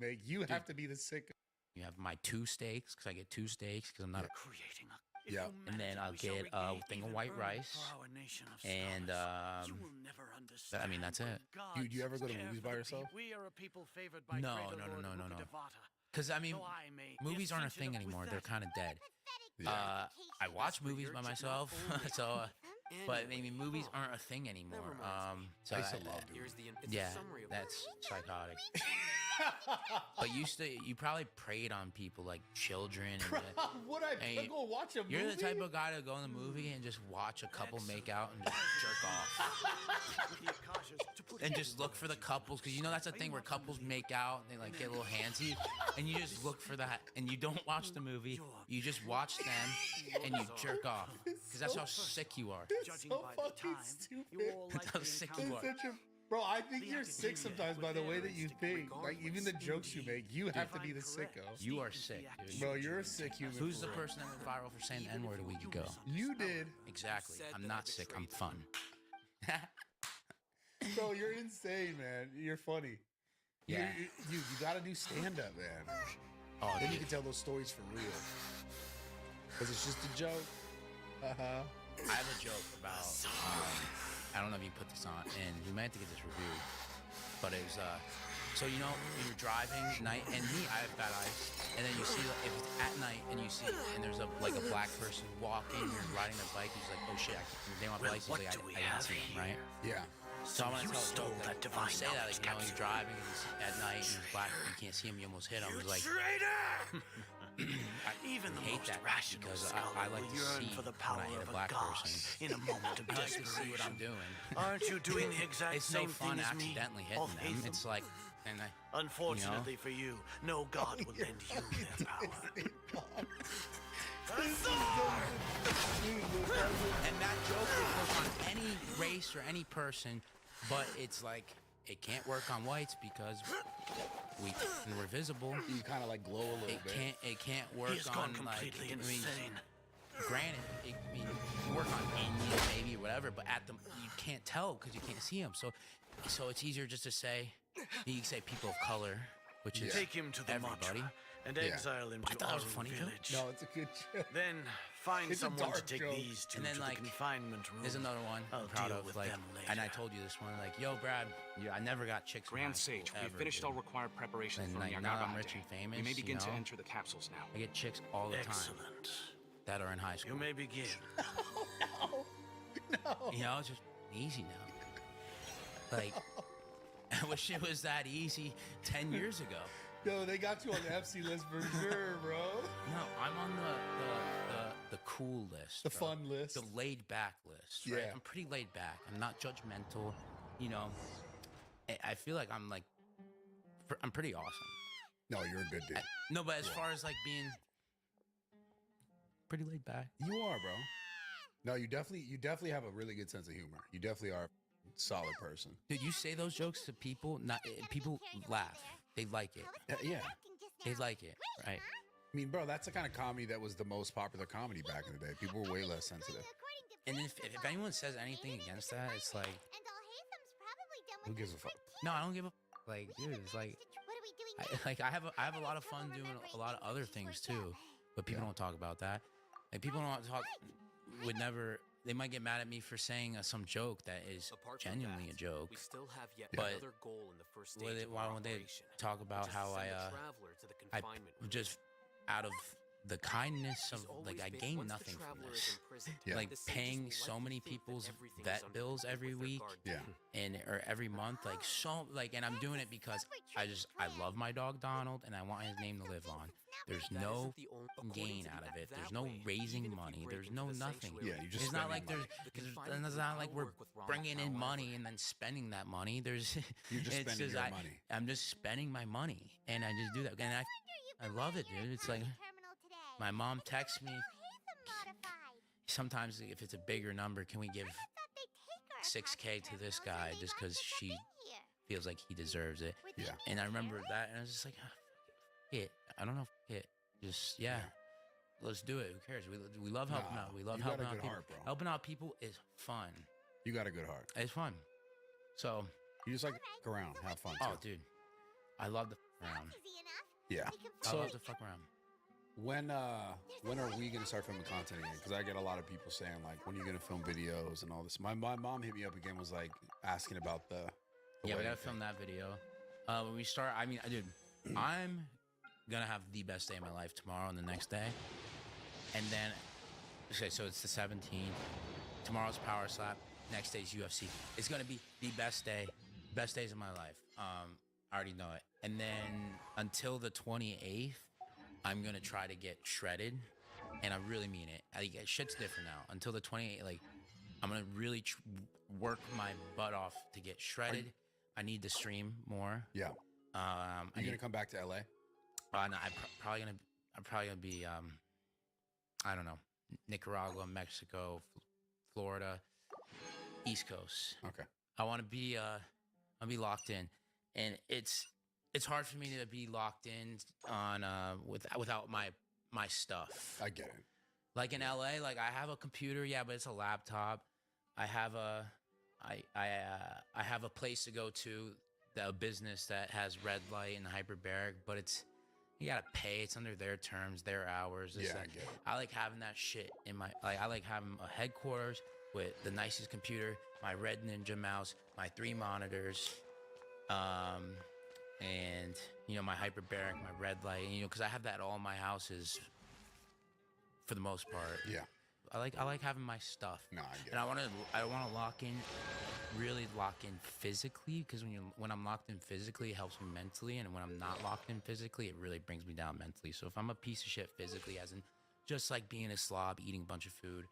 Make you have to be the sicko. You have my 2 steaks because I get 2 steaks because I'm not. Creating a Yeah. And then I'll get a thing of white rice. And I mean that's it. Dude, you ever go to movies by yourself? We are a people favored by No. Devata. Because I mean, So I may movies aren't a afflicted thing with anymore. that They're kind of dead. Yeah. I watch movies by myself, so. But maybe movies aren't a thing anymore. So I used to love doing it. yeah, that's psychotic. But you probably preyed on people like children. And Would I go watch a movie? you're the type of guy to go in the movie and just watch a couple make out and just jerk off. And just look for the couples, because you know that's a thing where couples make out and they like get a little handsy, and you just look for that, and you don't watch the movie, you just watch them and you jerk off, because that's how sick you are. It's so fucking stupid. That's how sick you are. Bro, I think you're sick sometimes by the way that you think. Like, even the jokes you make, you have to be the sicko. You are sick, dude. Bro, you're a sick human. Who's the person that went viral for saying the N-word a week ago? You did. Exactly. I'm not sick. I'm fun. Bro, you're insane, man. You're funny. Yeah. You gotta do stand-up, man. Oh, Then you dude. can tell those stories for real. Because it's just a joke. Uh-huh. I have a joke about. I don't know if you put this on, and we might have to get this reviewed. But it was so you know when you're driving at night, and me, I have bad eyes, and then you see if it's at night and you see and there's a black person walking, you're riding a bike, he's like, oh shit, they don't have a license, like I can't see him, right? Yeah. So I want to You tell stole a joke, that divine say that, like, you know, he's knowledge driving and he's at night and he's black, and you can't see him, you almost hit him. He's like, I Even the hate most that rational because scholar I like will to yearn see for the when power I hit of a black god person. in a moment of I like to see what desperation. I'm doing. Aren't you doing the exact It's no same fun thing as me? accidentally hitting them. Alhaitham? It's like, and Unfortunately for you, no god will lend you their power. and that joke will work on any race or any person, but it's like it can't work on whites because we're visible. You kind of like glow a little bit. It can't work He's gone on completely like. insane. Granted, it can work on Indian maybe or whatever, but you can't tell because you can't see them. So it's easier just to say you can say people of color, which is Take him to the everybody. mantra and Yeah. exile him I to thought that our was a funny joke. village. No, it's a good joke. Then find It's a someone to dark take joke. these two And then, to like, the confinement room. There's another one I'll I'm proud deal of, with like, them and I later. told you this one, like, yo, Brad, I never got chicks. Grand Sage, we have finished all required preparations And for like, Niagara now I'm Day. rich and famous. We may begin you to know? enter the capsules now. I get chicks all the time Excellent. that are in high school. You may begin. No. You know, it's just easy now. Like, I wish it was that easy 10 years ago. Yo, they got you on the FC list for sure, bro. No, I'm on the cool list. The bro. fun list. The laid back list. Right? Yeah. I'm pretty laid back. I'm not judgmental. You know, I feel like I'm like, I'm pretty awesome. No, you're a good dude. No, but as far as like being pretty laid back. You are, bro. No, you definitely have a really good sense of humor. You definitely are a solid person. Dude, you say those jokes to people, people laugh. They like it. Yeah. They like it, right? I mean, bro, that's the kind of comedy that was the most popular comedy back in the day. People were way less sensitive. And if anyone says anything against that, it's like, Who gives a fuck? no, I don't give a like, dude. It's like, I have a lot of fun doing a lot of other things too, but people don't talk about that. Like people don't talk. Would never. They might get mad at me for saying some joke that is genuinely a joke. We still have yet But another goal in the first Would stage it, of why our don't they operation, talk about which is how send a traveler to the I confinement room. just out of the kindness of He's always like I been- gain once the nothing from traveler is this. imprisoned, Yeah. Like the sages paying will so likely many think that people's everything is vet under bills control every with their week. guard Yeah. down. Or every month, like so, like, and I'm doing it because I love my dog Donald, and I want his name to live on. There's That no isn't the only- according gain to out the of app it. that There's no way, raising even if you money. break There's into no the nothing. sanctuary, Yeah, you're just It's not spending like there's. money. The It's confinement not room like will we're work with Ron, bringing in however. money and then spending that money. There's. You're just it's spending your I, money. I'm just spending my money, and I just do that. And I love it, dude. It's like my mom texts me. Sometimes if it's a bigger number, can we give 6K to this guy just because she feels like he deserves it? Yeah. And I remember that, and I was just like, oh, it. I don't know, it. Just let's do it. Who cares? We love helping Nah, out. We love you got helping a out good people. heart, bro. Helping out people is fun. You got a good heart. It's fun. So, You just like to fuck around, have fun. oh, too. dude, I love the around. Yeah. I So love to fuck around. when are we gonna start filming content again? Because I get a lot of people saying like, when are you gonna film videos and all this. My mom hit me up again, was like asking about the Yeah, we wedding gotta film that video. When we start, I mean, dude, I'm gonna have the best day of my life tomorrow and the next day, and then okay, so it's the 17th. Tomorrow's Power Slap. Next day's UFC. It's gonna be the best days of my life. I already know it. And then until the 28th, I'm gonna try to get shredded, and I really mean it. Shit's different now. Until the 28th, like I'm gonna really work my butt off to get shredded. I need to stream more. Yeah. I'm Gonna come back to LA? No, I'm probably gonna be I don't know, Nicaragua, Mexico, Florida, East Coast. Okay. I want to be locked in, and it's hard for me to be locked in on without my stuff. I get it. Like in LA, like I have a computer, yeah, but it's a laptop. I have a place to go to, a business that has red light and hyperbaric, but you gotta pay. It's under their terms, their hours. Yeah, I get it. I like having that shit in my I like having a headquarters with the nicest computer, my red Ninja mouse, my 3 monitors, and my hyperbaric, my red light, because I have that all in my houses for the most part. Yeah. I like having my stuff. No, I get And I want to lock in, really lock in physically, because when I'm locked in physically, it helps me mentally, and when I'm not locked in physically, it really brings me down mentally. So if I'm a piece of shit physically, as in just like being a slob, eating a bunch of food,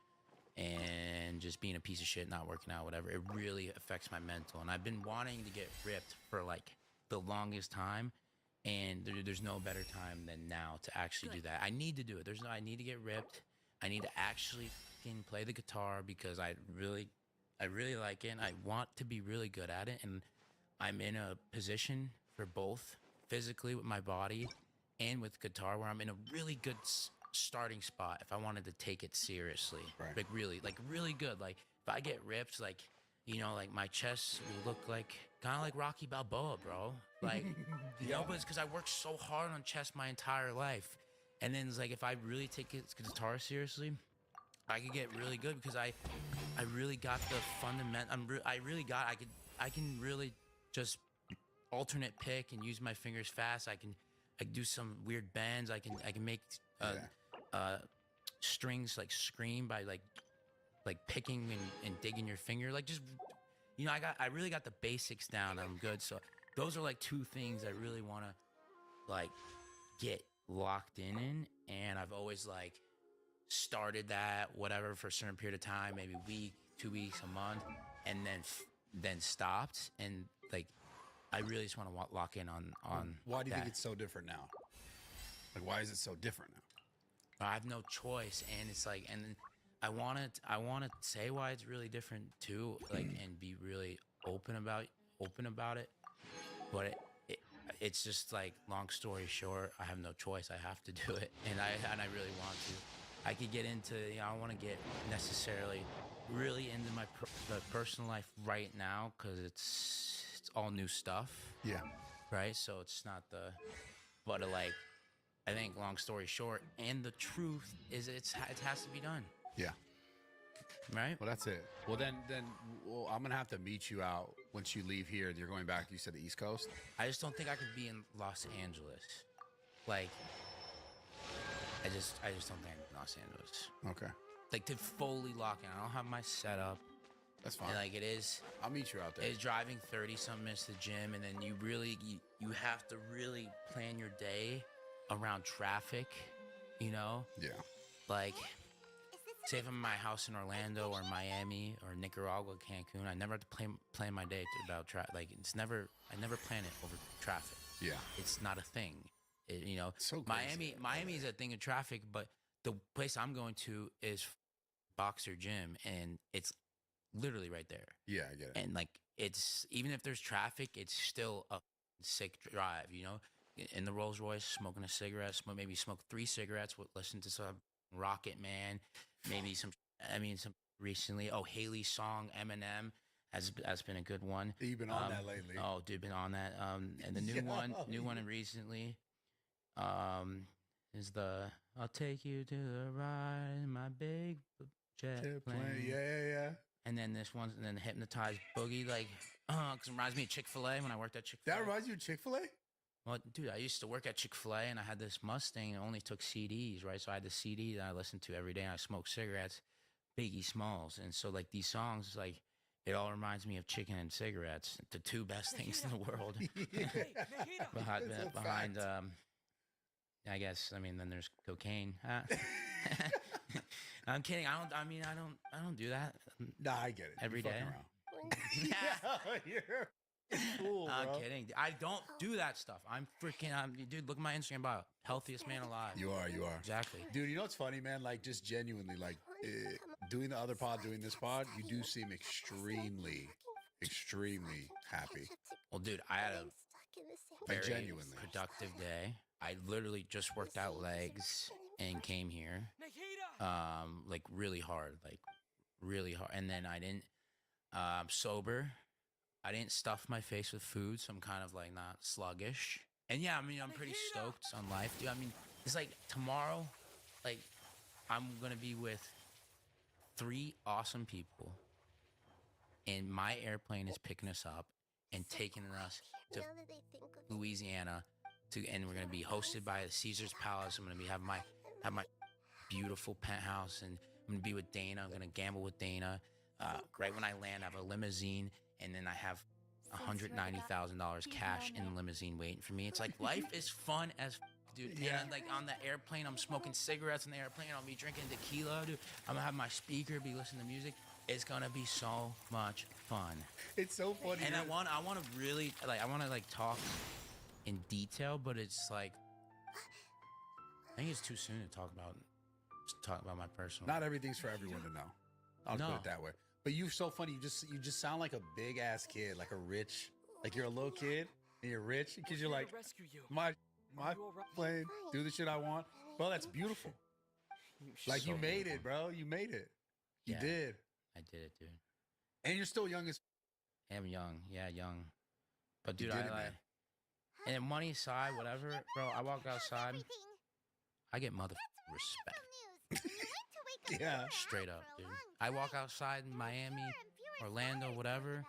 and just being a piece of shit, not working out, whatever, it really affects my mental. And I've been wanting to get ripped for like the longest time, and there's no better time than now to actually do that. I need to do it. I need to get ripped. I need to actually fucking play the guitar, because I really like it, and I want to be really good at it. And I'm in a position for both, physically with my body and with guitar, where I'm in a really good starting spot if I wanted to take it seriously. Right. Like really good. Like if I get ripped, like like my chest will look like kind of like Rocky Balboa, bro. Like but it's because I worked so hard on chest my entire life. And then it's like, if I really take guitar seriously, I could get really good, because I really got the fundament. I can really just alternate pick and use my fingers fast. I can do some weird bends. I can make strings like scream by like picking and digging your finger. Like just I really got the basics down. I'm good. So those are like 2 things I really want to like get locked in, and I've always like started that whatever for a certain period of time, maybe a week, 2 weeks, a month, and then stopped. And like I really just want to lock in on Why do you that. think it's so different now? Like, why is it so different now? I have no choice, and it's like, and I want to say why it's really different too, like, and be really open about it, but it's just like, long story short, I have no choice. I have to do it, and I really want to. I could get into, I don't want to get necessarily really into my the personal life right now, because it's all new stuff. Yeah. Right. So it's not but like, I think long story short, and the truth is, it has to be done. Yeah. Right. Well, that's it. Well, then I'm gonna have to meet you out once you leave here. You're going back. You said the East Coast. I just don't think I could be in Los Angeles. Like, I just don't think I'm in Los Angeles. Okay. Like, to fully lock in. I don't have my setup. That's fine. And like, it is. I'll meet you out there. It's driving 30-something minutes to the gym, and then you have to really plan your day around traffic. Yeah. Like, say if I'm in my house in Orlando or Miami or Nicaragua, Cancun, I never have to plan my day about traffic. Like, I never plan it over traffic. Yeah. It's not a thing. So crazy. Miami is a thing of traffic, but the place I'm going to is Boxer Gym, and it's literally right there. Yeah, I get it. And like, it's, even if there's traffic, it's still a sick drive, in the Rolls Royce, smoking a cigarette, maybe smoke 3 cigarettes, listen to some Rocket Man, maybe some recently, Haley's song, Eminem, has been a good one. You've been on that lately. Oh, dude, been on that. And the new one recently, is the "I'll take you to the ride in my big jet plane." Yeah. And then this one, and then Hypnotized Boogie, like, because it reminds me of Chick-fil-A when I worked at Chick-fil-A. That reminds you of Chick-fil-A? Well, dude, I used to work at Chick-fil-A, and I had this Mustang and only took CDs, right? So I had the CD that I listened to every day, and I smoked cigarettes, Biggie Smalls. And so, like, these songs, like, it all reminds me of chicken and cigarettes, the two best things in the world. behind I guess, I mean, then there's cocaine. I'm kidding. I don't do that. Nah, I get it. Every day. Yeah, you're cool, I'm bro. kidding. I don't do that stuff. Dude, look at my Instagram bio. Healthiest man alive. You are. Exactly. Dude, you know what's funny, man? Like, just genuinely, like, doing the other pod, doing this pod, you do seem extremely happy. Well, dude, I had a Like, very genuinely. productive day. I literally just worked out legs and came here. Like really hard. And then I didn't, I'm sober. I didn't stuff my face with food, so I'm kind of like not sluggish. And yeah, I mean, I'm pretty stoked on life, dude. I mean, it's like tomorrow, like, I'm gonna be with 3 awesome people, and my airplane is picking us up and taking us to Louisiana and we're gonna be hosted by the Caesar's Palace. I'm gonna have my beautiful penthouse, and I'm gonna be with Dana. I'm gonna gamble with Dana. Right when I land, I have a limousine, and then I have $190,000 cash in the limousine waiting for me. It's like life is fun as dude. Yeah. And like on the airplane, I'm smoking cigarettes on the airplane. I'll be drinking tequila, dude. I'm gonna have my speaker, be listening to music. It's gonna be so much fun. It's so funny. And man. I want to really like, I want to like talk in detail, but it's like, I think it's too soon to talk about my personal. Not everything's for everyone to know. I'll put No. it that way. But you're so funny. You just sound like a big ass kid, like a rich, like you're a little kid and you're rich because you're like my plane, do the shit I want. Bro, that's beautiful. Like you made it, bro. You made it. You Yeah. did. I did it, dude. And you're still young as. I'm young, yeah, young. But dude, did I it, like. man. And then money aside, whatever, bro. I walk outside, I get respect. Yeah. Straight up, dude. I walk outside in Miami, Orlando, whatever.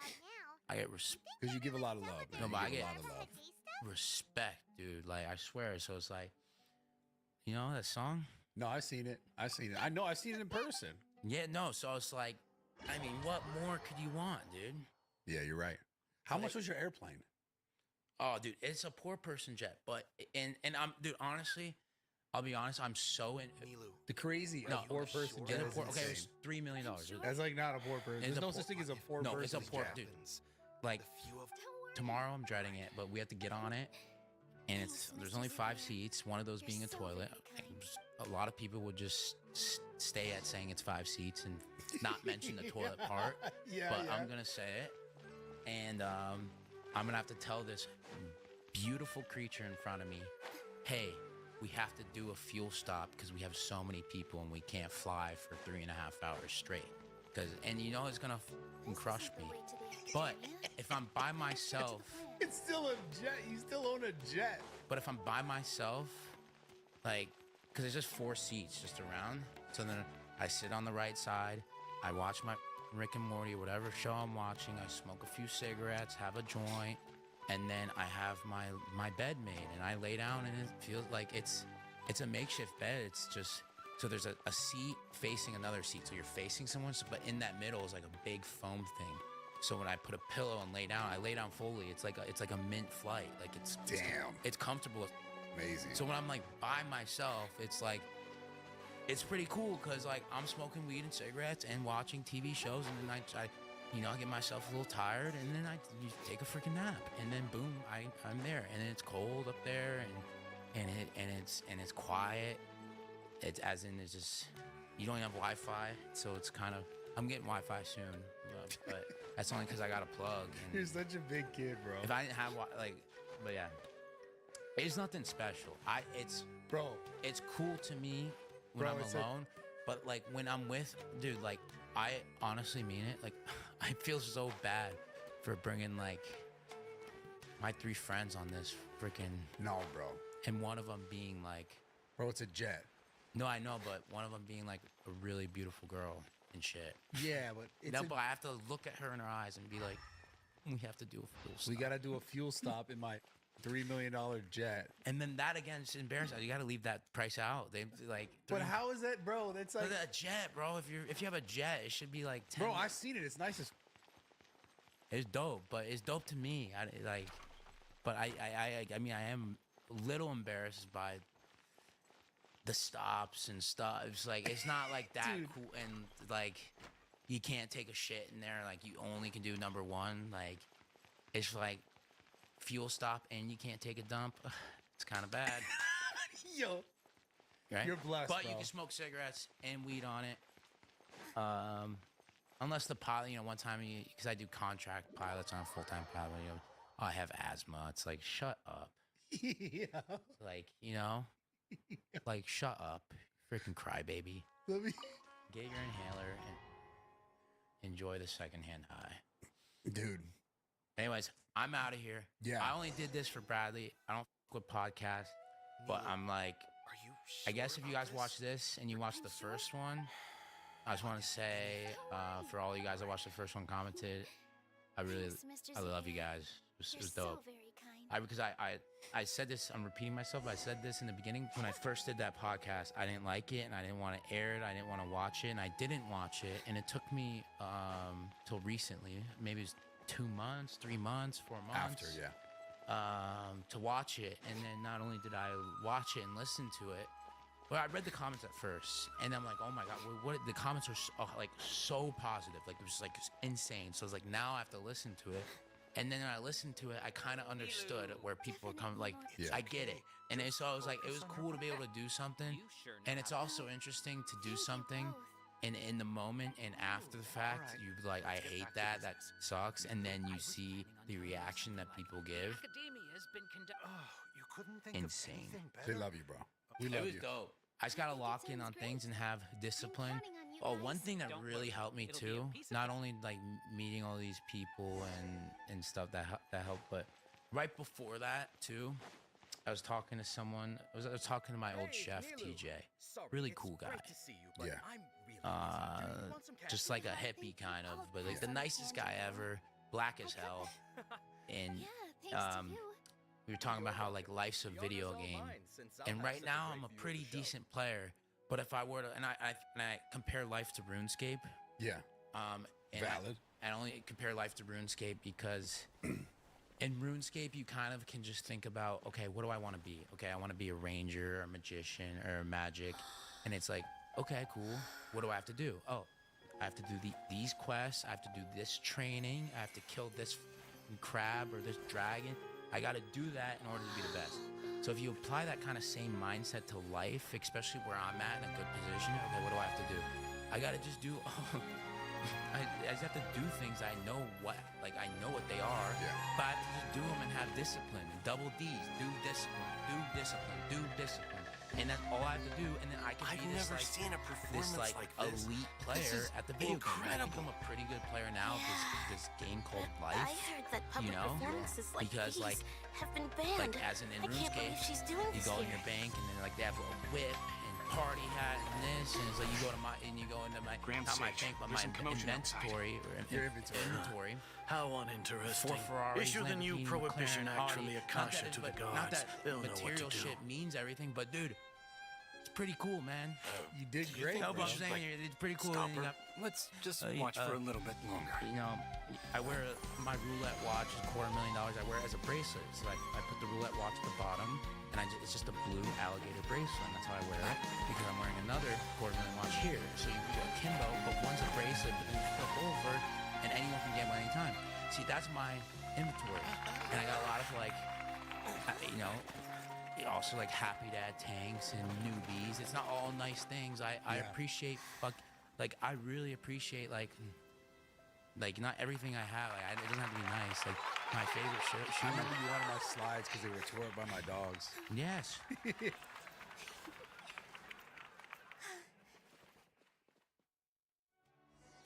I get Because you give a lot of love, man. No, You but I give a get- lot of love. respect, dude. Like, I swear. So it's like, you know that song? No, I've seen it. I know. I've seen it in person. Yeah, no. So it's like, I mean, what more could you want, dude? Yeah, you're right. How much was your airplane? Oh, dude, it's a poor person jet. But and I'm, dude. Honestly, I'll be honest. I'm so in. The crazy No, poor person jet is okay, it insane. was $3 million. That's like not a poor person. It's There's a no poor- such thing as a poor person. No, it's a poor jet. dude. Like tomorrow, I'm dreading it, but we have to get on it, and there's only 5 seats. One of those being a toilet. A lot of people would just stay at saying it's 5 seats and not mention the toilet part. Yeah, But yeah. I'm gonna say it, and I'm gonna have to tell this beautiful creature in front of me, hey, we have to do a fuel stop because we have so many people and we can't fly for 3.5 hours straight. And you know it's gonna fucking crush me. But if I'm by myself, It's still a jet. You still own a jet. but if I'm by myself, like, because there's just 4 seats just around. So then I sit on the right side, I watch my Rick and Morty or whatever show I'm watching, I smoke a few cigarettes, have a joint, and then I have my bed made, and I lay down, and it feels like it's a makeshift bed. It's just, so there's a seat facing another seat, so you're facing someone, but in that middle is like a big foam thing. So when I put a pillow and lay down, I lay down fully. It's like a mint flight. Like it's comfortable. Amazing. So when I'm like by myself, it's like, it's pretty cool because like I'm smoking weed and cigarettes and watching TV shows, and then I get myself a little tired, and then I take a freaking nap, and then boom, I'm there, and it's cold up there, and it's quiet. It's as in it's just, you don't have Wi-Fi, so it's kind of, I'm getting Wi-Fi soon, but that's only because I got a plug. And You're such a big kid, bro. if I didn't have but yeah, it's nothing special. Bro, It's cool to me when Bro, I'm it's like- alone, but like when I'm with, dude, like I honestly mean it. Like I I feel so bad for bringing like my 3 friends on this freaking, No, bro. and one of them being like, Bro, it's a jet. no, I know, but one of them being like a really beautiful girl and shit. Yeah, but it's No, but I have to look at her in her eyes and be like, we have to do a full stop. we got to do a fuel stop in my $3 million jet. And then that again is embarrassing. You got to leave that price out. They like, But how is that, bro? That's like, but a jet, bro. If you have a jet, it should be like 10. bro, I've seen it. It's nice as It's dope, but it's dope to me. But I mean, I am a little embarrassed by the stops and stuff. It's like it's not like that Dude. cool, and like you can't take a shit in there. Like you only can do number 1. Like it's like fuel stop, and you can't take a dump. It's kind of bad, yo. right? You're blessed, but you bro. can smoke cigarettes and weed on it. Unless the pilot, one time, because I do contract pilots on a full-time pilot, oh, I have asthma. It's like, shut up. Yeah. Like, like, shut up. Freaking crybaby. Let me, Get your inhaler and enjoy the secondhand high. dude. Anyways, I'm out of here. Yeah. I only did this for Bradley. I don't f with podcasts, but I'm like, Are you I guess sure if you about guys watch this and you watched the first one, I just want to say, for all you guys that watched the first one, commented, I love you guys. It was dope. Because I said this, I'm repeating myself, but I said this in the beginning when I first did that podcast. I didn't like it, and I didn't want to air it. I didn't want to watch it, and I didn't watch it. And it took me till recently, maybe it was 2 months, 3 months, 4 months. After, yeah. To watch it. And then not only did I watch it and listen to it, well, I read the comments at first, and I'm like, oh my god, what the comments are so positive, like it was like insane. So I was like, now I have to listen to it. And then when I listened to it, I kind of understood where people were coming. Like, Yeah. I get it. And so I was like, it was cool to be able to do something. And it's also interesting to do something, and in the moment and after the fact, you be like, I hate that. That sucks. And then you see the reaction that people give. You couldn't think Insane. of anything They better? love you, bro. We It love was you. dope. I just gotta lock in on things and have discipline. Oh, one thing that really helped me too, not only like meeting all these people and stuff that helped, but right before that too, I was talking to someone. I was talking to my old chef TJ, really cool guy. Yeah. Just like a hippie kind of, but like the nicest guy ever, black as hell. And we were talking about how like life's a video game, and right now I'm a pretty decent player. But if I were to, and I compare life to RuneScape, Yeah. and Valid. I only compare life to RuneScape because in RuneScape you kind of can just think about, okay, what do I want to be? Okay, I want to be a ranger or a magician or a magic, and it's like, okay, cool. What do I have to do? Oh, I have to do these quests. I have to do this training. I have to kill this crab or this dragon. I got to do that in order to be the best. So if you apply that kind of same mindset to life, especially where I'm at in a good position, okay, what do I have to do? I got to just do, I just have to do things I know what they are, Yeah. but I have to just do them and have discipline, and double D's, do discipline, do discipline, do discipline. And that's all I have to do, and then I can I've be this never like, seen a this performance like like this. elite This player is at the video game. I think incredible. I'm a pretty good player now of this game called I life. heard that public know? performances like Because, these like- have been banned. Like as in I can't RuneScape, believe she's doing you this go in here. your bank and then like they have a whip and party hat and this, and it's like you go into my Graham not my Sage, bank but there's my some commotion outside. inventory or Your inventory. How uninteresting. 4 Ferraris, Issue the new Lamborghini, prohibition McLaren, actually Audi. Akasha to the Not guards. that They'll know what material to do. shit means everything, but dude, it's pretty cool, man. You did great, No, bro. but I'm saying it's pretty cool. stop and you her. got- Let's just Uh, watch uh, for a little bit longer. I wear my roulette watch is $250,000. I wear it as a bracelet. So I put the roulette watch at the bottom, and it's just a blue alligator bracelet, and that's how I wear it because I'm wearing another $250,000 watch here. So you can go akimbo, but one's a bracelet, but then you flip over, and anyone can get one anytime. See, that's my inventory, and I got a lot of like, also like happy dad tanks and newbies. It's not all nice things. I Yeah. appreciate I really appreciate like not everything I have. Like, it doesn't have to be nice. Like my favorite shoe. I remember you wanted my slides because they were tore up by my dogs. Yes.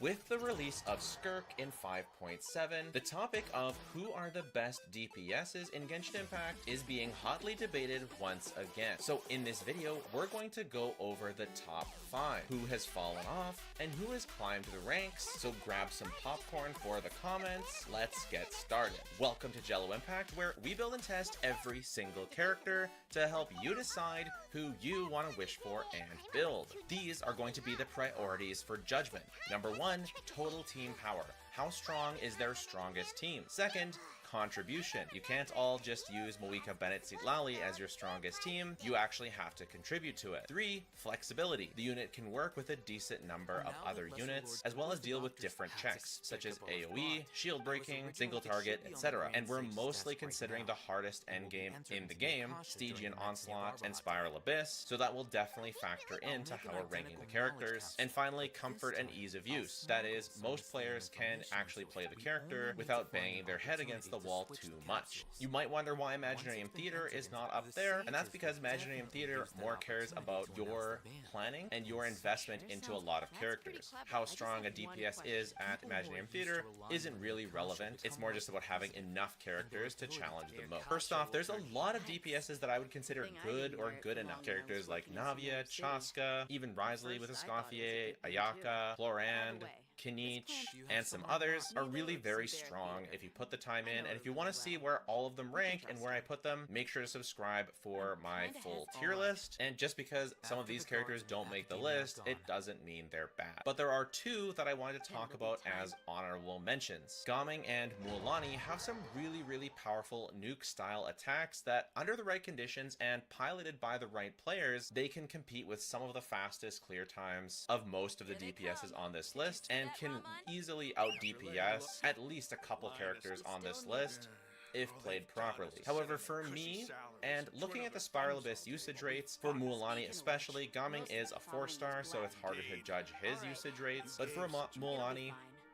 With the release of Skirk in 5.7, the topic of who are the best DPSs in Genshin Impact is being hotly debated once again. So in this video, we're going to go over the top 5, who has fallen off and who has climbed the ranks. So grab some popcorn for the comments. Let's get started. Welcome to Jello Impact, where we build and test every single character to help you decide who you want to wish for and build. These are going to be the priorities for judgment. Number 1, total team power. How strong is their strongest team? Second, contribution. You can't all just use Moika, Bennett, Citlali as your strongest team. You actually have to contribute to it. 3, flexibility. The unit can work with a decent number of other units, as well as deal with different checks, such as AoE, shield breaking, single target, etc. And we're mostly considering the hardest endgame in the game, Stygian Onslaught and Spiral Abyss, so that will definitely factor into how we're ranking the characters. And finally, comfort and ease of use. That is, most players can actually play the character without banging their head against the wall too much. You might wonder why Imaginarium Theater is not up there, and that's because Imaginarium Theater more cares about your planning and your investment into a lot of characters. How strong a DPS is at Imaginarium Theater isn't really relevant. It's more just about having enough characters to challenge the most. First off, there's a lot of DPSs that I would consider good or good enough. Characters like Navia, Chaska, even Risley with Escoffier, Ayaka, Florand, Kinich, and some others are really very strong if you put the time in. And if you want to see where all of them rank and where I put them, make sure to subscribe for my full tier list. And just because some of these characters don't make the list, it doesn't mean they're bad. But there are 2 that I wanted to talk about as honorable mentions. Gaming and Mualani have some really powerful nuke style attacks that, under the right conditions and piloted by the right players, they can compete with some of the fastest clear times of most of the DPSs on this list, and can easily out DPS at least a couple characters on this list if played properly. However, for me, and looking at the Spiral Abyss usage rates, for Mualani especially, Gaming is a 4-star, so it's harder to judge his usage rates. But for Mualani,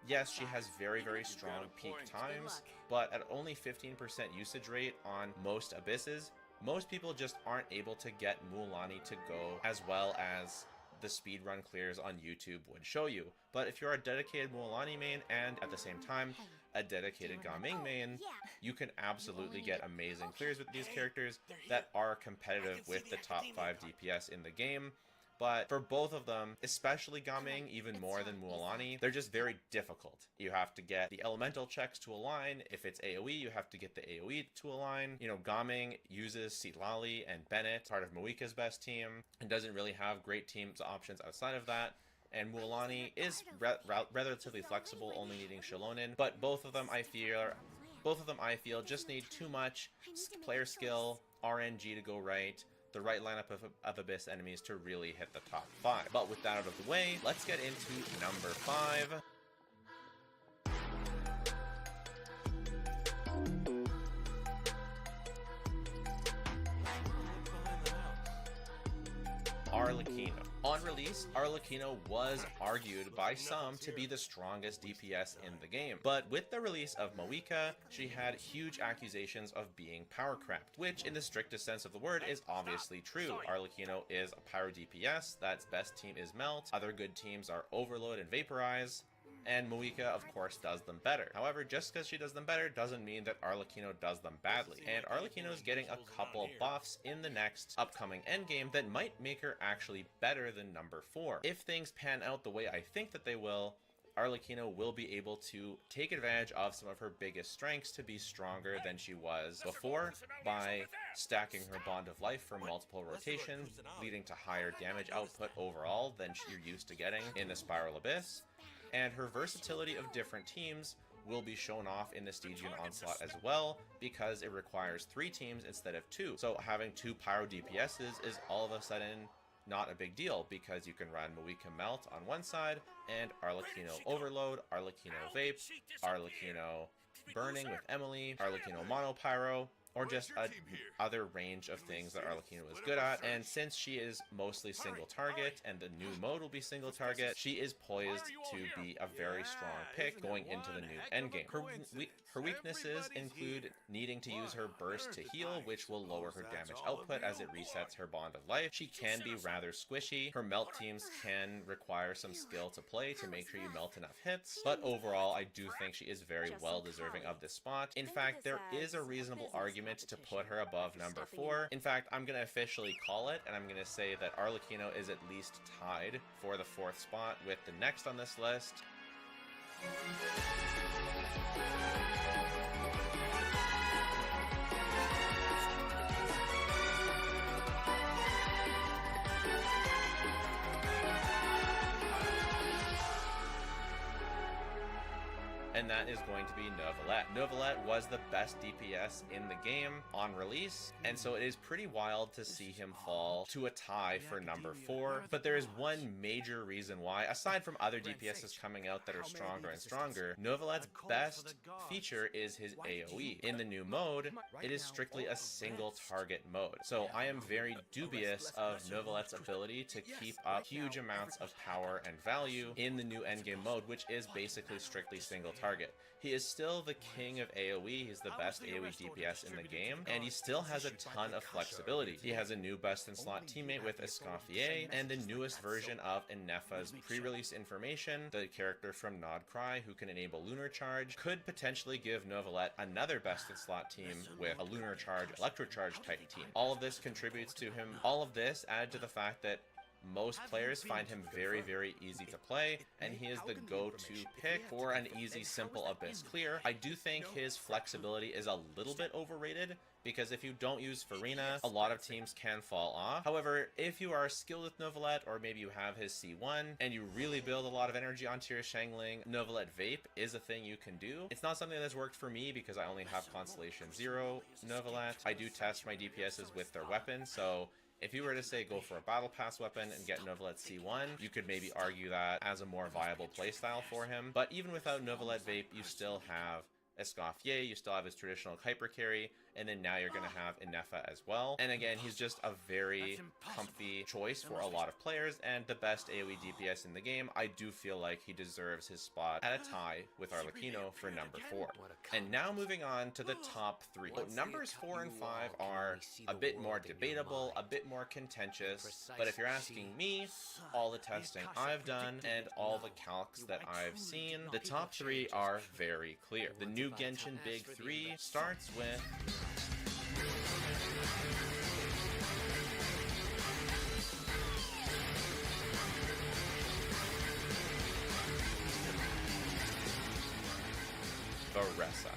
yes, she has very strong peak times, but at only 15% usage rate on most Abysses, most people just aren't able to get Mualani to go as well as the speedrun clears on YouTube would show you. But if you're a dedicated Mualani main and at the same time a dedicated Gaming main, you can absolutely get amazing clears with these characters that are competitive with the top 5 DPS in the game. But for both of them, especially Gaming, even more than Mualani, they're just very difficult. You have to get the elemental checks to align. If it's AoE, you have to get the AoE to align. You know, Gaming uses Citlali and Bennett, part of Moika's best team, and doesn't really have great teams options outside of that. And Mualani is relatively flexible, only needing Shilonin. But both of them, I feel, just need too much player skill, RNG to go right, the right lineup of Abyss enemies to really hit the top 5. But with that out of the way, let's get into number 5. Arlecchino. On release, Arlecchino was argued by some to be the strongest DPS in the game, but with the release of Moika, she had huge accusations of being power cramped, which in the strictest sense of the word is obviously true. Arlecchino is a power DPS, that's best team is Melt, other good teams are Overload and Vaporize, and Moika, of course, does them better. However, just because she does them better doesn't mean that Arlecchino does them badly. And Arlecchino is getting a couple buffs in the next upcoming endgame that might make her actually better than number 4. If things pan out the way I think that they will, Arlecchino will be able to take advantage of some of her biggest strengths to be stronger than she was before by stacking her Bond of Life for multiple rotations, leading to higher damage output overall than you're used to getting in the Spiral Abyss. And her versatility of different teams will be shown off in the Stygian Onslaught as well, because it requires 3 teams instead of 2. So having 2 Pyro DPSs is all of a sudden not a big deal, because you can run Moika Melt on one side, and Arlecchino Overload, Arlecchino Vape, Arlecchino Burning with Emily, Arlecchino Mono Pyro, or just a other range of things that Arlecchino is good at. And since she is mostly single target and the new mode will be single target, she is poised to be a very strong pick going into the new endgame. Her weaknesses include needing to use her burst to heal, which will lower her damage output as it resets her bond of life. She can be rather squishy. Her melt teams can require some skill to play to make sure you melt enough hits, but overall I do think she is very well deserving of this spot. In fact, there is a reasonable argument to put her above number 4. In fact, I'm going to officially call it, and I'm going to say that Arlecchino is at least tied for the 4th spot with the next on this list. And that is going to be Neuvillette. Neuvillette was the best DPS in the game on release, and so it is pretty wild to see him fall to a tie for number 4. But there is one major reason why, aside from other DPSs coming out that are stronger and stronger, Neuvillette's best feature is his AoE. In the new mode, it is strictly a single target mode. So I am very dubious of Neuvillette's ability to keep up huge amounts of power and value in the new endgame mode, which is basically strictly single target. He is still the king of AoE, he's the best AoE DPS in the game, and he still has a ton of flexibility. He has a new best-in-slot teammate with Escoffier, and the newest version of Innefa's pre-release information, the character from Nod Cry who can enable Lunar Charge, could potentially give Neuvillette another best-in-slot team with a Lunar Charge, Electro Charge type team. All of this contributes to him. All of this added to the fact that most players find him very, very easy to play, and he is the go-to pick for an easy, simple Abyss clear. I do think his flexibility is a little bit overrated, because if you don't use Farina, a lot of teams can fall off. However, if you are skilled with Neuvillette, or maybe you have his C1, and you really build a lot of energy onto your Xiangling, Neuvillette Vape is a thing you can do. It's not something that's worked for me, because I only have Constellation 0 Neuvillette. I do test my DPSs with their weapon, so if you were to say go for a battle pass weapon and get Neuvillette C1, you could maybe argue that as a more viable playstyle for him. But even without Neuvillette Vape, you still have Escoffier, you still have his traditional hyper carry, and then now you're going to have Innefa as well. And again, he's just a very comfy choice for a lot of players, and the best AoE DPS in the game. I do feel like he deserves his spot at a tie with Arlecchino for number 4. And now moving on to the top 3. So numbers 4 and 5 are a bit more debatable, a bit more contentious, but if you're asking me, all the testing I've done and all the calcs that I've seen, the top 3 are very clear. The new Genshin Big 3 starts with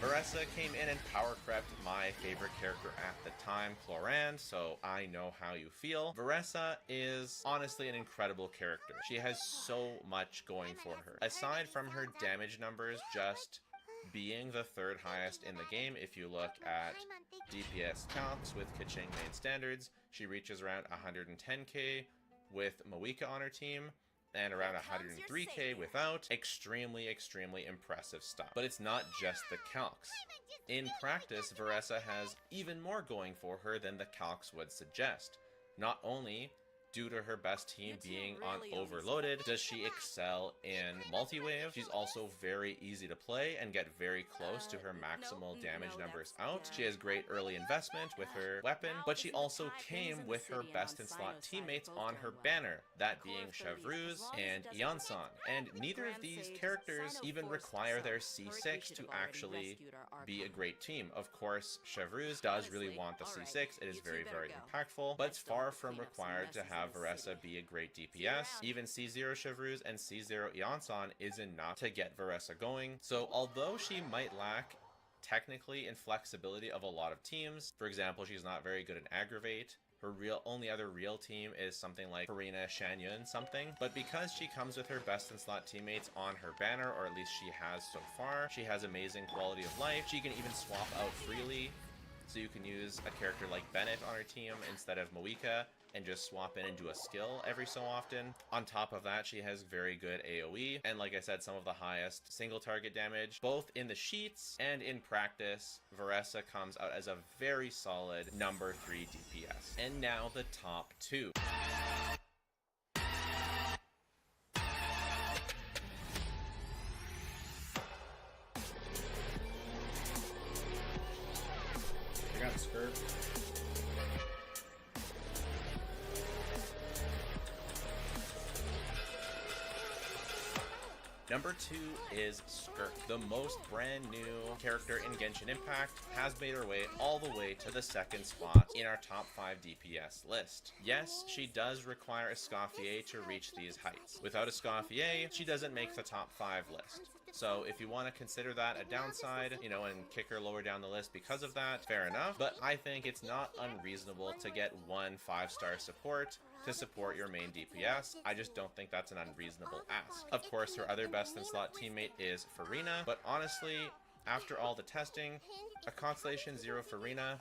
Veressa came in and power crept my favorite character at the time, Chlorand, so I know how you feel. Veressa is honestly an incredible character. She has so much going for her. Aside from her damage numbers just being the 3rd highest in the game, if you look at DPS calcs with Kaching main standards, she reaches around 110k with Moika on her team, and around 103k without. Extremely, extremely impressive stuff. But it's not just the calcs. In practice, Veressa has even more going for her than the calcs would suggest. Not only due to her best team being on Overloaded does she excel in multi-wave, she's also very easy to play and get very close to her maximal damage numbers out. She has great early investment with her weapon, but she also came with her best-in-slot teammates on her banner, that being Chevreuse and Yansan. And neither of these characters even require their C6 to actually be a great team. Of course, Chevreuse does really want the C6, it is very, very impactful, but it's far from required to have Veressa be a great DPS. Even C0 Chevreuse and C0 Yansan is enough to get Veressa going. So although she might lack technically in flexibility of a lot of teams, for example, she's not very good in Aggravate, her only other real team is something like Farina, Shanyun, something. But because she comes with her best-in-slot teammates on her banner, or at least she has so far, she has amazing quality of life. She can even swap out freely so you can use a character like Bennett on her team instead of Moika and just swap in and do a skill every so often. On top of that, she has very good AoE, and like I said, some of the highest single target damage. Both in the sheets and in practice, Veressa comes out as a very solid number 3 DPS. And now the top 2. I got Skirk. Number 2 is Skirk. The most brand new character in Genshin Impact has made her way all the way to the 2nd spot in our top 5 DPS list. Yes, she does require Escoffier to reach these heights. Without Escoffier, she doesn't make the top 5 list. So if you want to consider that a downside, you know, and kick her lower down the list because of that, fair enough. But I think it's not unreasonable to get one 5-star support to support your main DPS. I just don't think that's an unreasonable ask. Of course, her other best in slot teammate is Farina, but honestly, after all the testing, a Constellation 0 Farina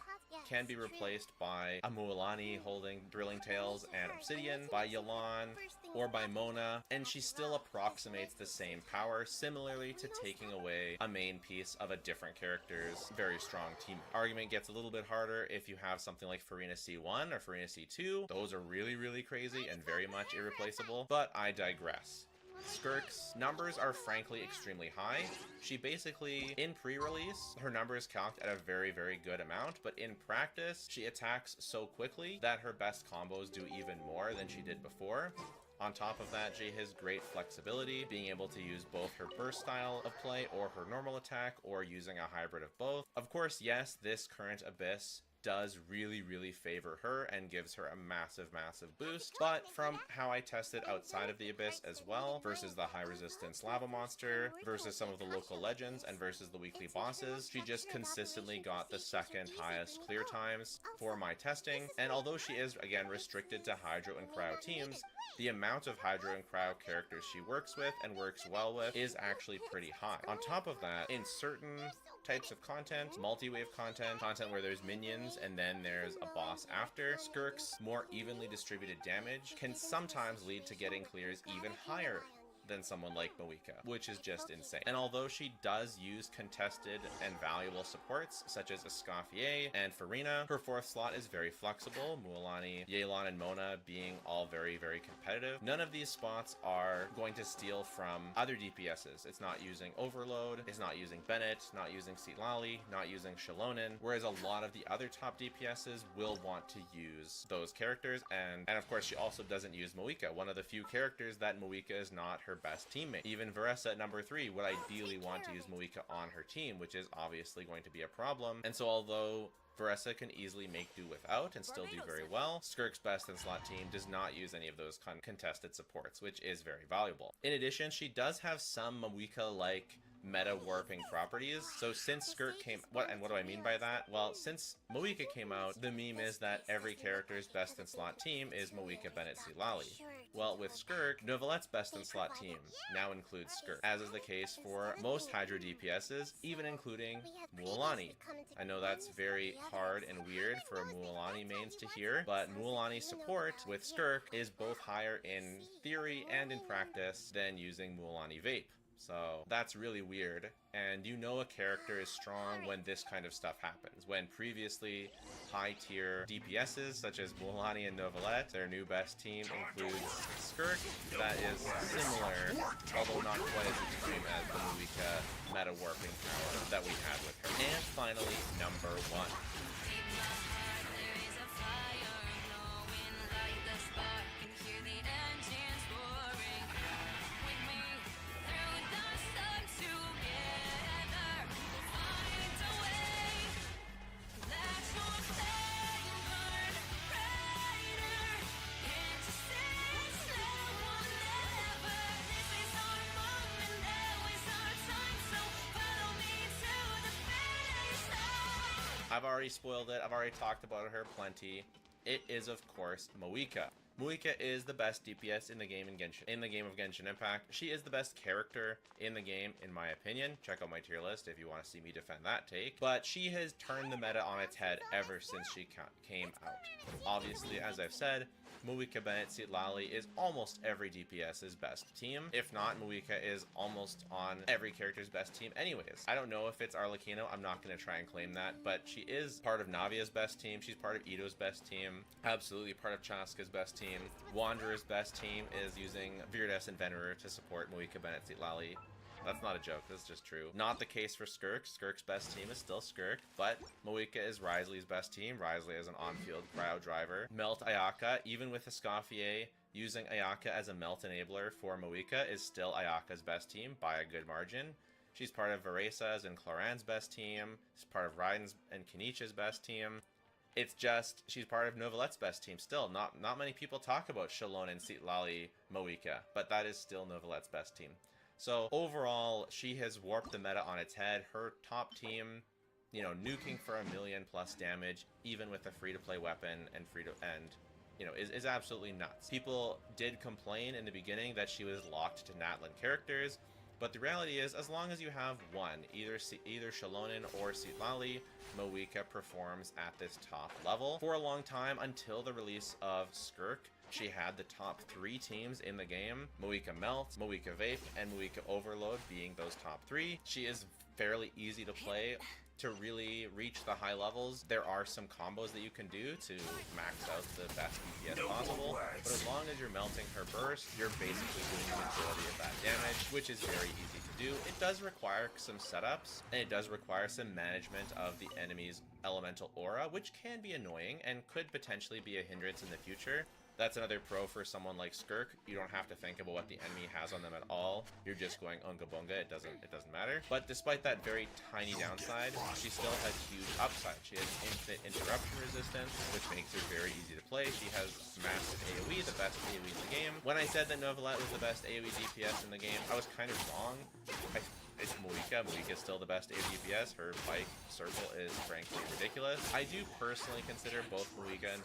can be replaced by a Mualani holding Drilling Tails and Obsidian, by Yelan, or by Mona, and she still approximates the same power, similarly to taking away a main piece of a different character's very strong team. Argument gets a little bit harder if you have something like Farina C1 or Farina C2. Those are really, really crazy and very much irreplaceable, but I digress. Skirk's numbers are frankly extremely high. She basically, in pre-release, her numbers calced at a very, very good amount, but in practice, she attacks so quickly that her best combos do even more than she did before. On top of that, she has great flexibility, being able to use both her burst style of play or her normal attack, or using a hybrid of both. Of course, yes, this current Abyss does really, really favor her and gives her a massive, massive boost. But from how I tested outside of the Abyss as well, versus the high resistance lava monster, versus some of the local legends, and versus the weekly bosses, she just consistently got the 2nd highest clear times for my testing. And although she is, again, restricted to Hydro and Cryo teams, the amount of Hydro and Cryo characters she works with and works well with is actually pretty high. On top of that, in certain types of content, multi-wave content where there's minions and then there's a boss after, Skirk's more evenly distributed damage can sometimes lead to getting clears even higher than someone like Moika, which is just insane. And although she does use contested and valuable supports such as Escoffier and Farina, her 4th slot is very flexible, Mualani, Yelan, and Mona being all very, very competitive. None of these spots are going to steal from other DPSs. It's not using Overload, it's not using Bennett, not using Sitlali, not using Shalonen, whereas a lot of the other top DPSs will want to use those characters, and of course she also doesn't use Moika, one of the few characters that Moika is not her best teammate. Even Veressa at number 3 would ideally want to use Moika on her team, which is obviously going to be a problem. And so although Veressa can easily make do without and still do very well, Skirk's best in slot team does not use any of those contested supports, which is very valuable. In addition, she does have some Moika-like meta warping properties. So since Skirk came, what do I mean by that? Well, since Moika came out, the meme is that every character's best in slot team is Moika, Bennett, Sitlali. Well, with Skirk, Novelette's best in slot team now includes Skirk, as is the case for most Hydro DPSs, even including Mualani. I know that's very hard and weird for Mualani mains to hear, but Mualani support with Skirk is both higher in theory and in practice than using Mualani Vape. So that's really weird, and you know a character is strong when this kind of stuff happens. When previously high-tier DPSs, such as Mualani and Novelette, their new best team includes Skirk, that is similar, although not quite as extreme as the Moika meta warping power that we had with her. And finally, number 1. I've already spoiled it. I've already talked about her plenty. It is, of course, Moika. Muika is the best DPS in the game of Genshin Impact. She is the best character in the game, in my opinion. Check out my tier list if you want to see me defend that take. But she has turned the meta on its head ever since she came out. Obviously, as I've said, Muika Bennett Citlali is almost every DPS's best team. If not, Muika is almost on every character's best team anyways. I don't know if it's Arlecchino, I'm not going to try and claim that, but she is part of Navia's best team, she's part of Ito's best team, absolutely part of Chaska's best team. Wanderer's best team is using Viridess and Venerer to support Muika Bennett Citlali. That's not a joke, that's just true. Not the case for Skirk. Skirk's best team is still Skirk, but Muika is Wriothesley's best team. Wriothesley is an on-field cryo driver. Melt Ayaka, even with Escoffier, using Ayaka as a melt enabler for Muika is still Ayaka's best team by a good margin. She's part of Veresa's and Cloran's best team. She's part of Raiden's and Kenich's best team. It's just, she's part of Novelette's best team still. Not many people talk about Shalon and Citlali Muika, but that is still Novelette's best team. So overall, she has warped the meta on its head. Her top team, you know, nuking for 1,000,000+ damage, even with a free-to-play weapon and is absolutely nuts. People did complain in the beginning that she was locked to Natlan characters, but the reality is, as long as you have one, either Shalonen or Citlali, Muika performs at this top level. For a long time, until the release of Skirk, she had the top 3 teams in the game, Muika Melt, Muika Vape, and Muika Overload being those top 3. She is fairly easy to play. To really reach the high levels, there are some combos that you can do to max out the best DPS possible, but as long as you're melting her burst, you're basically doing the majority of that damage, which is very easy to do. It does require some setups, and it does require some management of the enemy's elemental aura, which can be annoying and could potentially be a hindrance in the future. That's another pro for someone like Skirk. You don't have to think about what the enemy has on them at all. You're just going unga bunga. It doesn't matter. But despite that very tiny downside, she still has huge upside. She has infinite interruption resistance, which makes her very easy to play. She has massive AoE, the best AoE in the game. When I said that Novelette was the best AoE DPS in the game, I was kind of wrong. It's Muika. Muika is still the best AoE DPS. Her bike circle is frankly ridiculous. I do personally consider both Muika and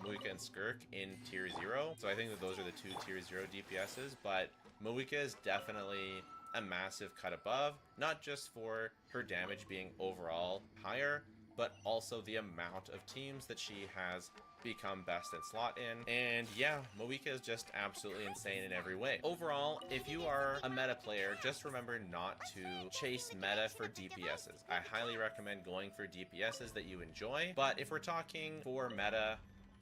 Muika and Skirk in tier 0. So I think that those are the 2 tier 0 DPSs, but Muika is definitely a massive cut above, not just for her damage being overall higher, but also the amount of teams that she has become best in slot in. And yeah, Muika is just absolutely insane in every way. Overall, if you are a meta player, just remember not to chase meta for DPSs. I highly recommend going for DPSs that you enjoy, but if we're talking for meta,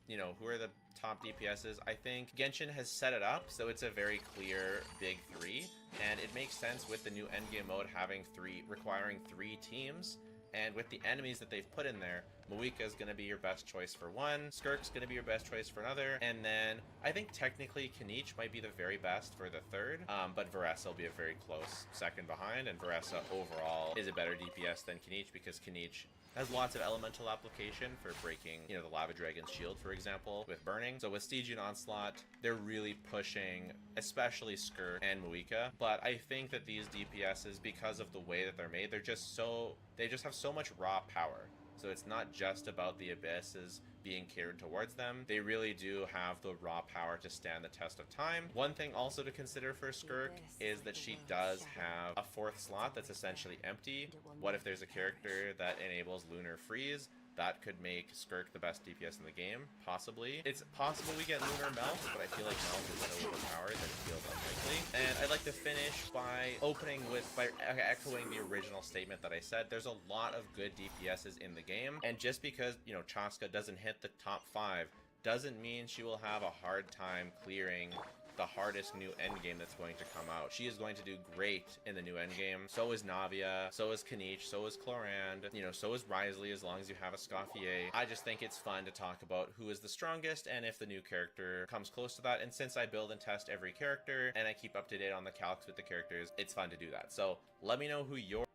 you know, who are the top DPSs, I think Genshin has set it up so it's a very clear big 3, and it makes sense with the new endgame mode requiring 3 teams. And with the enemies that they've put in there, Muika is going to be your best choice for one, Skirk's going to be your best choice for another, and then I think technically Kenich might be the very best for the third, but Veresa will be a very close second behind, and Veresa overall is a better DPS than Kenich because Kenich has lots of elemental application for breaking, you know, the Lava Dragon's shield, for example, with burning. So with Stygian Onslaught, they're really pushing, especially Skirk and Muika. But I think that these DPSs, because of the way that they're made, they just have so much raw power. So it's not just about the abysses being catered towards them. They really do have the raw power to stand the test of time. One thing also to consider for Skirk is that she does have a 4th slot that's essentially empty. What if there's a character that enables Lunar Freeze? That could make Skirk the best DPS in the game, possibly. It's possible we get Lunar Melt, but I feel like Melt is so overpowered that it feels unlikely. And I'd like to finish by echoing the original statement that I said. There's a lot of good DPSs in the game, and just because, you know, Chaska doesn't hit the top 5 doesn't mean she will have a hard time clearing the hardest new endgame that's going to come out. She is going to do great in the new endgame. So is Navia, so is Kenich, so is Clorand, you know, so is Wriothesley as long as you have a Escoffier. I just think it's fun to talk about who is the strongest and if the new character comes close to that. And since I build and test every character and I keep up to date on the calcs with the characters, it's fun to do that. So let me know who your...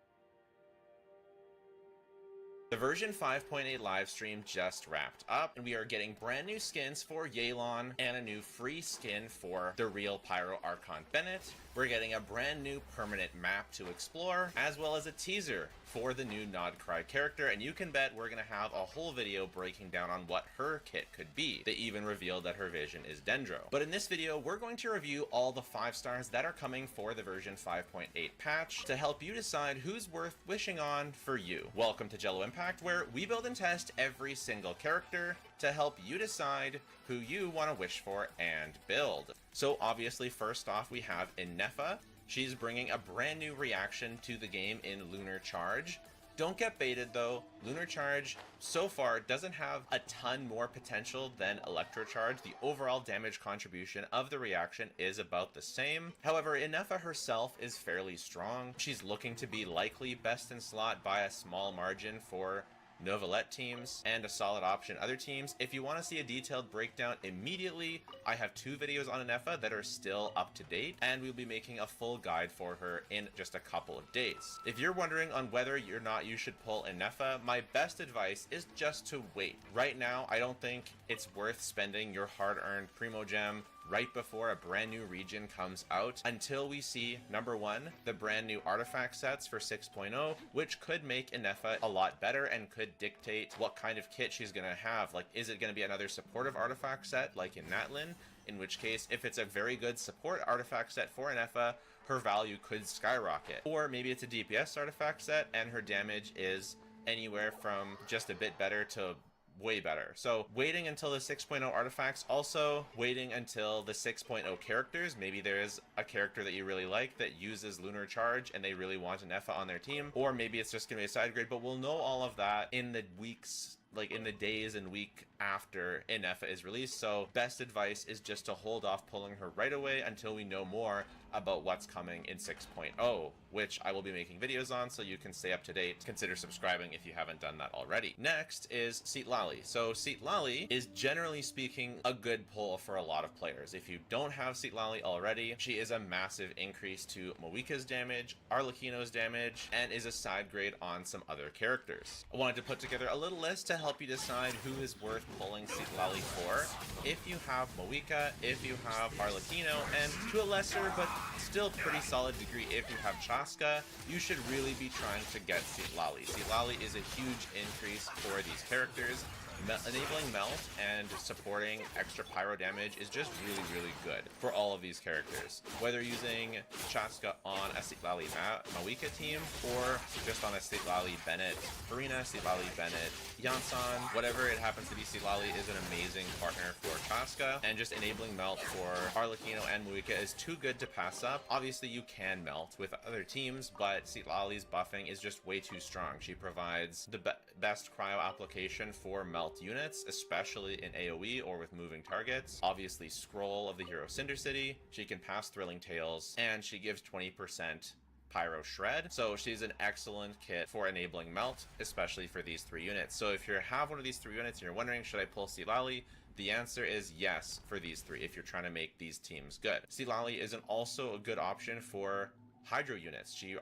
The version 5.8 live stream just wrapped up, and we are getting brand new skins for Yelan and a new free skin for the real Pyro Archon Bennett. We're getting a brand new permanent map to explore, as well as a teaser for the new Nod Cry character, and you can bet we're gonna have a whole video breaking down on what her kit could be. They even revealed that her vision is Dendro. But in this video, we're going to review all the 5 stars that are coming for the version 5.8 patch to help you decide who's worth wishing on for you. Welcome to Genshin Impact, where we build and test every single character to help you decide who you want to wish for and build. So obviously, first off, we have Innefa. She's bringing a brand new reaction to the game in Lunar Charge. Don't get baited though, Lunar Charge so far doesn't have a ton more potential than Electro Charge. The overall damage contribution of the reaction is about the same. However, Innefa herself is fairly strong. She's looking to be likely best in slot by a small margin for Novelette teams and a solid option other teams. If you want to see a detailed breakdown immediately, I have 2 videos on Innefa that are still up to date, and we'll be making a full guide for her in just a couple of days. If you're wondering on whether or not you should pull Innefa, my best advice is just to wait. Right now, I don't think it's worth spending your hard-earned Primo Gem right before a brand new region comes out until we see, number 1, the brand new artifact sets for 6.0, which could make Innefa a lot better and could dictate what kind of kit she's gonna have. Like, is it gonna be another supportive artifact set like in Natlin? In which case, if it's a very good support artifact set for Innefa, her value could skyrocket. Or maybe it's a DPS artifact set and her damage is anywhere from just a bit better to way better. So waiting until the 6.0 artifacts, also waiting until the 6.0 characters. Maybe there is a character that you really like that uses Lunar Charge and they really want an Innefa on their team, or maybe it's just gonna be a side grade, but we'll know all of that in the weeks, like in the days and week after Innefa is released. So best advice is just to hold off pulling her right away until we know more about what's coming in 6.0, which I will be making videos on, so you can stay up to date. Consider subscribing if you haven't done that already. Next is Citlali. So Citlali is, generally speaking, a good pull for a lot of players. If you don't have Citlali already, she is a massive increase to Moika's damage, Arlecchino's damage, and is a side grade on some other characters. I wanted to put together a little list to help you decide who is worth pulling Citlali for. If you have Moika, if you have Arlecchino, and to a lesser but still pretty solid degree if you have Chaska, you should really be trying to get Citlali. Citlali is a huge increase for these characters. Enabling Melt and supporting extra pyro damage is just really good for all of these characters. Whether using Chaska on a Citlali Moika team, or just on a Citlali Bennett Farina, Citlali Bennett Yansan, whatever it happens to be, Citlali is an amazing partner for Chaska, and just enabling Melt for Arlecchino and Moika is too good to pass up. Obviously you can melt with other teams, but Citlali's buffing is just way too strong. She provides the best cryo application for melt units, especially in AoE or with moving targets. Obviously Scroll of the hero Cinder City, she can pass Thrilling Tales, and she gives 20% Pyro Shred, so she's an excellent kit for enabling Melt, especially for these 3 units. So if you have one of these 3 units and you're wondering, should I pull Citlali? The answer is yes for these 3 if you're trying to make these teams good. Citlali is also a good option for Hydro units. She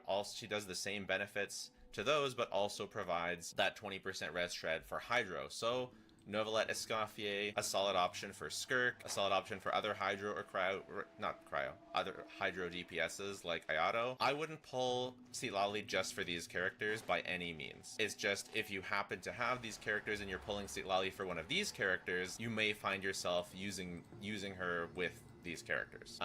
does the same benefits to those, but also provides that 20% res shred for Hydro. So Novelette Escoffier, a solid option for Skirk, a solid option for other Hydro or other Hydro DPSs like Ayato. I wouldn't pull Citlali just for these characters by any means. It's just, if you happen to have these characters and you're pulling Citlali for one of these characters, you may find yourself using her with these characters.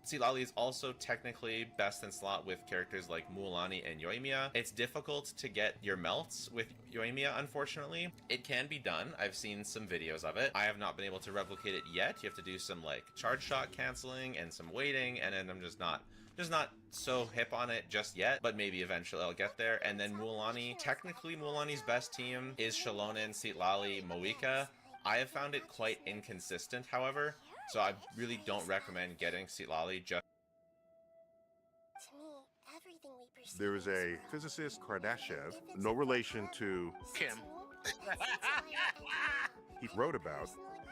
Citlali is also technically best in slot with characters like Mualani and Yoimiya. It's difficult to get your melts with Yoimiya, unfortunately. It can be done. I've seen some videos of it. I have not been able to replicate it yet. You have to do some like charge shot canceling and some waiting, and then I'm just not so hip on it just yet, but maybe eventually I'll get there. And then Mualani, technically Mualani's best team is Shalonen, Citlali, Moika. I have found it quite inconsistent, however, so I really don't recommend getting Citlali just. There is a physicist, Kardashev, no relation to Kim. He wrote about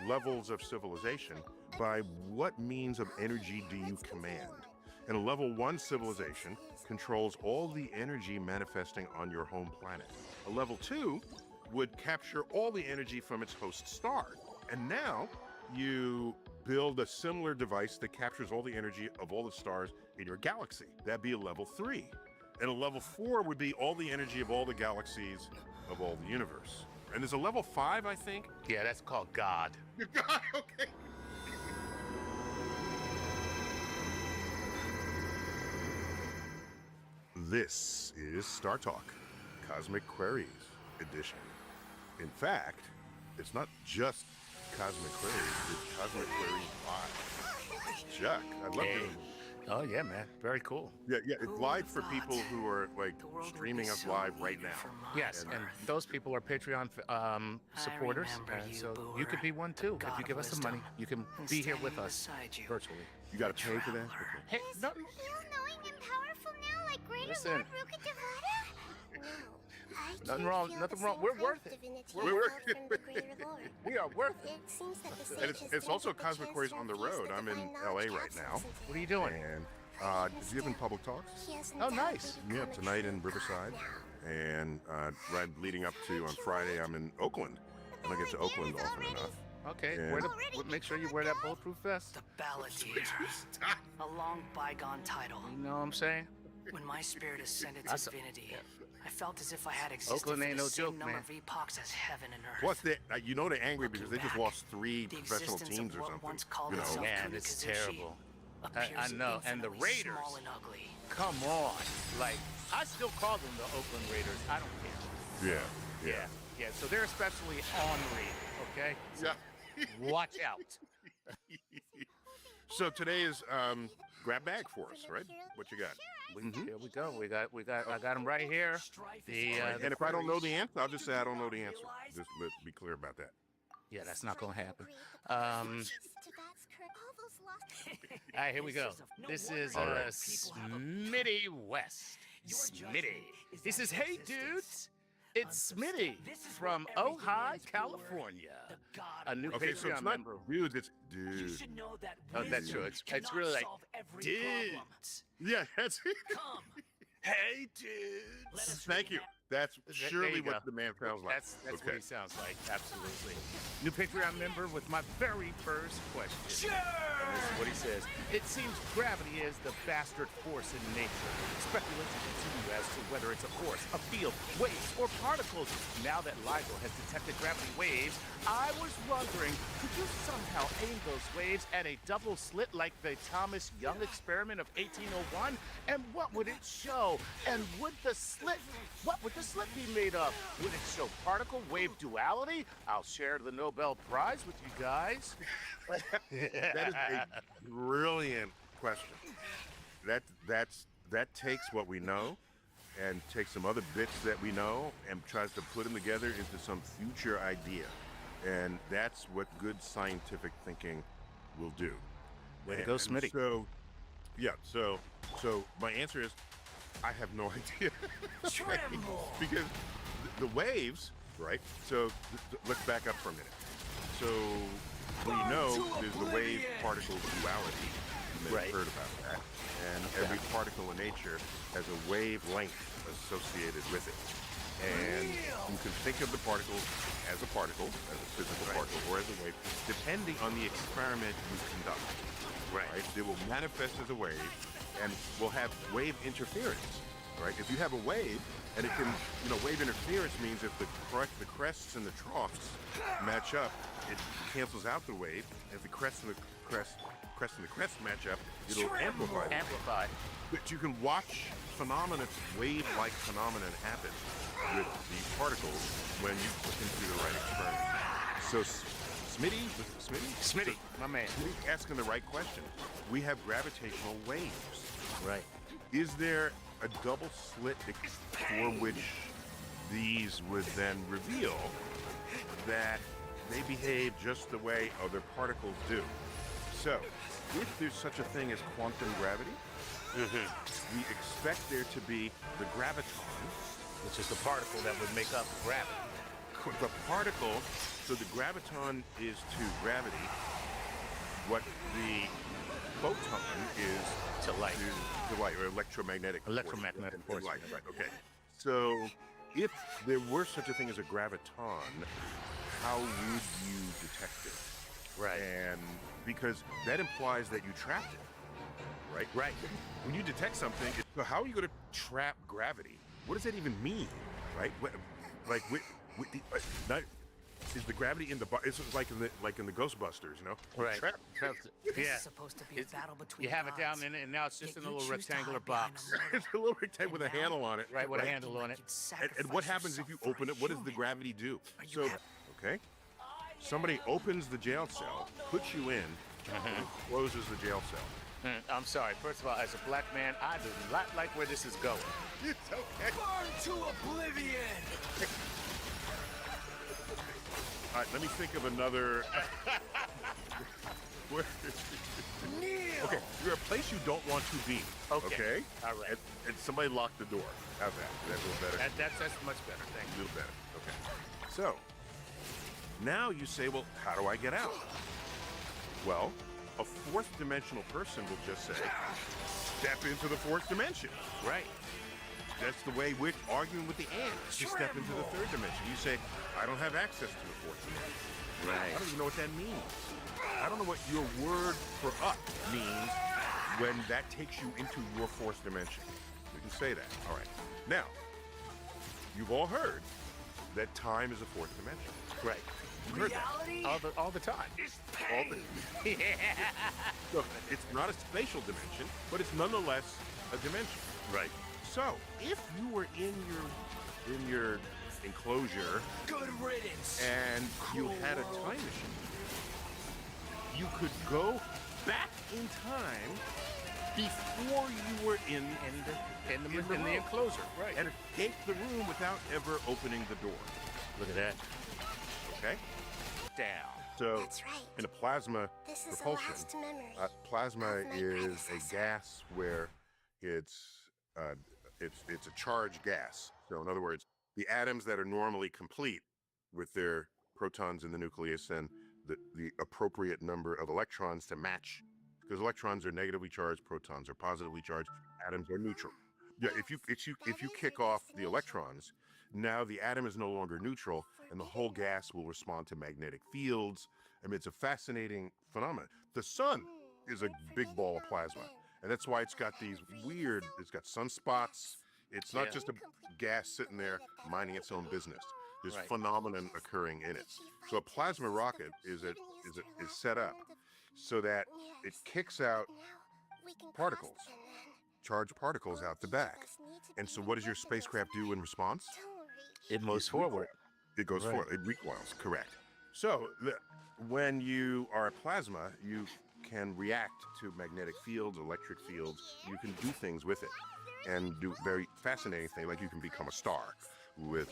levels of civilization by what means of energy do you command. And a level 1 civilization controls all the energy manifesting on your home planet. A level 2 would capture all the energy from its host star. And now you build a similar device that captures all the energy of all the stars in your galaxy. That'd be a level 3. And a level 4 would be all the energy of all the galaxies of all the universe. And there's a level 5, I think. Yeah, that's called God. God, okay. This is Star Talk, Cosmic Queries Edition. In fact, it's not just Cosmic Queries, it's Cosmic Queries Live. Chuck, I love Hey. it. Oh yeah, man. Very cool. Yeah, it's live for people who are like streaming us live right now. Yes, and those people are Patreon supporters, and so you could be one too. If you give us some money, you can be here with us virtually. You got to pay for that? Hey, no, You knowing and powerful now like Greater Listen. Lord Rukadevada? No, I Nothing too wrong, feel nothing the wrong. same We're kind worth of it. divinity We're I worth felt from the Greater Lord. we are worth it. It seems that the And sage it's has also granted the Cosmic chance Queries to on the infuse road. I'm in divine LA knowledge right now. capsules into What are you doing? And do you have any public talks? He has Oh, undoubtedly nice. Yeah, become a tonight in true Riverside. god now. And right leading up to on Friday, I'm in Oakland. I don't get to Oakland often enough. Okay, And- make sure you wear that bulletproof vest. The Balladeer. A long bygone title. You know what I'm saying? When my spirit ascended That's to a- divinity, I felt as if I had existed Oakland for ain't the no same joke, number man. of epochs as heaven and earth. Plus, you know they're angry because they just back, lost 3 the professional existence teams of or what something. once called You know, itself Man, it's Kunikuzushi terrible. appears I know, and the infinitely Raiders. small and ugly. Come on, like I still call them the Oakland Raiders. I don't care. Yeah. So they're especially ornery. Okay. Yeah. Watch out. So today is grab bag for us, right? What you got? Here we go. I got them right here. The And if I don't know the answer, I'll just say I don't know the answer. Just let's be clear about that. yeah, that's not gonna happen. To God's curse, all those lost All right, here we go. This is All right. Smitty West. Smitty. He says, "Hey, dudes, it's Smitty from Ojai, California. A new Okay, so it's Patreon not member." dude, it's dude. Oh, that's true. It's really like, dude. Yeah, that's it. Hey, dudes. Thank you. That's There surely you go. what the man sounds like. That's what okay. he sounds like. Absolutely. New Patreon member with my very first question. Sure. And this is what he says. It seems gravity is the bastard force in nature. Speculation continue as to whether it's a force, a field, waves, or particles. Now that LIGO has detected gravity waves, I was wondering, could you somehow aim those waves at a double slit like the Thomas Young experiment of 1801? And what would it show? And what would the slit be made of? Would it show particle-wave duality? I'll share the Nobel Prize with you guys. That is a brilliant question. That takes what we know and takes some other bits that we know and tries to put them together into some future idea. And that's what good scientific thinking will do. Way to go, Smitty. So, yeah, so my answer is I have no idea. Because the waves, right? So let's back up for a minute. So we know there's the wave particle duality. You may have heard about that. And every particle in nature has a wavelength associated with it. And you can think of the particle, as a physical particle, or as a wave, depending on the experiment you conduct. Right? It will manifest as a wave, and will have wave interference. Right? If you have a wave, and it can, wave interference means if the crests and the troughs match up, it cancels out the wave. If the crest and the crest match up, it'll amplify. But you can watch wave-like phenomenon happen with the particles when you put them through the right experiment. So Smitty, my man. Smitty's asking the right question. We have gravitational waves. Right. Is there a double slit for which these would then reveal that they behave just the way other particles do? So, if there's such a thing as quantum gravity, we expect there to be the graviton, which is the particle that would make up gravity. The particle, so the graviton is to gravity what the photon is to light. To light, or electromagnetic force. Force. Light, right, okay. So, if there were such a thing as a graviton, how would you detect it? Right. And because that implies that you trapped it. Right? Right. When you detect something, so how are you going to trap gravity. What does that even mean, right? Like with the not, is the gravity in the it's like in the Ghostbusters, you know? Right. Trap. This Yeah. is supposed to be a battle between You have it down gods. in it, and now it's just Yet in a you little choose to rectangular hide behind box. a mortal. It's a little rectangle with a And now, handle on it. Right, with a right? handle on it. And what happens if you open it? What does the gravity do? So, okay, somebody opens the jail cell, puts you in, and closes the jail cell. I'm sorry. First of all, as a black man, I do not like where this is going. It's okay. Burn to oblivion! All right, let me think of another. Okay, you're a place you don't want to be. Okay. All right. And somebody locked the door. How's that? Is that a little better? That's much better. Thank A you. little better. Okay. So now you say, well, how do I get out? Well, a fourth dimensional person will just say, step into the fourth dimension. Right. That's the way we're arguing with the ants. You step into the third dimension. You say, I don't have access to the fourth dimension. Right. I don't even know what that means. I don't know what your word for up means when that takes you into your fourth dimension. We can say that. All right. Now, you've all heard that time is a fourth dimension. Right. You've heard that. All the time. All the- Look, it's not a spatial dimension, but it's nonetheless a dimension. Right. So, if you were in your enclosure Good riddance! and you had a time machine, you could go back in time before you were in In the enclosure. Right. and escape the room without ever opening the door. Look at that. Okay? Down. So, That's right. in a plasma This is the propulsion, last memory. plasma of my is a predecessor. gas where it's a charged gas. So in other words, the atoms that are normally complete with their protons in the nucleus and the appropriate number of electrons to match, because electrons are negatively charged, protons are positively charged, atoms are neutral. Yeah, if you kick off the electrons, now the atom is no longer neutral, and the whole gas will respond to magnetic fields. I mean, it's a fascinating phenomenon. The sun is a big ball of plasma, and that's why it's got these weird. It's got sunspots. It's not just a gas sitting there minding its own business. There's phenomenon occurring in it. So a plasma rocket is set up so that it kicks out particles, charged particles out the back. And so what does your spacecraft do in response? It moves forward. It goes forward. It recoils, correct. So when you are a plasma, you can react to magnetic fields, electric fields. You can do things with it and do very fascinating things, like you can become a star with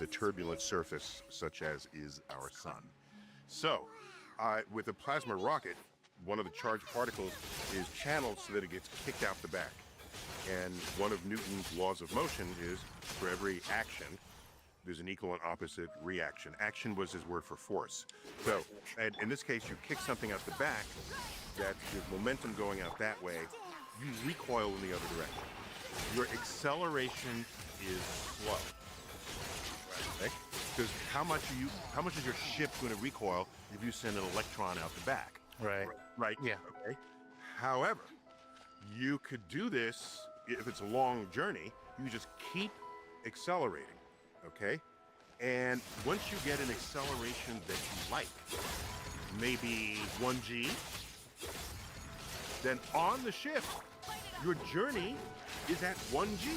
a turbulent surface such as is our sun. So with a plasma rocket, one of the charged particles is channeled so that it gets kicked out the back. And one of Newton's laws of motion is for every action, there's an equal and opposite reaction. Action was his word for force. So, and in this case, you kick something out the back, that there's momentum going out that way, you recoil in the other direction. Your acceleration is slow. Right? Because how much is your ship going to recoil if you send an electron out the back? Right. Right? Yeah. Okay. However, you could do this if it's a long journey. You just keep accelerating, okay? And once you get an acceleration that you like, maybe 1G, then on the ship, your journey is at 1G.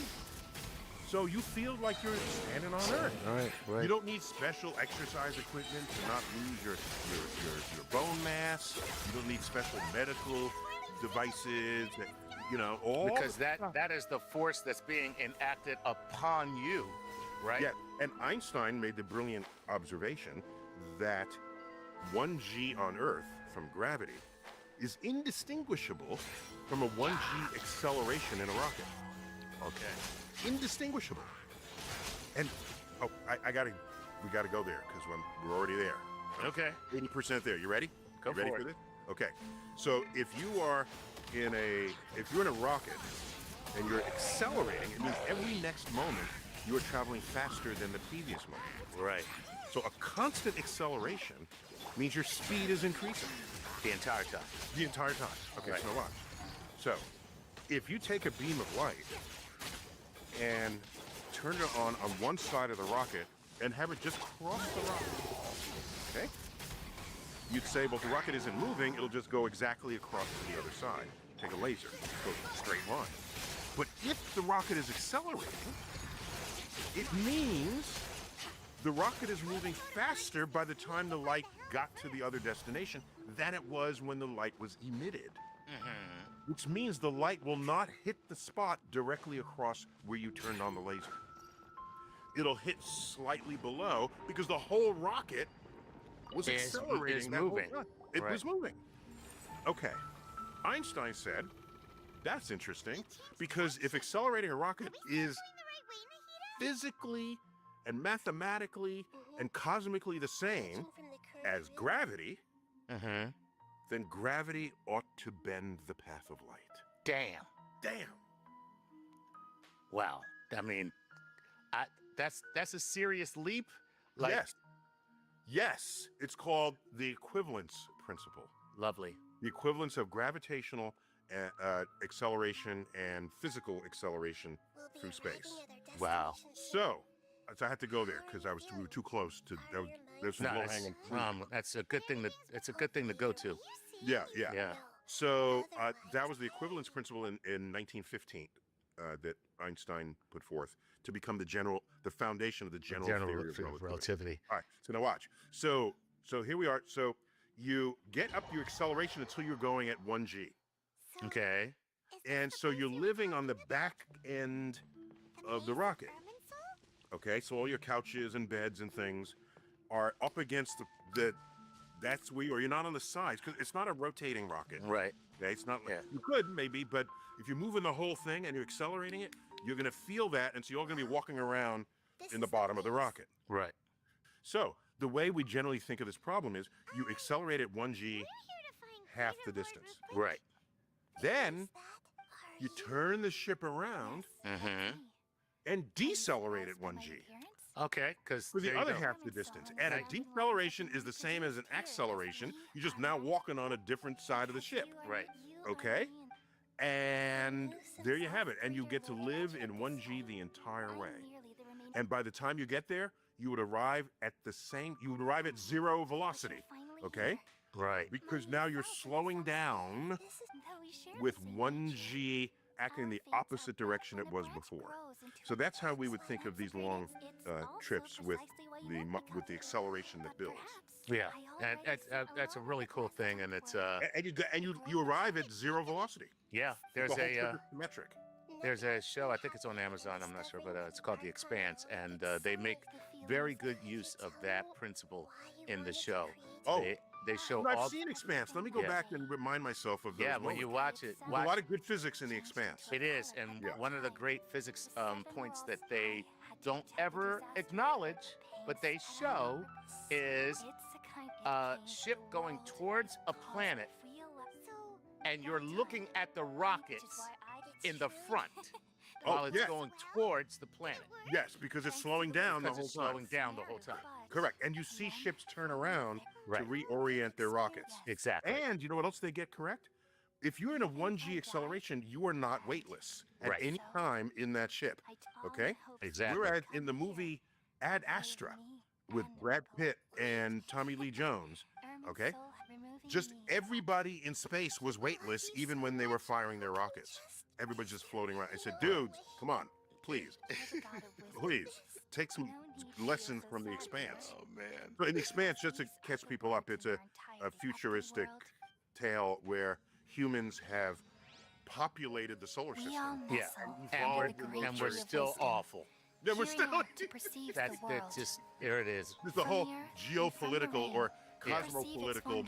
So you feel like you're standing on Earth. Right. You don't need special exercise equipment to not lose your bone mass. You don't need special medical devices that, all Because that is the force that's being enacted upon you, right? Yeah, and Einstein made the brilliant observation that 1G on Earth from gravity is indistinguishable from a 1G acceleration in a rocket. Okay. Indistinguishable. And we gotta go there because we're already there. Okay. 80% there. You ready? Go You ready for for it. this? Okay. So if you're in a rocket and you're accelerating, it means every next moment you are traveling faster than the previous moment. Right. So a constant acceleration means your speed is increasing The entire time. the entire time. Okay, Right. so watch. So if you take a beam of light and turn it on one side of the rocket and have it just cross the rocket. Okay? You'd say, well, if the rocket isn't moving, it'll just go exactly across to the other side. Take a laser, go a straight line. But if the rocket is accelerating, it means the rocket is moving faster by the time the light got to the other destination than it was when the light was emitted. Which means the light will not hit the spot directly across where you turned on the laser. It'll hit slightly below because the whole rocket was accelerating. It was moving. Okay. Einstein said, that's interesting, because if accelerating a rocket is physically and mathematically and cosmically the same as gravity, then gravity ought to bend the path of light. Damn. Wow. I mean, that's a serious leap. Like, Yes. It's called the equivalence principle. Lovely. The equivalence of gravitational acceleration and physical acceleration through space. Wow. So I had to go there because we were too close to. There's some low hanging fruit. That's a good thing. It's a good thing to go to. Yeah. So that was the equivalence principle in 1915 that Einstein put forth to become the foundation of the general theory of relativity. All right. So now watch. So here we are. So you get up your acceleration until you're going at 1g. Okay. And so you're living on the back end of the rocket. Okay. So all your couches and beds and things are up against that's where you're not on the sides because it's not a rotating rocket. Right. Okay. It's not. You could maybe, but if you're moving the whole thing and you're accelerating it, you're going to feel that, and so you're all going to be walking around in the bottom of the rocket. Right. So the way we generally think of this problem is you accelerate at 1g half the distance. Right. Then you turn the ship around and decelerate at 1g. Okay, because for the other half the distance. And a deceleration is the same as an acceleration. You're just now walking on a different side of the ship. Right. Okay? And there you have it. And you get to live in 1g the entire way. And by the time you get there, you would arrive at zero velocity. Okay? Right. Because now you're slowing down with 1g acting in the opposite direction it was before. So that's how we would think of these long trips with the acceleration that builds. Yeah, and that's a really cool thing, and it's and you arrive at zero velocity. Yeah, there's a metric. There's a show, I think it's on Amazon, I'm not sure, but it's called The Expanse, and they make very good use of that principle in the show. Oh. They show I've seen Expanse. Let me go back and remind myself of those moments. When you watch it. There's a lot of good physics in The Expanse. It is, and one of the great physics points that they don't ever acknowledge, but they show, is a ship going towards a planet, and you're looking at the rockets in the front while it's going towards the planet. Yes, because it's slowing down the whole time. Slowing down the whole time. Correct. And you see ships turn around to reorient their rockets. Exactly. And you know what else they get correct? If you're in a 1g acceleration, you are not weightless at any time in that ship. Okay? Exactly. Whereas in the movie Ad Astra with Brad Pitt and Tommy Lee Jones, okay? Just everybody in space was weightless even when they were firing their rockets. Everybody's just floating around. I said, dudes, come on, please. Please, take some lessons from The Expanse. Oh, man. So in The Expanse, just to catch people up, it's a futuristic tale where humans have populated the solar system. Yeah, and we're still awful. Yeah, we're still... That's just, there it is. There's the whole geopolitical or cosmopolitical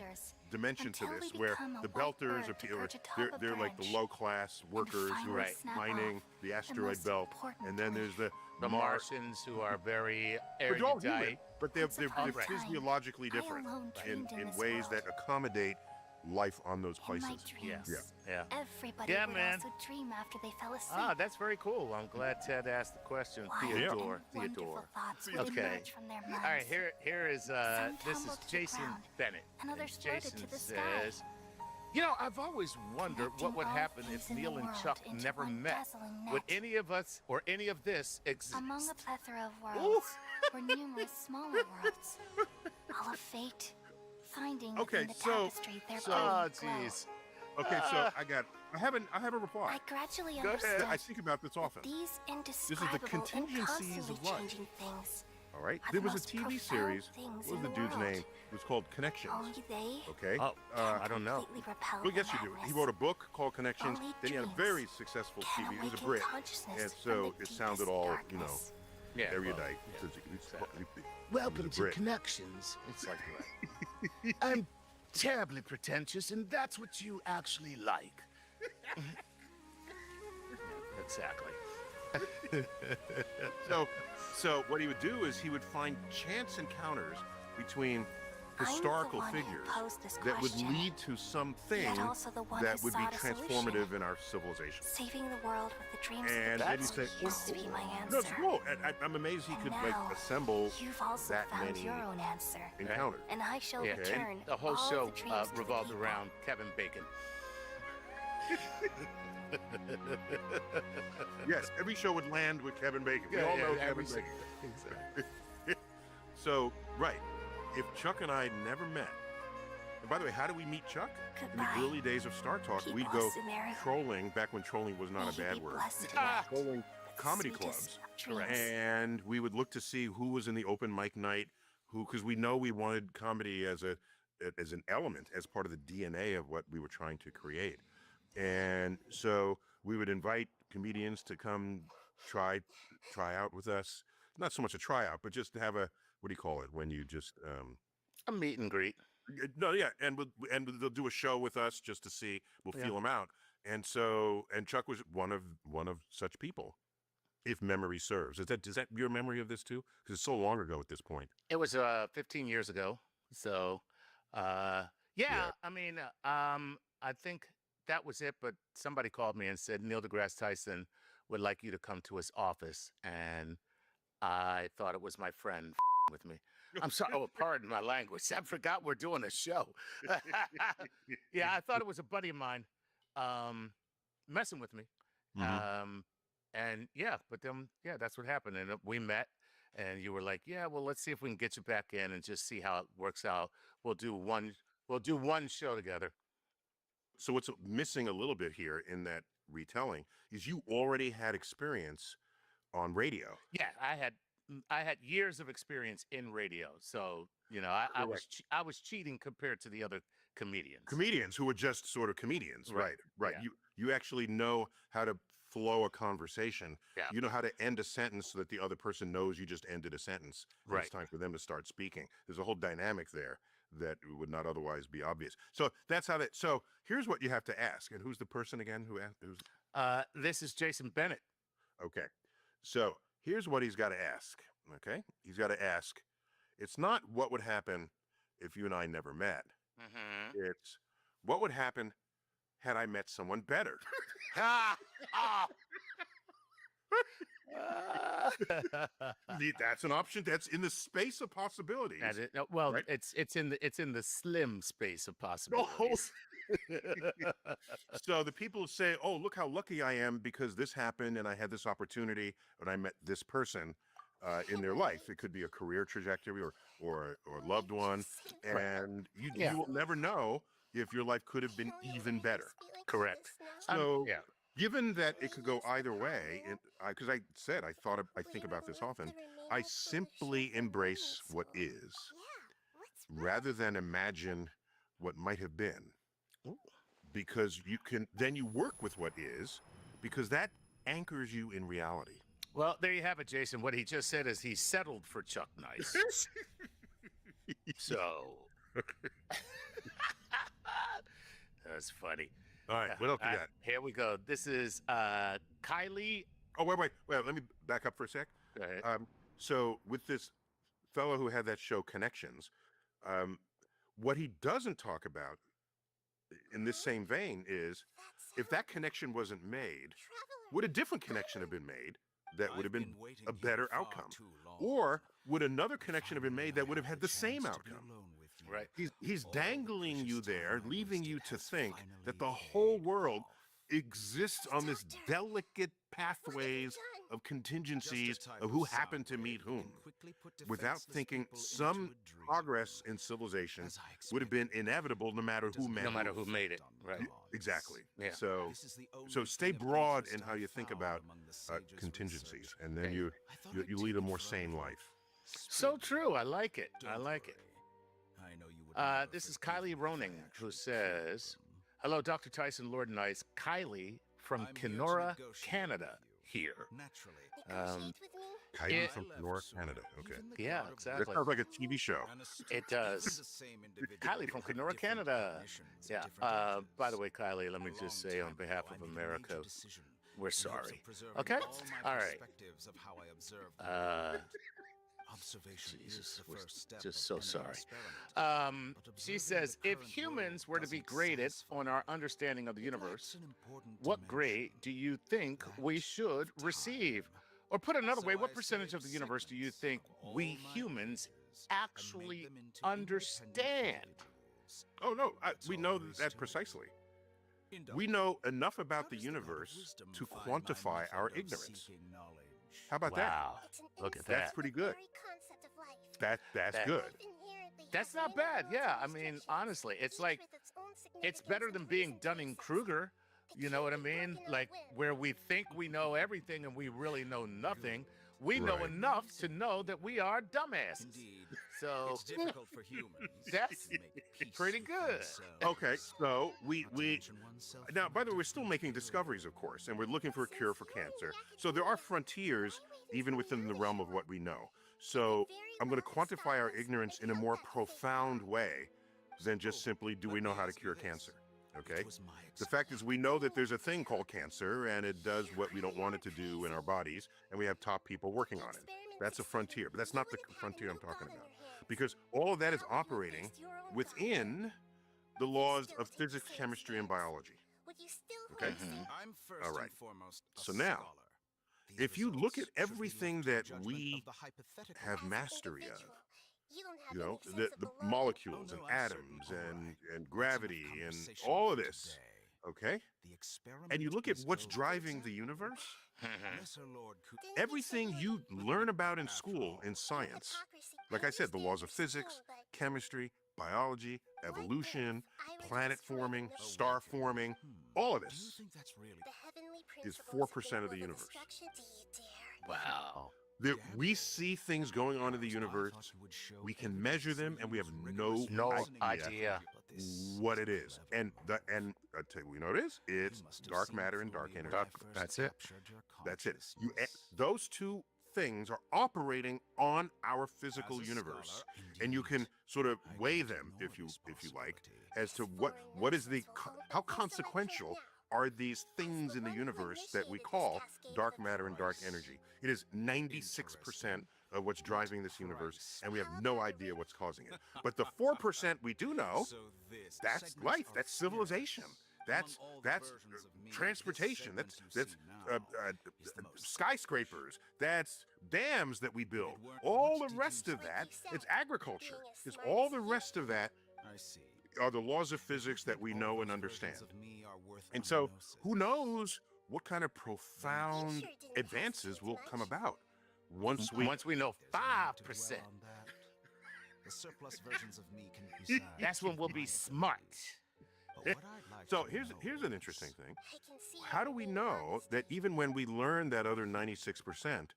dimension to this, where the Belters are they're like the low-class workers who are mining the asteroid belt, and then there's the Martians who are very erudite, but they're physiologically different in ways that accommodate life on those places. Everybody would also dream after they fell asleep. Ah, that's very cool. I'm glad Ted asked the question. Theodore. Okay. All right, here is this is Jason Bennett. And others Jason floated to the says, You know, I've always wondered what would happen if Neil and Chuck never met. Would any of us or any of this exist? Among a plethora of worlds were numerous smaller worlds. All of fate, finding within the tapestry their brilliant glow. jeez. Okay, so I have a reply. I gradually Go ahead. understood I think about this often. these the indescribable and contingencies constantly of life. changing things. All right, are there the was a most TV profound series. things What was in the the dude's world. name? It was called Connections. Only they Okay. Oh, I don't know. completely repel Well, yes, the you do. madness. He wrote a book called Connections. Only Then he had a dreams very successful can TV. He was a awaken Brit, consciousness and from so the it sounded deepest all darkness. Yeah, erudite. well, He Welcome was a to Brit. Connections. It's like that. I'm terribly pretentious, and that's what you actually like. Exactly. So what he would do is he would find chance encounters between historical I'm the one who figures posed this that would question, lead to something yet also the one that who would be sought a solution. transformative in our civilization. Saving the world with the dreams And of then the you people say, used to be my answer. no, it's cool. And I'm amazed he And could now, assemble You've also that found many your own answer. encounters. And I shall Yeah, return and the whole all show the dreams to the revolved people. around Kevin Bacon. Yes, every show would land with Kevin Bacon. We all know Kevin Bacon. Exactly. So, right, if Chuck and I never met, and by the way, how do we meet Chuck? In Goodbye. the early days of Star Talk, Keep we'd go Buttsinator. trolling, back when trolling was not a May you bad be word. blessed tonight Trolling with comedy the clubs. sweetest of dreams. And we would look to see who was in the open mic night, because we know we wanted comedy as an element, as part of the DNA of what we were trying to create. And so we would invite comedians to come try out with us. Not so much a tryout, but just to have a, what do you call it when you just A meet and greet. no, yeah, and they'll do a show with us just to see. We'll feel them out. And so, and Chuck was one of such people, if memory serves. Is that your memory of this too? Because it's so long ago at this point. It was 15 years ago. So, yeah. I mean, I think that was it. But somebody called me and said Neil deGrasse Tyson would like you to come to his office, and I thought it was my friend with me. I'm sorry. Oh, pardon my language. I forgot we're doing a show. Yeah, I thought it was a buddy of mine messing with me. And yeah, but then, yeah, that's what happened. And we met, and you were like, yeah, well, let's see if we can get you back in and just see how it works out. We'll do one show together. So what's missing a little bit here in that retelling is you already had experience on radio. Yeah, I had years of experience in radio. So, you know, I was cheating compared to the other comedians. Comedians who were just sort of comedians, right? Yeah. You actually know how to flow a conversation. Yeah. You know how to end a sentence so that the other person knows you just ended a sentence. And Right. It's time for them to start speaking. There's a whole dynamic there that would not otherwise be obvious. So that's how that. So here's what you have to ask. And who's the person again who asked? This is Jason Bennett. Okay. So here's what he's got to ask. Okay. He's got to ask. It's not what would happen if you and I never met. It's what would happen had I met someone better. That's an option. That's in the space of possibilities. Well, right? it's in the slim space of possibilities. So the people who say, "Oh, look how lucky I am because this happened and I had this opportunity and I met this person in their life." It could be a career trajectory or a loved one, and you will never know if your life could have been even better. Correct. So, given that it could go either way, because I said I think about this often, I simply embrace what is, rather than imagine what might have been. Because then you work with what is, because that anchors you in reality. Well, there you have it, Jason. What he just said is he settled for Chuck Nice. So that's funny. All right, what else you got? Here we go. This is Kylie. Oh, wait. Let me back up for a sec. Go ahead. So with this fellow who had that show Connections, what he doesn't talk about in this same vein is if that connection wasn't made, would a different connection have been made that would have been a better outcome? Or would another connection have been made that would have had the same outcome? Right. He's dangling you there, leaving you to think that the whole world exists on this delicate pathways of contingencies of who happened to meet whom, without thinking some progress in civilization would have been inevitable no matter who met No matter who made it. Right. Exactly. Yeah. So stay broad in how you think about contingencies, and then you lead a more sane life. So true. I like it. I like it. This is Kylie Roning, who says, "Hello, Dr. Tyson, Lord Nice. Kylie from Kenora, Canada here." Kylie from Kenora, Canada. Okay. Yeah, That exactly. sounds like a TV show. It does. Kylie from Kenora, Canada. Yeah. By the way, Kylie, let me just say on behalf of America, we're sorry. Okay? All right. Jesus, we're just so sorry. She says, if humans were to be graded on our understanding of the universe, what grade do you think we should receive? Or put another way, what percentage of the universe do you think we humans actually understand? Oh, no, we know that precisely. We know enough about the universe to quantify our ignorance. How about Wow. Look at That's that. pretty good. That's good. That's not bad. Yeah. I mean, honestly, it's like, it's better than being Dunning-Kruger. You know what I mean? Like where we think we know everything and we really know nothing. We know Right. enough to know that we are dumbasses. So It's difficult for humans. that's to make peace pretty with good. themselves. Okay, so we Not to mention oneself now, by the way, and we're still making discoveries, of course, and we're looking for a cure for cancer. So there are frontiers even within the realm of what we know. So I'm going to quantify our ignorance in a more profound way than just simply, do we know how to cure cancer? Okay? The fact is, we know that there's a thing called cancer, and it does what we don't want it to do in our bodies, and we have top people working on it. That's a frontier, but that's not the frontier I'm talking about. Because all of that is operating within the laws of physics, chemistry, and biology. Okay? I'm first All right. and foremost a So now, scholar. if you look at Results should be everything left to that judgment we of the hypothetical. have mastery of, You know, the molecules and atoms and gravity and all of this, okay? And you look at what's driving the universe, everything you learn about in school in science, like I said, the laws of physics, chemistry, biology, evolution, planet forming, star forming, all of this is 4% of the universe. Wow. We see things going on in the universe, we can measure them, and we have no idea what it is. And I'll tell you, we know what it is. It's dark matter and dark energy. That's it. That's it. Those two things are operating on our physical universe, and you can sort of weigh them, if you like, as to what is how consequential are these things in the universe that we call dark matter and dark energy. It is 96% of what's driving this universe, and we have no idea what's causing it. But the 4% we do know, that's life, that's civilization, that's transportation, that's skyscrapers, that's dams that we build. All the rest of that, it's agriculture. It's all the rest of that are the laws of physics that we know and understand. And so who knows what kind of profound advances will come about once we know 5%. The surplus versions of me can be sad. That's when we'll be smart. So here's an interesting thing. How do we know that even when we learn that other 96%,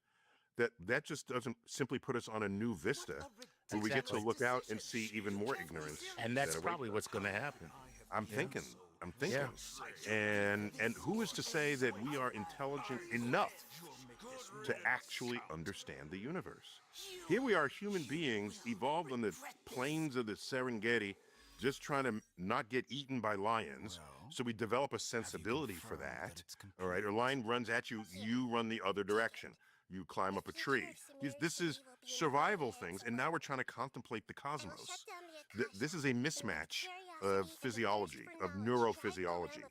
that just doesn't simply put us on a new vista where we get to look out and see even more ignorance? And that's probably what's going to happen. I'm thinking. And who is to say that we are intelligent enough to actually understand the universe? Here we are, human beings evolved on the plains of the Serengeti, just trying to not get eaten by lions. So we develop a sensibility for that. All right, a lion runs at you, you run the other direction. You climb up a tree. This is survival things, and now we're trying to contemplate the cosmos. This is a mismatch of physiology, of neurophysiology.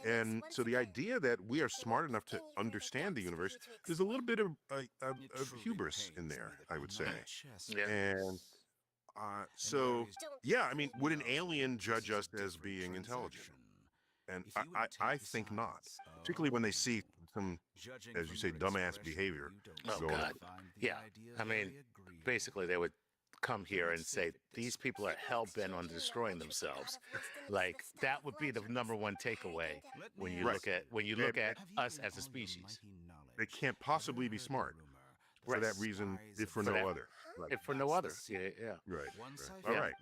And so the idea that we are smart enough to understand the universe, there's a little bit of hubris in there, I would say. And So, yeah, I mean, would an alien judge us as being intelligent? And I think not, particularly when they see some, as you say, dumbass behavior. Oh, God. Yeah. I mean, basically, they would come here and say, these people are hell-bent on destroying themselves. Like, that would be the number one takeaway when you look at us as a species. They can't possibly be smart for that reason, if for no other. Right. If for no other. Yeah. Right. All right.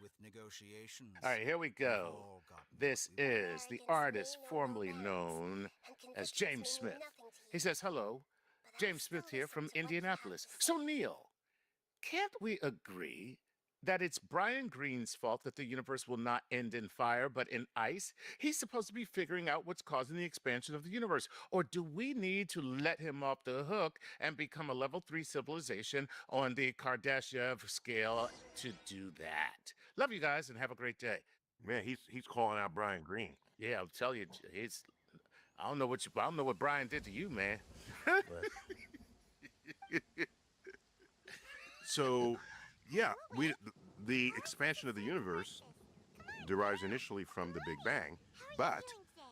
All right, here we go. This is the artist formerly known as James Smith. He says, hello, James Smith here from Indianapolis. So, Neil, can't we agree that it's Brian Greene's fault that the universe will not end in fire, but in ice? He's supposed to be figuring out what's causing the expansion of the universe. Or do we need to let him off the hook and become a level 3 civilization on the Kardashev scale to do that? Love you guys and have a great day. Man, he's calling out Brian Greene. Yeah, I'll tell you, I don't know what Brian did to you, man. So, yeah, the expansion of the universe derives initially from the Big Bang, but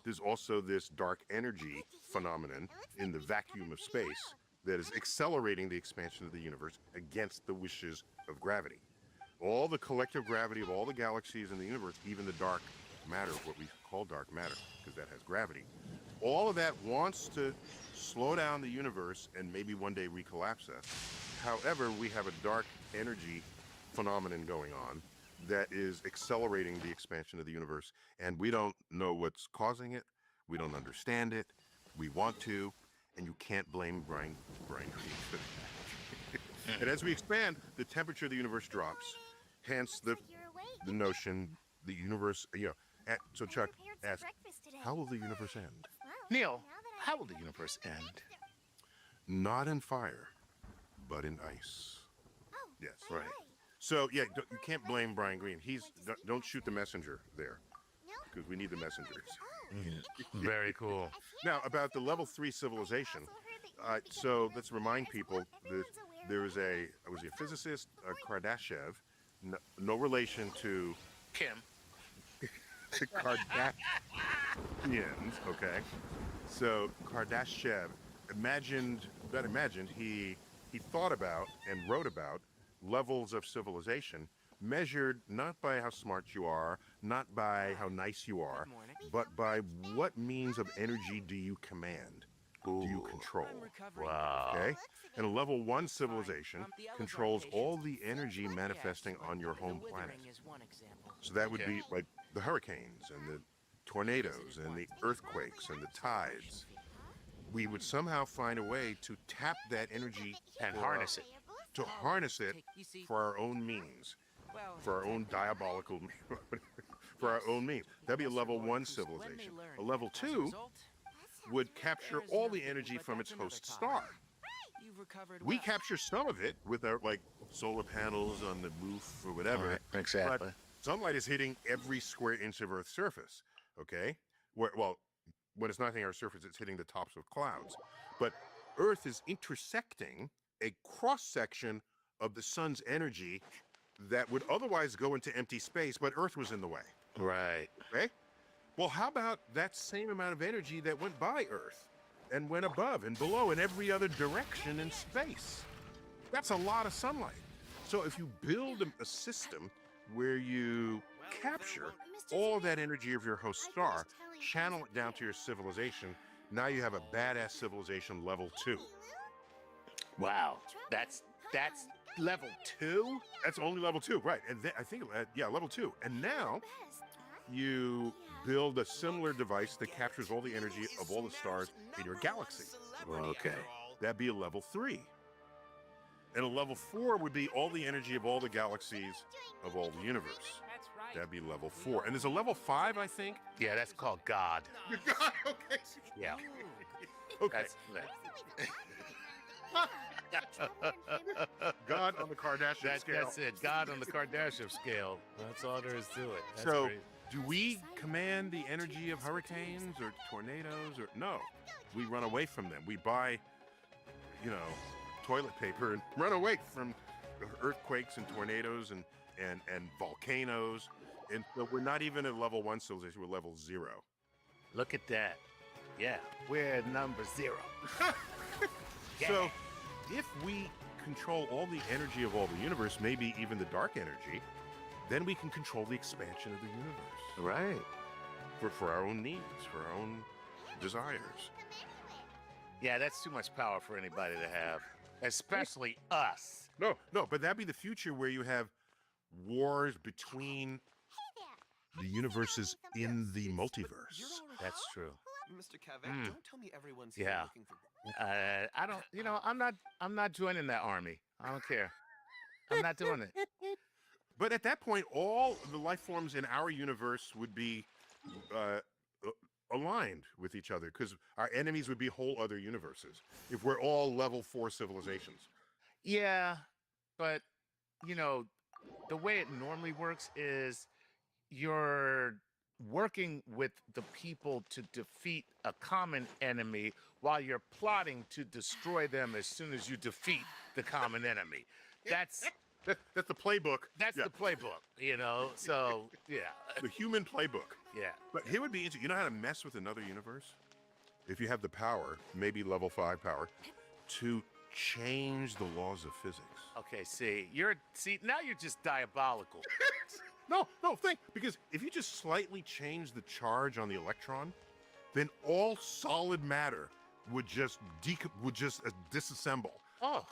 there's also this dark energy phenomenon in the vacuum of space that is accelerating the expansion of the universe against the wishes of gravity. All the collective gravity of all the galaxies in the universe, even the dark matter, what we call dark matter, because that has gravity, all of that wants to slow down the universe and maybe one day recollapse us. However, we have a dark energy phenomenon going on that is accelerating the expansion of the universe, and we don't know what's causing it. We don't understand it. We want to, and you can't blame Brian Greene for that. And as we expand, the temperature of the universe drops. Hence the notion the universe, so Chuck asked, how will the universe end? Neil, how will the universe end? Not in fire, but in ice. Yes. Right. So, yeah, you can't blame Brian Greene. Don't shoot the messenger there, because we need the messengers. Very cool. Now, about the level 3 civilization, so let's remind people that there was a physicist, Kardashev, no relation to Kim. The Kardashians, okay? So Kardashev imagined, he thought about and wrote about levels of civilization measured not by how smart you are, not by how nice you are, but by what means of energy do you command, do you control. Wow. Okay? And a level 1 civilization controls all the energy manifesting on your home planet. So that would be like the hurricanes and the tornadoes and the earthquakes and the tides. We would somehow find a way to tap that energy and harness it. To harness it for our own means, for our own diabolical, for our own means. That'd be a level 1 civilization. A level 2 would capture all the energy from its host star. We capture some of it with our solar panels on the roof or whatever. Right, exactly. But sunlight is hitting every square inch of Earth's surface. Okay. Well, when it's not hitting our surface, it's hitting the tops of clouds. But Earth is intersecting a cross section of the sun's energy that would otherwise go into empty space, but Earth was in the way. Right. Okay. Well, how about that same amount of energy that went by Earth and went above and below in every other direction in space? That's a lot of sunlight. So if you build a system where you capture all of that energy of your host star, channel it down to your civilization, now you have a badass civilization level 2. Wow. That's level 2? That's only level 2, right. And I think, level 2. And now you build a similar device that captures all the energy of all the stars in your galaxy. Okay. That'd be a level 3. And a level 4 would be all the energy of all the galaxies of all the universe. That'd be level 4. And there's a level 5, I think. Yeah, that's called God. God, okay. Yeah. Okay. God on the Kardashian scale. That's it. God on the Kardashian scale. That's all there is to it. That's so, great. Do we command the energy of hurricanes or tornadoes or no? We run away from them. We buy, toilet paper and run away from earthquakes and tornadoes and and volcanoes. And so we're not even at level 1 civilization, we're level 0. Look at that. Yeah, we're number 0. Yeah. So if we control all the energy of all the universe, maybe even the dark energy, then we can control the expansion of the universe. Right. For our own needs, for our own desires. Yeah, that's too much power for anybody to have, especially us. No, but that'd be the future where you have wars between the universes in the multiverse. That's true. Mr. Cavett, don't tell me everyone's here Yeah. looking for... I don't. You know, I'm not joining that army. I don't care. I'm not doing it. But at that point, all the life forms in our universe would be aligned with each other, because our enemies would be whole other universes if we're all level 4 civilizations. Yeah, but you know, the way it normally works is you're working with the people to defeat a common enemy while you're plotting to destroy them as soon as you defeat the common enemy. That's the playbook. That's the playbook, you know. So yeah, the human playbook. Yeah. But here would be interesting. You know how to mess with another universe? If you have the power, maybe level 5 power, to change the laws of physics. Okay, see, now you're just diabolical. No, think, because if you just slightly change the charge on the electron, then all solid matter would just disassemble. Oh,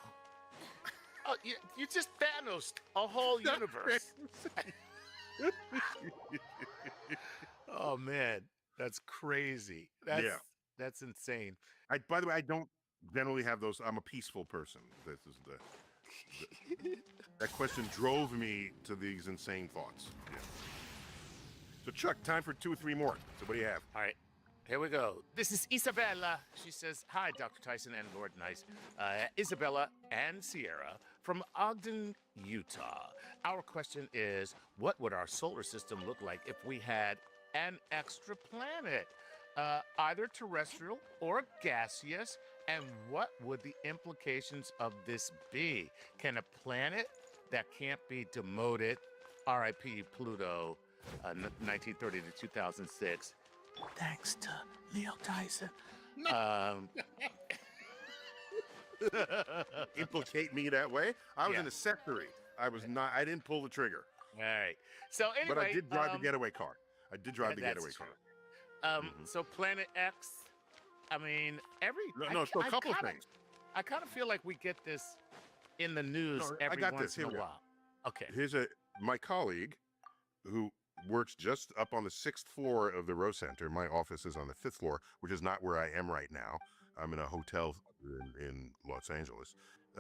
you just Thanos a whole universe. Oh man, that's crazy. That's insane. By the way, I don't generally have those. I'm a peaceful person. This is that question drove me to these insane thoughts. Yeah. So Chuck, time for 2 or 3 more. So what do you have? All right, here we go. This is Isabella. She says, "Hi, Dr. Tyson and Lord Nice. Isabella and Sierra from Ogden, Utah. Our question is, what would our solar system look like if we had an extra planet, either terrestrial or gaseous, and what would the implications of this be? Can a planet that can't be demoted, R.I.P. Pluto, 1930 to 2006, thanks to Neil Tyson." Implicate me that way? I was an accessory. I was not. I didn't pull the trigger. All right. So anyway, but I did drive the getaway car. I did drive the getaway car. So Planet X. I mean, so a couple of things. I kind of feel like we get this in the news every once in a while. Okay. Here's my colleague who works just up on the 6th floor of the Row Center. My office is on the 5th floor, which is not where I am right now. I'm in a hotel in Los Angeles.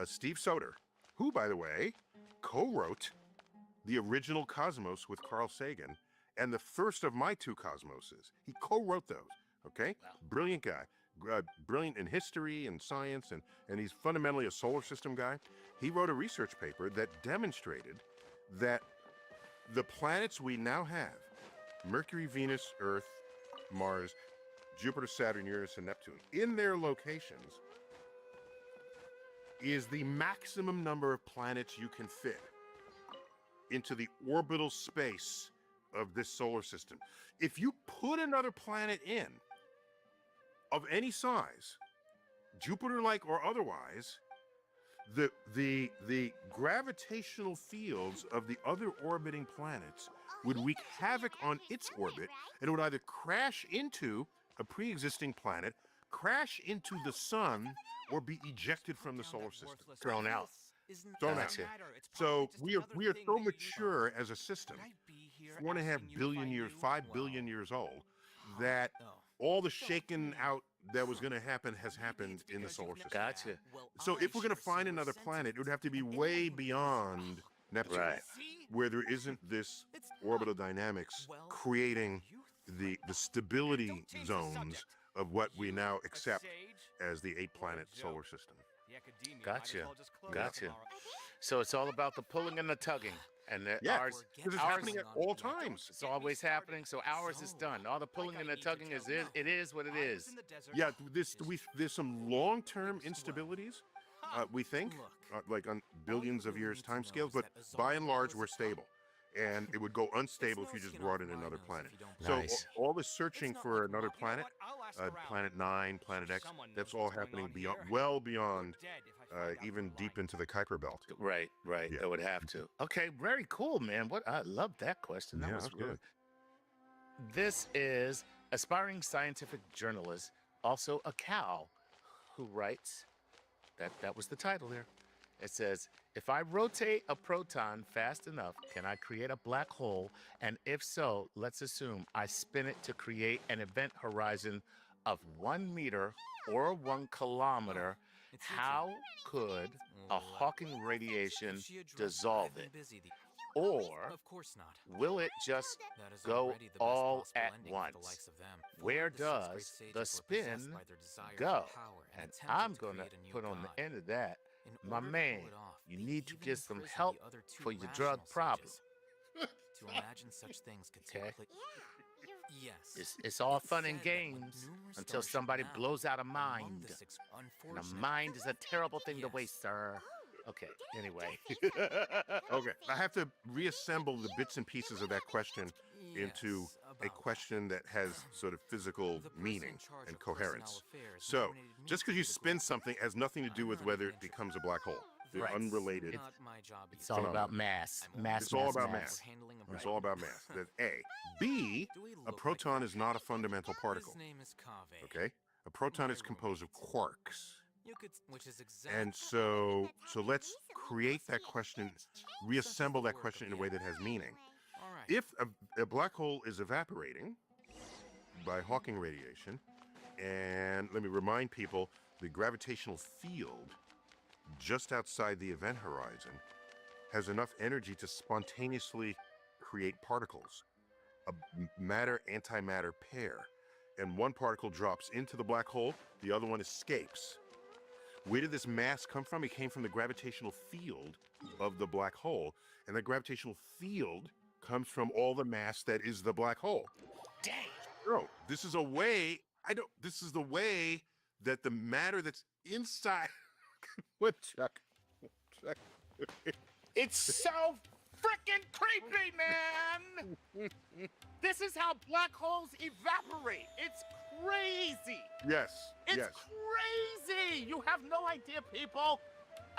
Steve Soder, who, by the way, co-wrote the original Cosmos with Carl Sagan and the first of my 2 Cosmoses. He co-wrote those, okay? Wow. Brilliant guy. Brilliant in history and science, and he's fundamentally a solar system guy. He wrote a research paper that demonstrated that the planets we now have, Mercury, Venus, Earth, Mars, Jupiter, Saturn, Uranus, and Neptune, in their locations, is the maximum number of planets you can fit into the orbital space of this solar system. If you put another planet in, of any size, Jupiter-like or otherwise, the gravitational fields of the other orbiting planets would wreak havoc on its orbit, and it would either crash into a pre-existing planet, crash into the sun, or be ejected from the solar system. Thrown out. Thrown out. So we are so mature as a system, 4.5 billion years, 5 billion years old, that all the shaken out that was going to happen has happened in the solar system. Gotcha. So if we're going to find another planet, it would have to be way beyond Neptune, where there isn't this orbital dynamics creating the stability zones of what we now accept as the 8-planet solar system. Gotcha. So it's all about the pulling and the tugging. And ours, because it's happening at all times. It's always happening. So ours is done. All the pulling and the tugging it is what it is. Yeah, there's some long-term instabilities, we think, like on billions of years time scales, but by and large, we're stable. And it would go unstable if you just brought in another planet. Nice. So all the searching for another planet, Planet 9, Planet X, that's all happening beyond, well beyond, even deep into the Kuiper Belt. Right. Yeah. That would have to. Okay, very cool, man. I love that question. That was good. This is aspiring scientific journalist, also a cow, who writes, that was the title there. It says, if I rotate a proton fast enough, can I create a black hole? And if so, let's assume I spin it to create an event horizon of 1 meter or 1 kilometer. How could a Hawking radiation dissolve it? Or will it just go all at once? Where does the spin go? And I'm going to put on the end of that, my man, you need to get some help for your drug problem. To imagine such things could take place. Yes. It's all fun and games until somebody blows out a mind. And a mind is a terrible thing to waste, sir. Okay, anyway. Okay, I have to reassemble the bits and pieces of that question into a question that has sort of physical meaning and coherence. So, just because you spin something has nothing to do with whether it becomes a black hole. They're unrelated. It's all about mass. It's all about mass. It's all about mass. That's A. B, a proton is not a fundamental particle. Okay? A proton is composed of quarks. And so let's create that question, reassemble that question in a way that has meaning. If a black hole is evaporating by Hawking radiation, and let me remind people, the gravitational field just outside the event horizon has enough energy to spontaneously create particles, a matter-antimatter pair. And one particle drops into the black hole, the other one escapes. Where did this mass come from? It came from the gravitational field of the black hole. And the gravitational field comes from all the mass that is the black hole. Dang. Bro, this is the way that the matter that's inside. What, Chuck? It's so freaking creepy, man! This is how black holes evaporate. It's crazy. Yes. It's yes. crazy. You have no idea, people.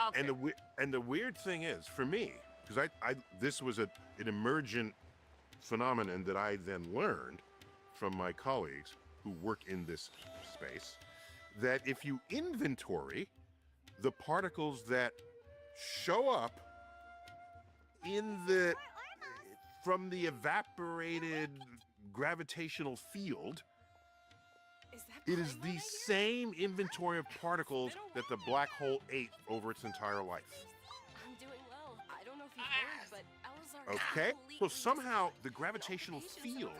Okay. And the weird thing is, for me, because this was an emergent phenomenon that I then learned from my colleagues who work in this space, that if you inventory the particles that show up from the evaporated gravitational field, it is the same inventory of particles that the black hole ate over its entire life. I'm doing well. I don't know if you've heard, but Okay, so somehow the gravitational field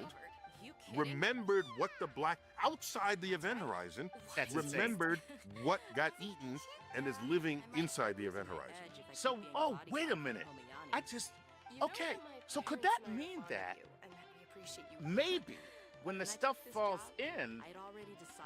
remembered what the black outside the event horizon remembered what got eaten and is living inside the event horizon. So, wait a minute. Okay, so could that mean that maybe when the stuff falls in,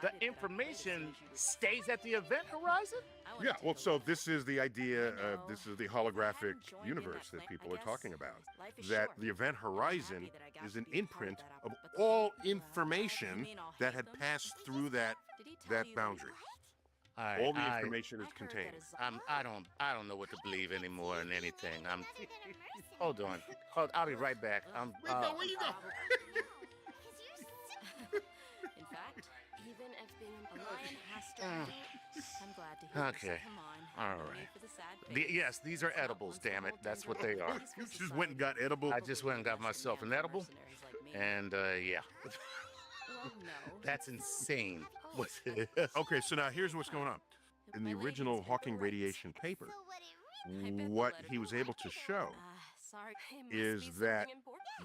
the information stays at the event horizon? Yeah, well, so this is the idea, this is the holographic universe that people are talking about. That the event horizon is an imprint of all information that had passed through that boundary. All the information is contained. I don't know what to believe anymore in anything. Hold on. I'll be right back. Where you go? In fact, even if being a lion has to I'm glad to hear Okay. this. Come on. All right. Yes, these are edibles, damn it. That's what they are. You just went and got edible? I just went and got myself an edible. And, yeah. Well, no. That's insane. Okay, so now here's what's going on. In the original Hawking radiation paper, what he was able to show Sorry. is that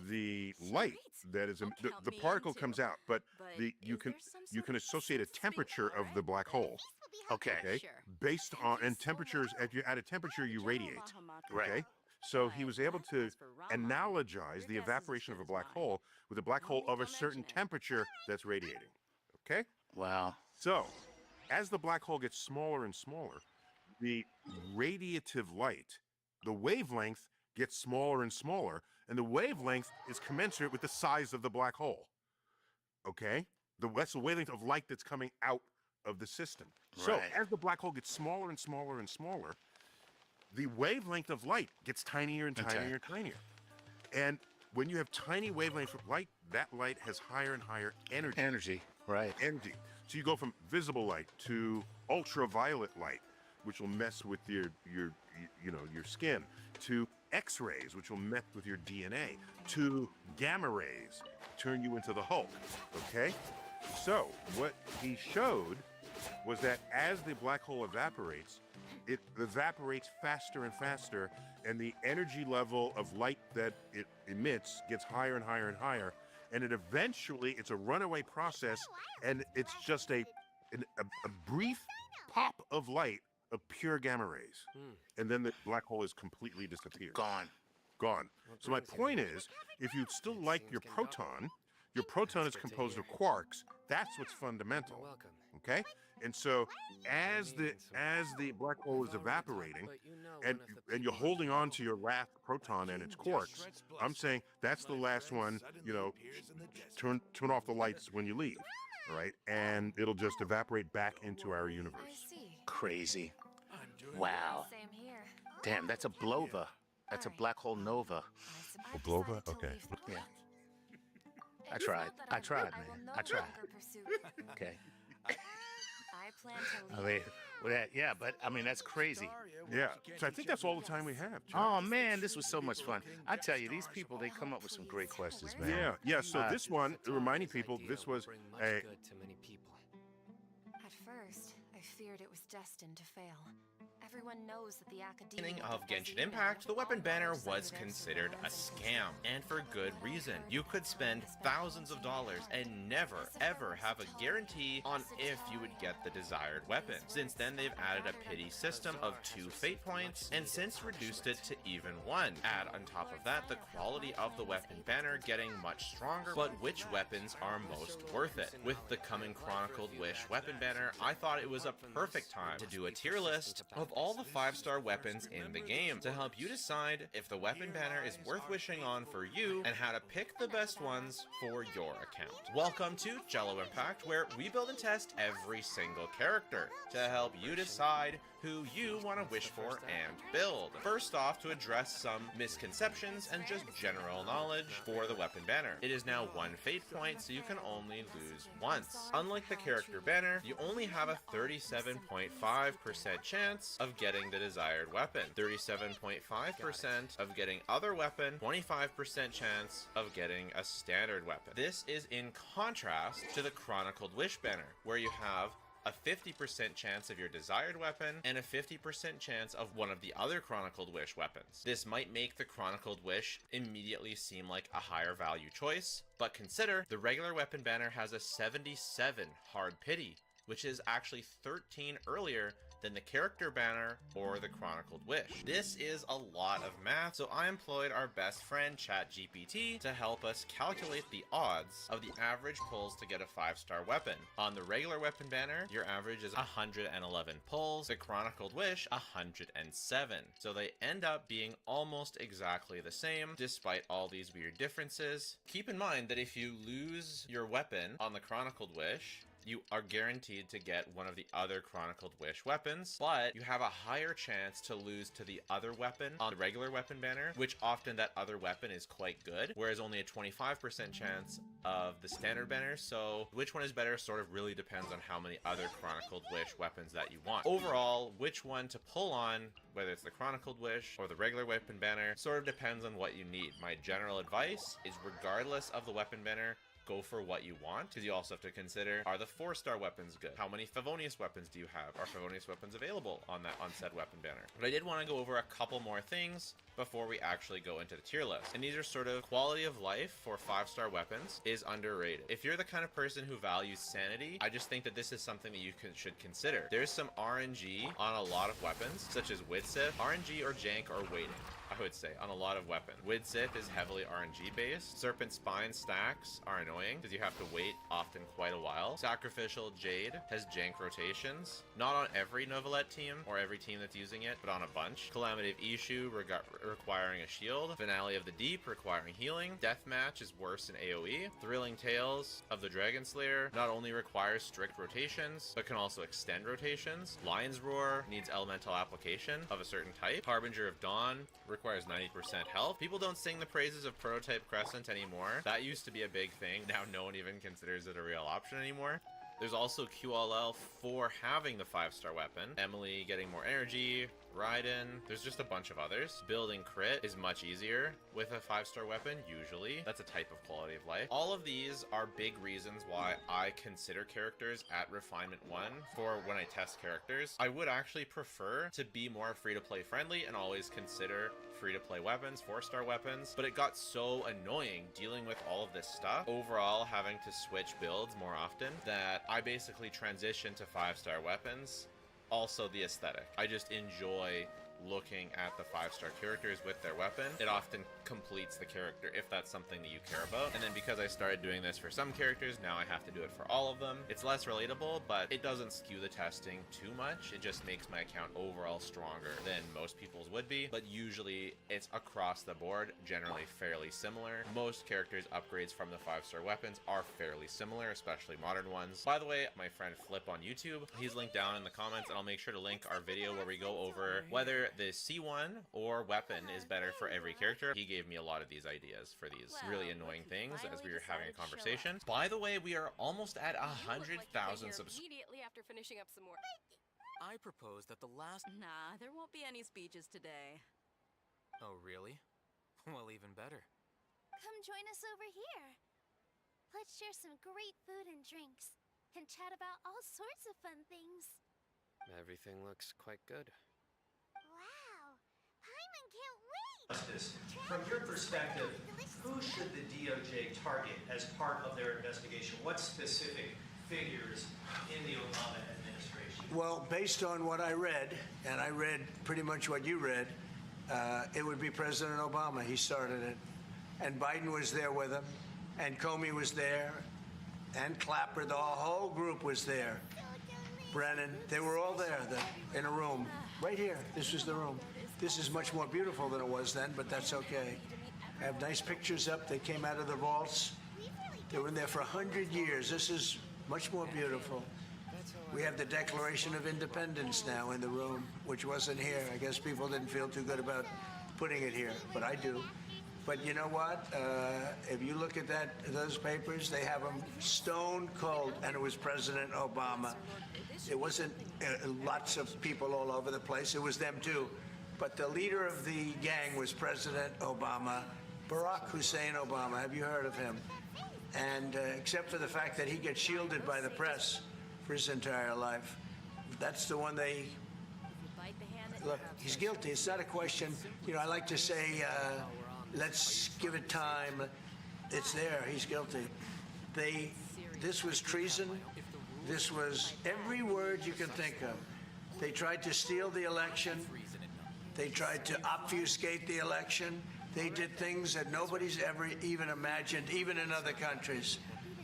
the light that is the particle comes out, but you can associate a temperature of the black hole. Okay. Based on temperatures, at a temperature you radiate. Right. Okay. So he was able to analogize the evaporation of a black hole with a black hole of a certain temperature that's radiating. Okay. Wow. So, as the black hole gets smaller and smaller, the radiative light, the wavelength gets smaller and smaller, and the wavelength is commensurate with the size of the black hole. Okay? That's the wavelength of light that's coming out of the system. So as the black hole gets smaller and smaller and smaller, the wavelength of light gets tinier and tinier and tinier. And when you have tiny wavelengths of light, that light has higher and higher energy. Energy, right. Energy. So you go from visible light to ultraviolet light, which will mess with your skin, to X-rays, which will mess with your DNA, to gamma rays, turn you into the Hulk, okay? So what he showed was that as the black hole evaporates, it evaporates faster and faster, and the energy level of light that it emits gets higher and higher and higher, and it's a runaway process, and it's just a brief pop of light of pure gamma rays, and then the black hole is completely disappeared. Gone. So my point is, if you still like your proton is composed of quarks. That's what's fundamental. Okay? And so as the black hole is evaporating and you're holding on to your last proton and its quarks, I'm saying that's the last one, turn off the lights when you leave. All right? And it'll just evaporate back into our universe. Crazy. Wow. Damn, that's a blova. That's a black hole nova. A blova? Okay. Yeah. I tried, man. I tried. Okay. I mean, but I mean, that's crazy. Yeah. So I think that's all the time we have. Oh man, this was so much fun. I tell you, these people, they come up with some great questions, man. Yeah. So this one, reminding people, this was a. At first, I feared it was destined to fail. Everyone knows that the beginning of Genshin Impact, the weapon banner was considered a scam, and for good reason. You could spend thousands of dollars and never ever have a guarantee on if you would get the desired weapon. Since then, they've added a pity system of 2 fate points, and since reduced it to even 1. Add on top of that the quality of the weapon banner getting much stronger, but which weapons are most worth it? With the coming Chronicled Wish weapon banner, I thought it was a perfect time to do a tier list of all the 5-star weapons in the game to help you decide if the weapon banner is worth wishing on for you and how to pick the best ones for your account. Welcome to Jello Impact, where we build and test every single character to help you decide who you want to wish for and build. First off, to address some misconceptions and just general knowledge for the weapon banner. It is now 1 fate point, so you can only lose once. Unlike the character banner, you only have a 37.5% chance of getting the desired weapon, 37.5% of getting other weapon, 25% chance of getting a standard weapon. This is in contrast to the Chronicled Wish banner, where you have a 50% chance of your desired weapon, and a 50% chance of one of the other Chronicled Wish weapons. This might make the Chronicled Wish immediately seem like a higher value choice, but consider the regular weapon banner has a 77 hard pity, which is actually 13 earlier than the character banner or the Chronicled Wish. This is a lot of math, so I employed our best friend ChatGPT to help us calculate the odds of the average pulls to get a 5-star weapon. On the regular weapon banner, your average is 111 pulls, the Chronicled Wish 107. So they end up being almost exactly the same, despite all these weird differences. Keep in mind that if you lose your weapon on the Chronicled Wish, you are guaranteed to get one of the other Chronicled Wish weapons, but you have a higher chance to lose to the other weapon on the regular weapon banner, which often that other weapon is quite good, whereas only a 25% chance of the standard banner. So which one is better sort of really depends on how many other Chronicled Wish weapons that you want. Overall, which one to pull on, whether it's the Chronicled Wish or the regular weapon banner, sort of depends on what you need. My general advice is, regardless of the weapon banner, go for what you want, because you also have to consider, are the 4-star weapons good? How many Favonius weapons do you have? Are Favonius weapons available on said weapon banner? But I did want to go over a couple more things before we actually go into the tier list. And these are sort of quality of life for 5-star weapons is underrated. If you're the kind of person who values sanity, I just think that this is something that you should consider. There's some RNG on a lot of weapons, such as Widsith. RNG or jank are waiting, I would say, on a lot of weapons. Widsith is heavily RNG based. Serpent Spine stacks are annoying because you have to wait often quite a while. Sacrificial Jade has jank rotations. Not on every Novelette team or every team that's using it, but on a bunch. Calamity of Ishu requiring a shield. Finale of the Deep requiring healing. Deathmatch is worse in AoE. Thrilling Tales of the Dragon Slayer not only requires strict rotations, but can also extend rotations. Lion's Roar needs elemental application of a certain type. Harbinger of Dawn requires 90% health. People don't sing the praises of Prototype Crescent anymore. That used to be a big thing. Now no one even considers it a real option anymore. There's also QLL for having the 5-star weapon. Emily getting more energy. Raiden. There's just a bunch of others. Building crit is much easier with a 5-star weapon, usually. That's a type of quality of life. All of these are big reasons why I consider characters at Refinement 1 for when I test characters. I would actually prefer to be more free-to-play friendly and always consider free-to-play weapons, 4-star weapons, but it got so annoying dealing with all of this stuff, overall having to switch builds more often, that I basically transitioned to 5-star weapons. Also the aesthetic. I just enjoy looking at the 5-star characters with their weapon. It often completes the character if that's something that you care about. And then because I started doing this for some characters, now I have to do it for all of them. It's less relatable, but it doesn't skew the testing too much. It just makes my account overall stronger than most people's would be. But usually it's across the board, generally fairly similar. Most characters' upgrades from the 5-star weapons are fairly similar, especially modern ones. By the way, my friend Flip on YouTube, he's linked down in the comments, and I'll make sure to link our video where we go over whether the C1 or weapon is better for every character. He gave me a lot of these ideas for these really annoying things as we were having a conversation. By the way, we are almost at 100,000 subscribers. Immediately after finishing up some more. I propose that the last... Nah, there won't be any speeches today. Oh, really? Well, even better. Come join us over here. Let's share some great food and drinks and chat about all sorts of fun things. Everything looks quite good. Wow, Paimon can't wait! Justice, from your perspective, who should the DOJ target as part of their investigation? What specific figures in the Obama administration? Well, based on what I read, and I read pretty much what you read, it would be President Obama. He started it. And Biden was there with him, and Comey was there, and Clapper, the whole group was there. Brennan, they were all there in a room, right here. This was the room. This is much more beautiful than it was then, but that's okay. I have nice pictures up. They came out of the vaults. They were in there for 100 years. This is much more beautiful. We have the Declaration of Independence now in the room, which wasn't here. I guess people didn't feel too good about putting it here, but I do. But you know what? If you look at those papers, they have them stone cold, and it was President Obama. It wasn't lots of people all over the place. It was them too. But the leader of the gang was President Obama, Barack Hussein Obama. Have you heard of him? And except for the fact that he gets shielded by the press for his entire life, that's the one they... Look, he's guilty. It's not a question. You know, I like to say, let's give it time. It's there. He's guilty. This was treason. This was every word you can think of. They tried to steal the election. They tried to obfuscate the election. They did things that nobody's ever even imagined, even in other countries.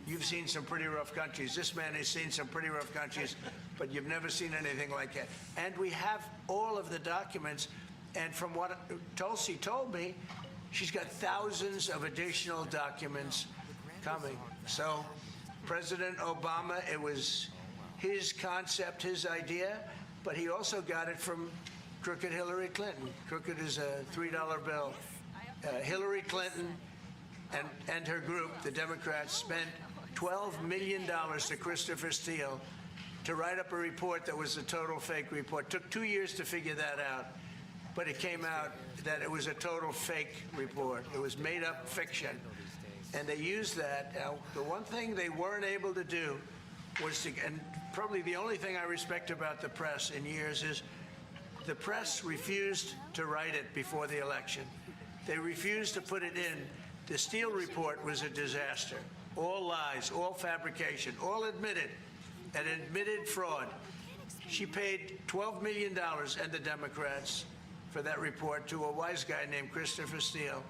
You've seen some pretty rough countries. This man has seen some pretty rough countries, but you've never seen anything like that. And we have all of the documents. And from what Tulsi told me, she's got thousands of additional documents coming. So President Obama, it was his concept, his idea, but he also got it from crooked Hillary Clinton. Crooked is a $3 bill. Hillary Clinton and her group, the Democrats, spent $12 million to Christopher Steele to write up a report that was a total fake report. Took 2 years to figure that out, but it came out that it was a total fake report. It was made up fiction. And they used that. Now, the one thing they weren't able to do was to, and probably the only thing I respect about the press in years is The press refused to write it before the election. They refused to put it in. The Steele report was a disaster. All lies, all fabrication, all admitted, an admitted fraud. She paid $12 million, and the Democrats, for that report to a wise guy named Christopher Steele.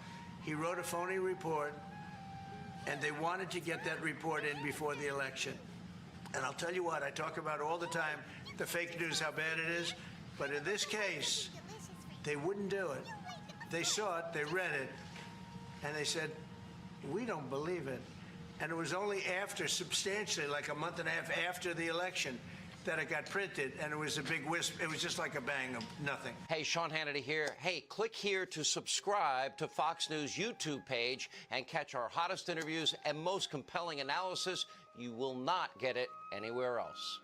He wrote a phony report, and they wanted to get that report in before the election. And I'll tell you what, I talk about all the time, the fake news, how bad it is. But in this case, they wouldn't do it. They saw it, they read it, and they said, we don't believe it. And it was only after, substantially, like a month and a half after the election, that it got printed, and it was a big wisp. It was just like a bang of nothing. Hey, Sean Hannity here. Hey, click here to subscribe to Fox News YouTube page and catch our hottest interviews and most compelling analysis. You will not get it anywhere else.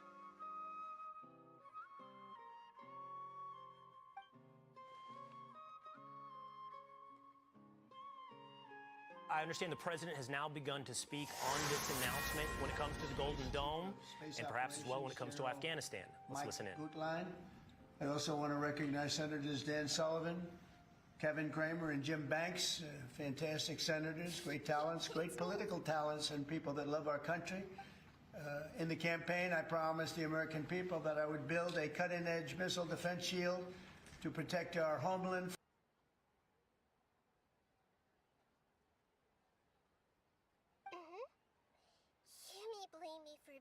I understand the president has now begun to speak on this announcement when it comes to the Golden Dome, and perhaps as well when it comes to Afghanistan. Let's listen in. Gutlein. I also want to recognize Senators Dan Sullivan, Kevin Cramer, and Jim Banks, fantastic senators, great talents, great political talents, and people that love our country. In the campaign, I promised the American people that I would build a cutting-edge missile defense shield to protect our homeland.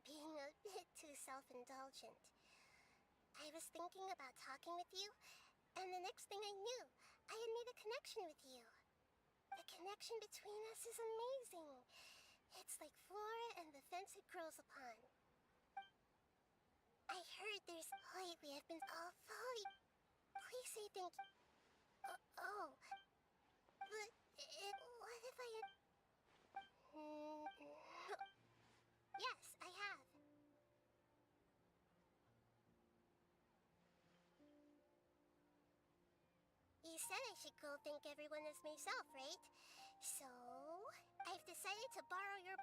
Being a bit too self-indulgent. I was thinking about talking with you, and the next thing I knew, I had made a connection with you. The connection between us is amazing. It's like flora and the fence it grows upon. I heard there's... Lately, I've been... Oh, Folly, please say thank you. Oh. But... what if I had... Yes, I have. You said I should go thank everyone as myself, right? So, I've decided to borrow your...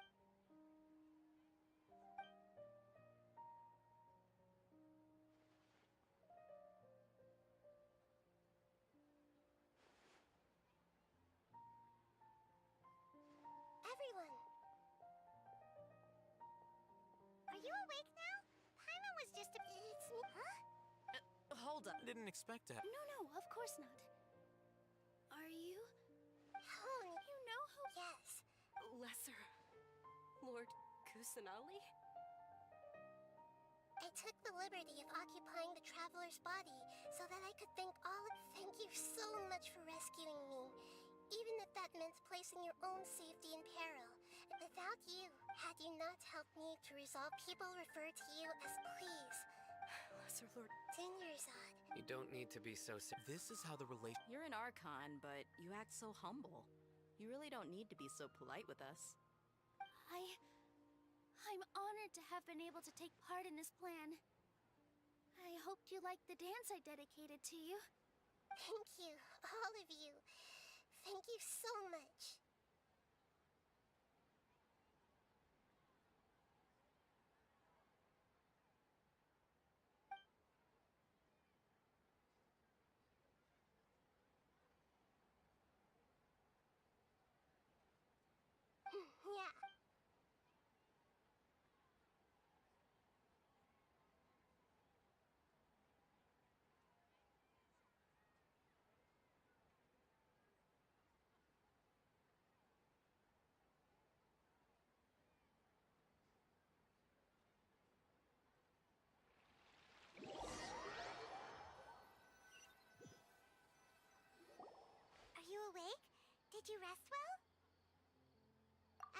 Everyone. Are you awake now? Paimon was just a... It's me... Huh? Hold on. I didn't expect that. No, of course not. Are you? Oh, you know who? Yes. Lesser Lord Kusanali? I took the liberty of occupying the traveler's body so that I could thank all... Thank you so much for rescuing me. Even if that meant placing your own safety in peril. Without you, had you not helped me to resolve, people refer to you as please. Lesser Lord Dinyerzad. You don't need to be so serious. This is how the relation... You're an Archon, but you act so humble. You really don't need to be so polite with us. I'm honored to have been able to take part in this plan. I hoped you liked the dance I dedicated to you. Thank you, all of you. Thank you so much. Yeah. Are you awake? Did you rest well?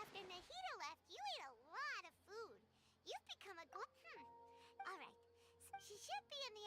After Nahida left, you ate a lot of food. You've become a All right. She should be in the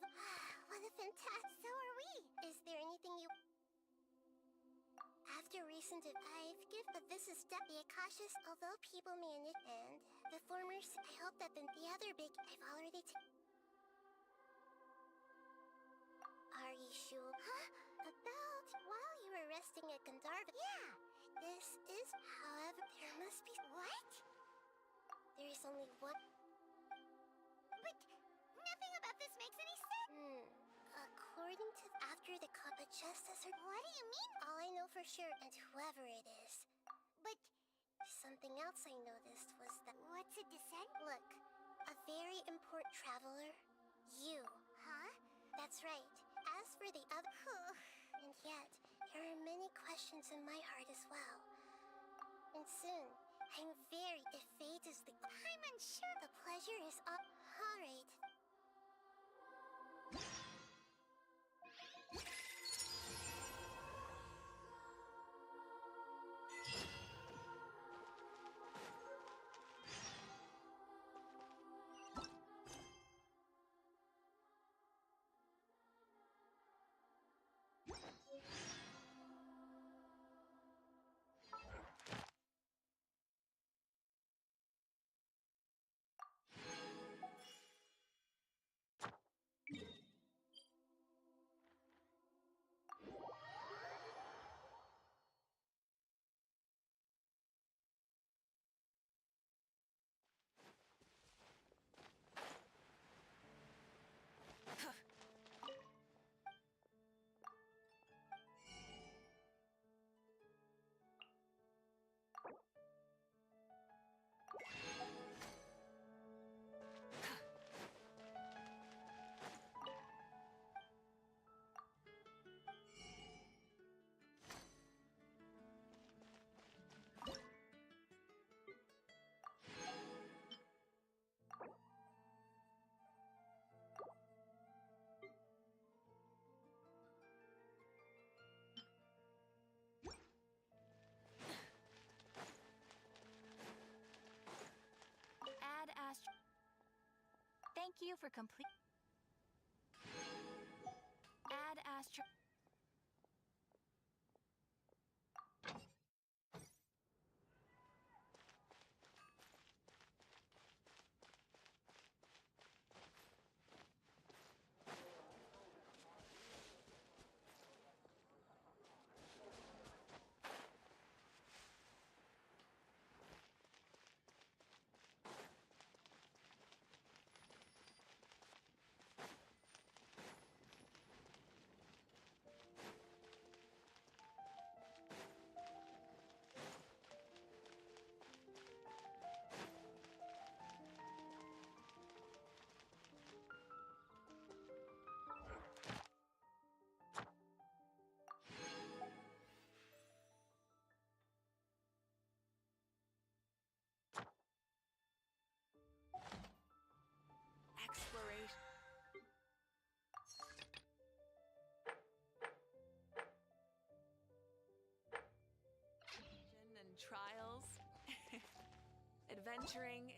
What a fantastic. So are we. Is there anything you... After recent I've give, but this is be cautious, although people manage and the formers. I hope that the other big I've already Are you sure? Huh? About while you were resting at Gandharva. Yeah. This is, however, there must be what? There is only one. But nothing about this makes any sense. According to after the Kappa Justice, what do you mean? All I know for sure, and whoever it is. But something else I noticed was that. What's a descent? Look, a very important traveler. You. Huh? That's right. As for the other. And yet, there are many questions in my heart as well. And soon, I'm very. If fate is the. I'm unsure. The pleasure is up. Alright. Thank you for complete. Add Astro. Exploration. And trials. Adventuring.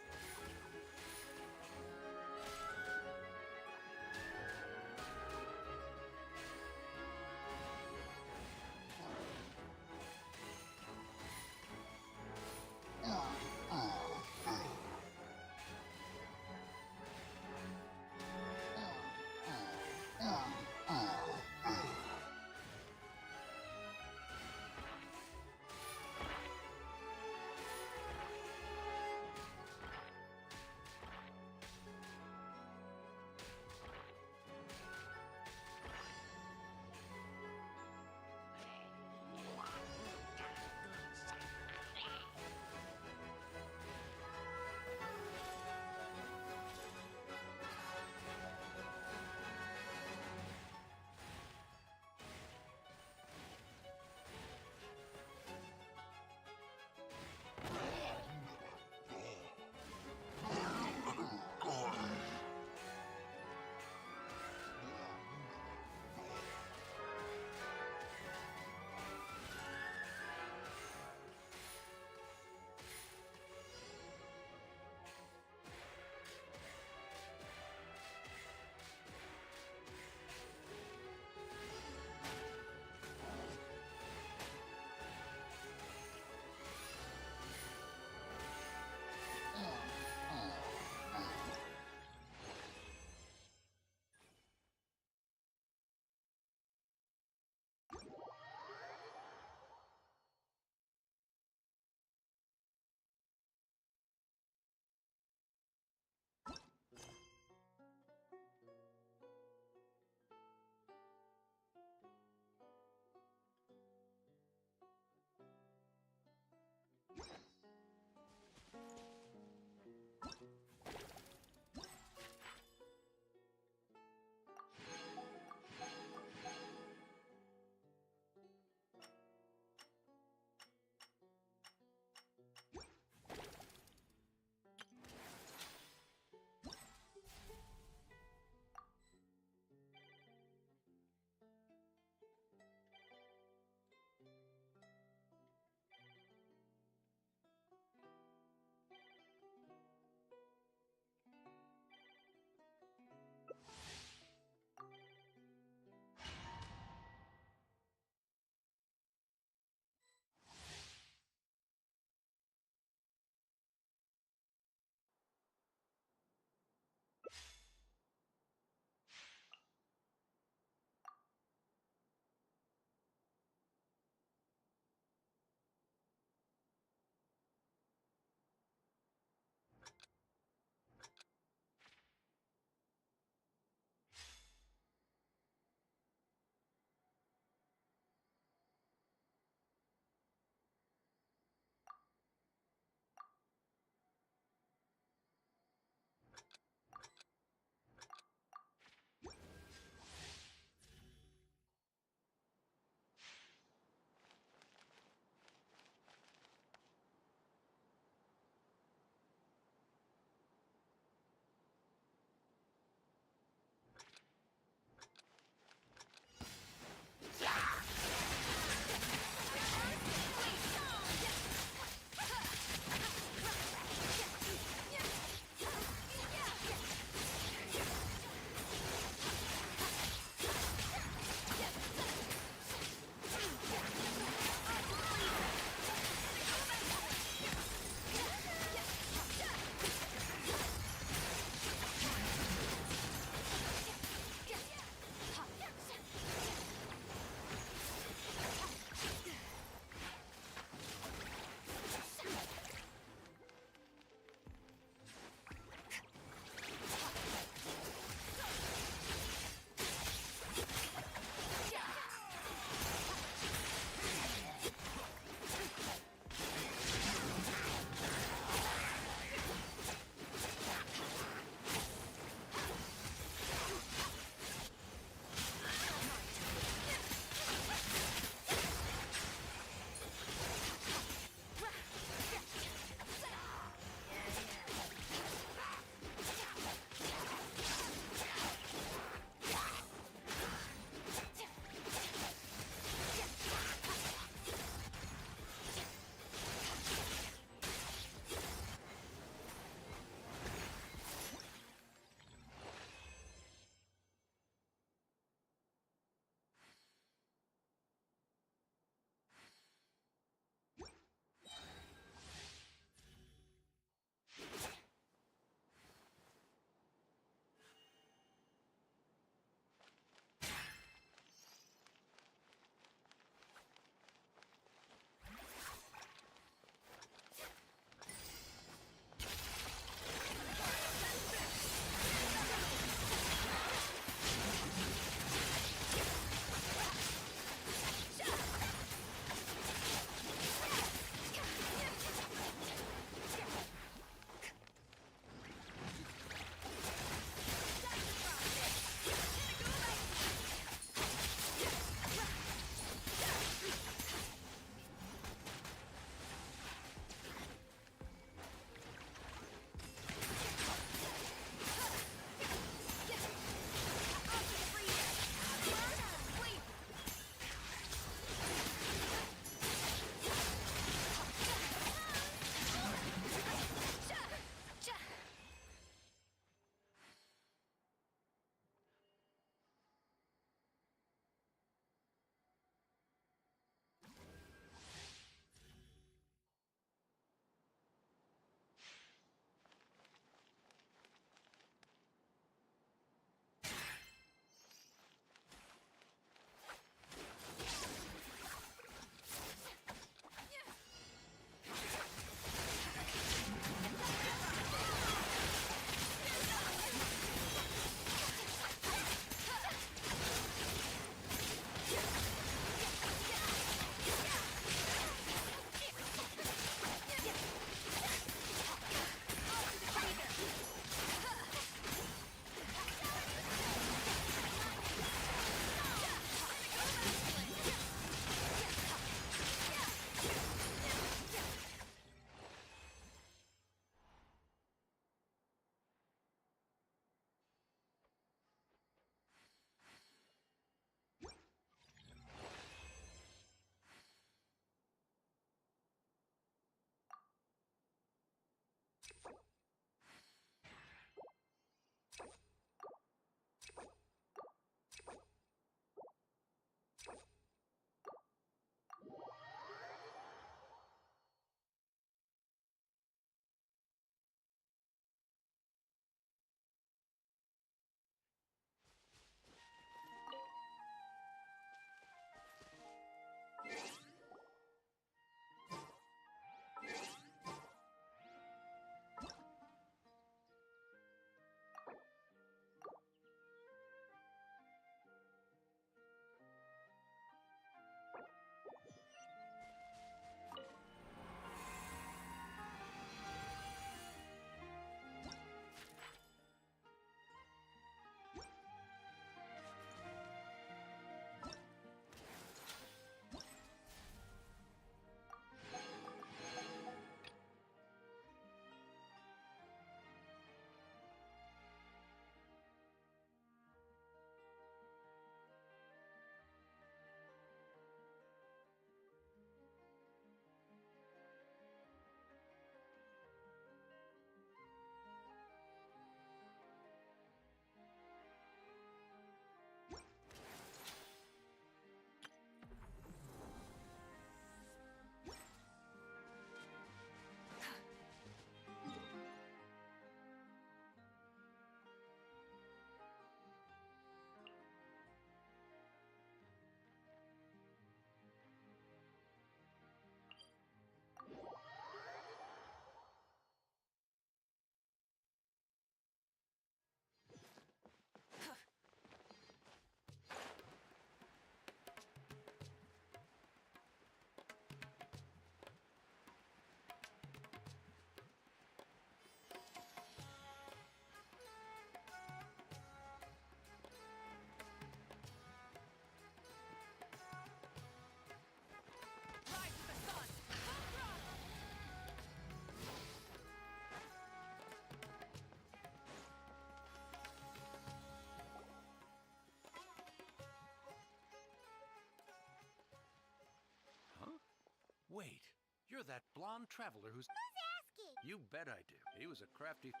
You're that blonde traveler who's... Who's asking? You bet I do. He was a crafty... Well,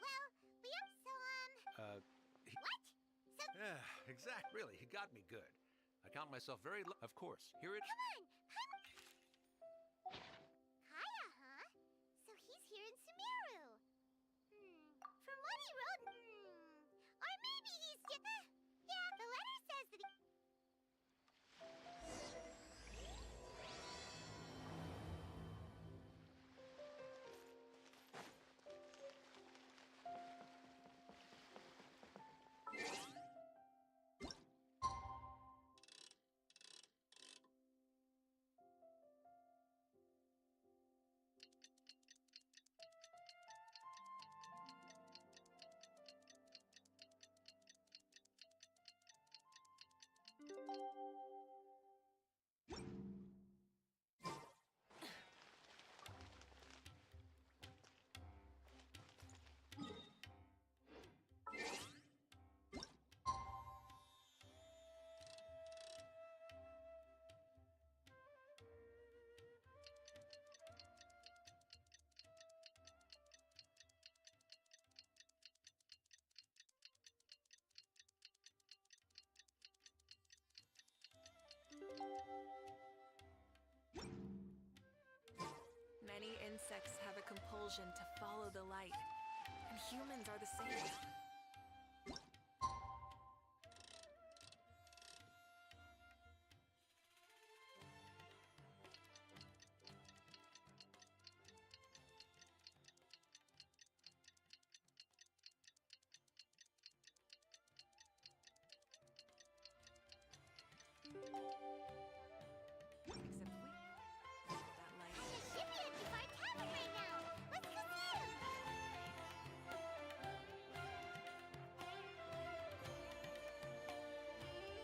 What? So... Yeah, exact. Really, he got me good. I count myself very... Of course. Here it... Come on! Kaya, huh? So he's here in Sumeru. From what he wrote... Or maybe he's just... yeah, the letter says that he... Many insects have a compulsion to follow the light, and humans are the same.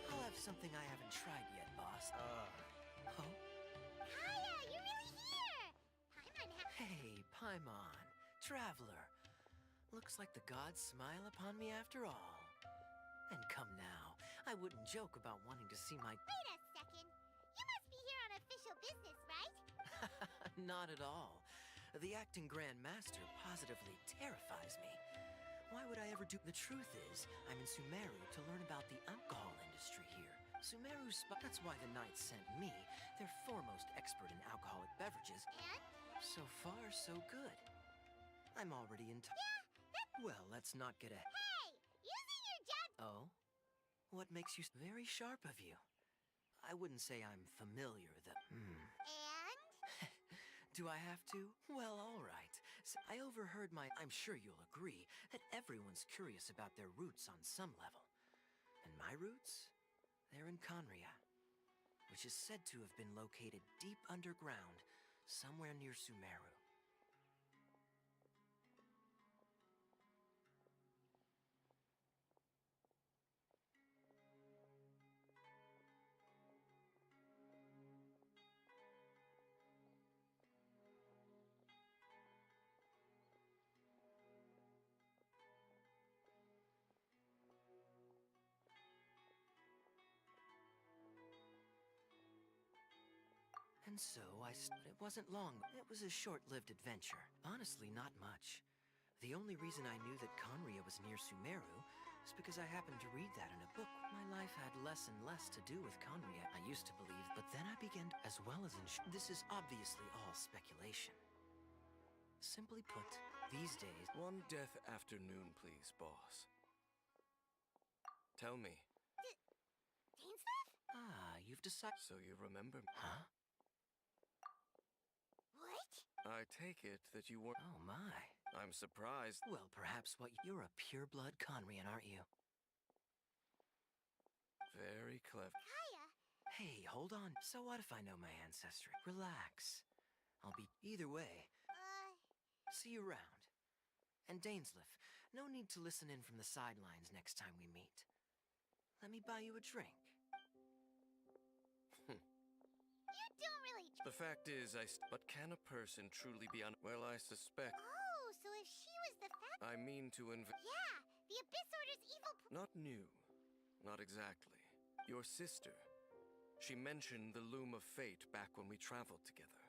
I'll have something I haven't tried yet, boss. Oh? Kaya, you're really here! Hey, Paimon, traveler. Looks like the gods smile upon me after all. And come now, I wouldn't joke about wanting to see my... Wait a second. You must be here on official business, right? Not at all. The acting Grand Master positively terrifies me. Why would I ever do... The truth is, I'm in Sumeru to learn about the alcohol industry here. Sumeru's... That's why the Knights sent me, their foremost expert in alcoholic beverages. And? So far, so good. I'm already in... Well, let's not get a... Hey! Using your job... Oh? What makes you... Very sharp of you. I wouldn't say I'm familiar, And? Do I have to? Well, all right. I overheard I'm sure you'll agree that everyone's curious about their roots on some level. And my roots? They're in Conria, which is said to have been located deep underground, somewhere near Sumeru. And so it wasn't long. It was a short-lived adventure. Honestly, not much. The only reason I knew that Conria was near Sumeru is because I happened to read that in a book. My life had less and less to do with Conria, I used to believe, but then I began, as well as this is obviously all speculation. Simply put, these days... One death afternoon, please, boss. Tell me. Dainsleif? Ah, you've decided... So you remember me? Huh? What? I take it that you were... Oh, my. I'm surprised. Well, perhaps you're a pure-blood Conrian, aren't you? Very clever. Kaya! Hey, hold on. So what if I know my ancestry? Relax. I'll be... Either way. See you around. And Dainsleif, no need to listen in from the sidelines next time we meet. Let me buy you a drink. You don't really... The fact is, But can a person truly be Well, I suspect... Oh, so if she was the I mean to Yeah, the Abyss Order's evil... Not new. Not exactly. Your sister. She mentioned the Loom of Fate back when we traveled together.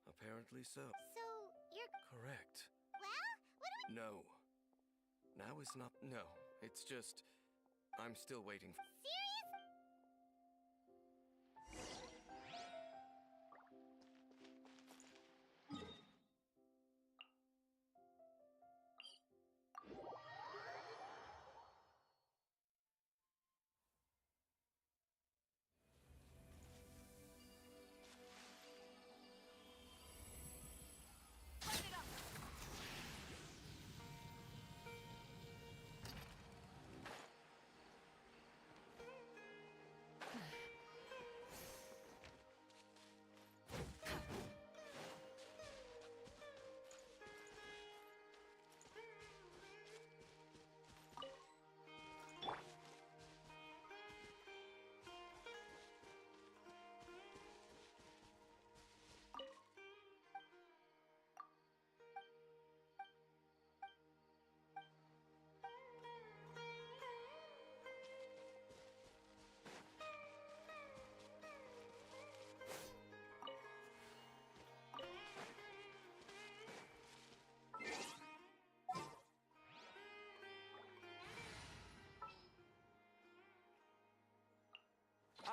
Apparently so. So, you're... Correct. Well, what do we... No. Now is not... No. It's just... I'm still waiting. Serious?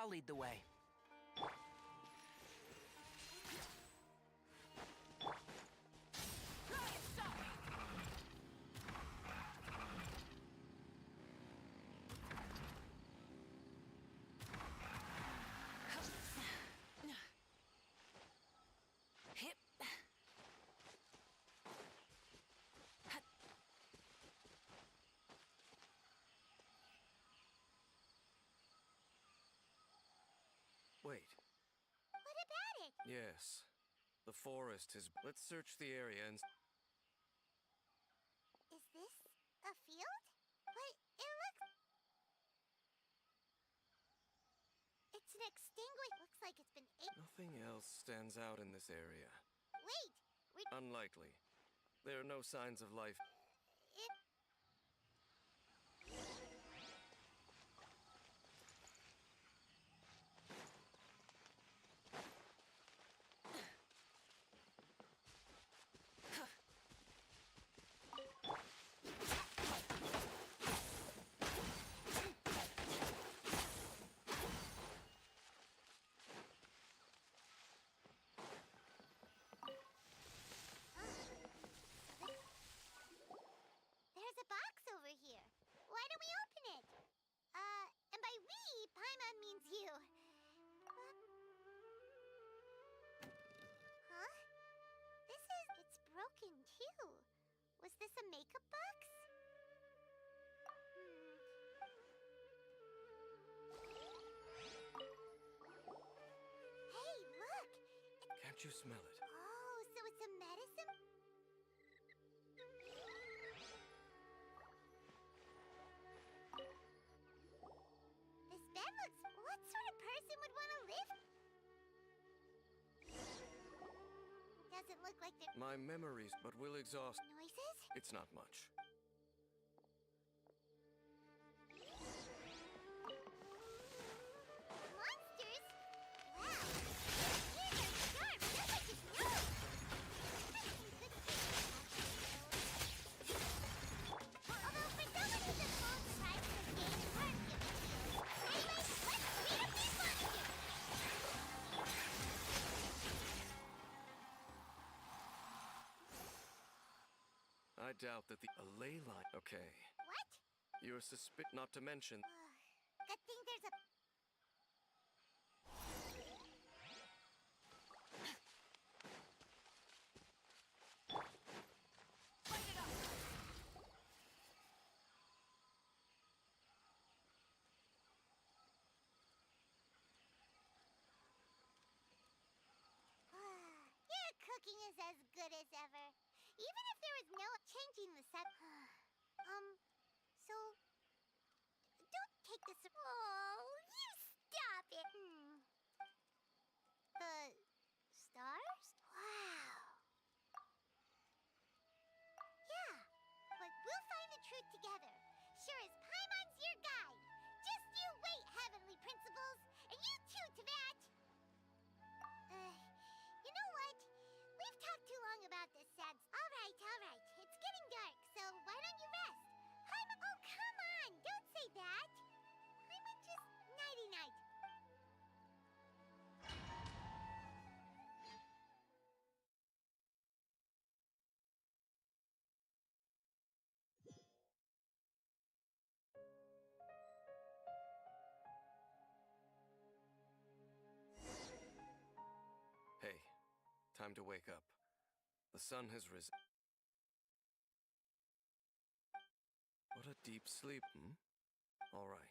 I'll lead the way. Wait. What about it? Yes. The forest is... Let's search the area and... Is this a field? But it looks... It's an extinguished... Looks like it's been... Nothing else stands out in this area. Wait! Unlikely. There are no signs of life. There's a box over here. Why don't we open it? And by we, Paimon means you. Huh? It's broken too. Was this a makeup box? Hey, look! Can't you smell it? Oh, so it's a medicine? This bed looks... What sort of person would want to live? Doesn't look like there... My memories, but will exhaust... Noises? It's not much. Monsters? Wow! These are sharp, just like his nose! Although for someone who's a full surprise to this game, it's hard to give it to you. Anyway, let's read up these monsters! I doubt that the... A ley line... Okay. What? You're not to mention... Good thing there's a... Your cooking is as good as ever. Even if there was no changing the set. So... Don't take this... Oh, you stop it! The... stars? Wow. Yeah, but we'll find the truth together. Sure as Paimon's your guide. Just you wait, Heavenly Principles. And you too, Teyvat. You know what? talked too long about this, Sans. All right. It's getting dark, so why don't you rest? Oh, come on! Don't say that! Just nighty-night. Hey, time to wake up. The sun has risen. What a deep sleep, hmm? All right.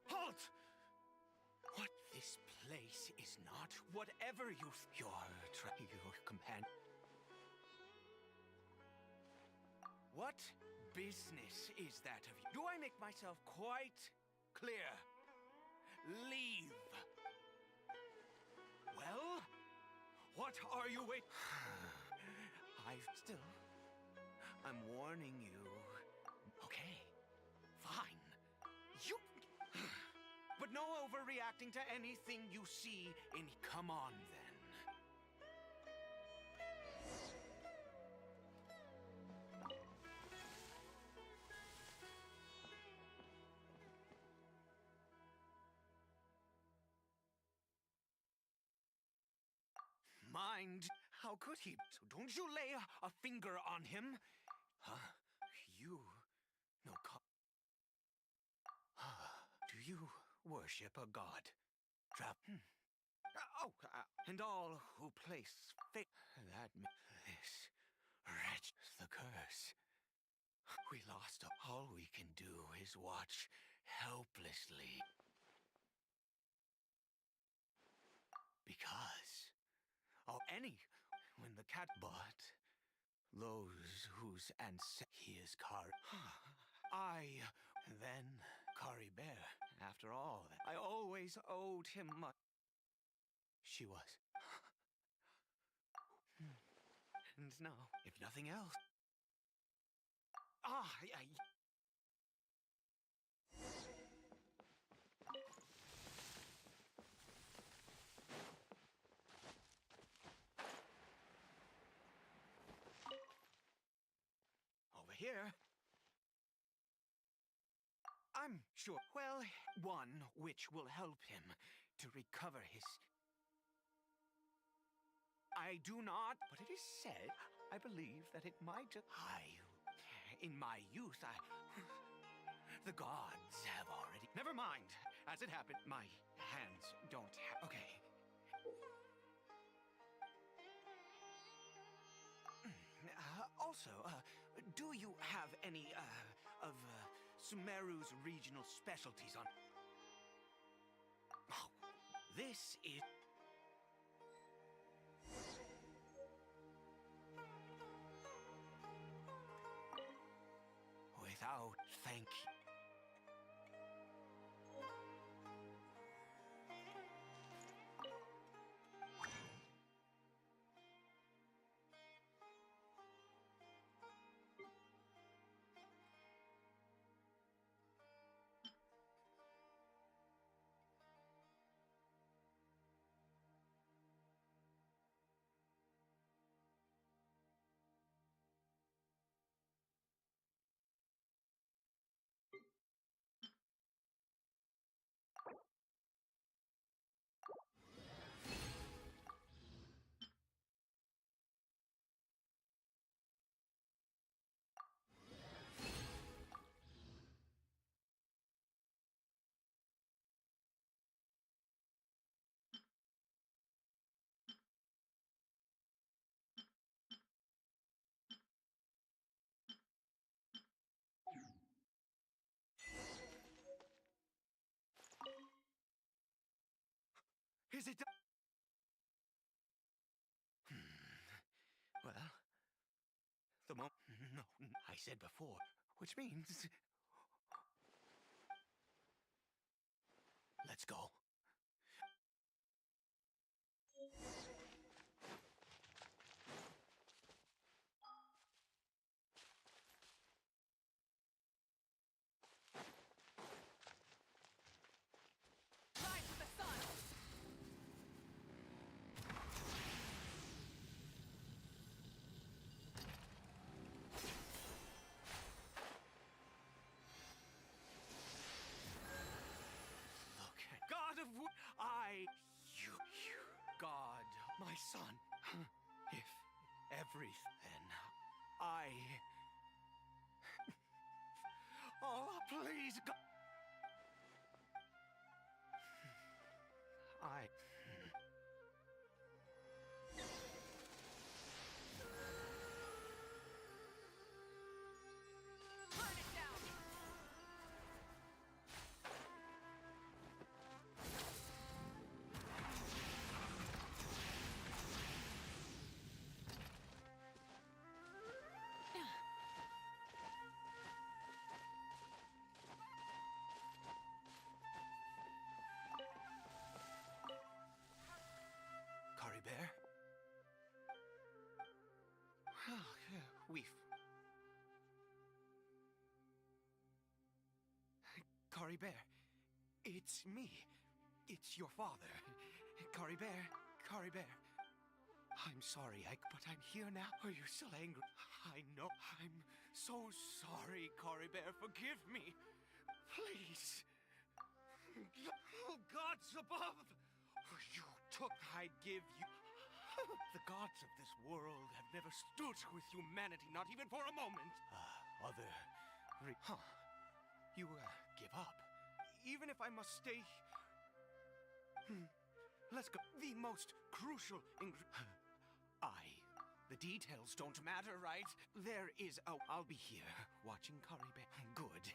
Halt! What? This place is not whatever your companion. What business is that of you? Do I make myself quite clear? Leave. Well, what are you waiting? I'm warning you. Okay, fine. But no overreacting to anything you see in. Come on, then. Mind, how could he? So don't you lay a finger on him. Huh? You no do you worship a god? And all who place faith that this wretch the curse. We lost all we can do is watch helplessly. Because when the cat bought those whose he is I then Kari Bear. After all, I always owed him much. She was. And now, if nothing else. Over here. I'm sure. Well, one which will help him to recover his. I do not, but it is said, I believe that it might. In my youth, the gods have already. Never mind. As it happened, my hands don't have. Okay. Also, do you have any of Sumeru's regional specialties on? Oh, this is. Without thank you. Is it? moment. No, I said before, which means... Let's go. Rise to the sun! Look at God of you, God, my son. If everything, oh, please, God. Burn it down! Curry Bear? Weef. Curry Bear, it's me. It's your father. Curry Bear, Curry Bear. I'm sorry, but I'm here now. Are you still angry? I know. I'm so sorry, Curry Bear. Forgive me. Please. Oh, gods above! You took, I give you. The gods of this world have never stood with humanity, not even for a moment. You give up. Even if I must stay. Let's go. The most crucial the details don't matter, right? There is. Oh, I'll be here watching Curry Bear. Good.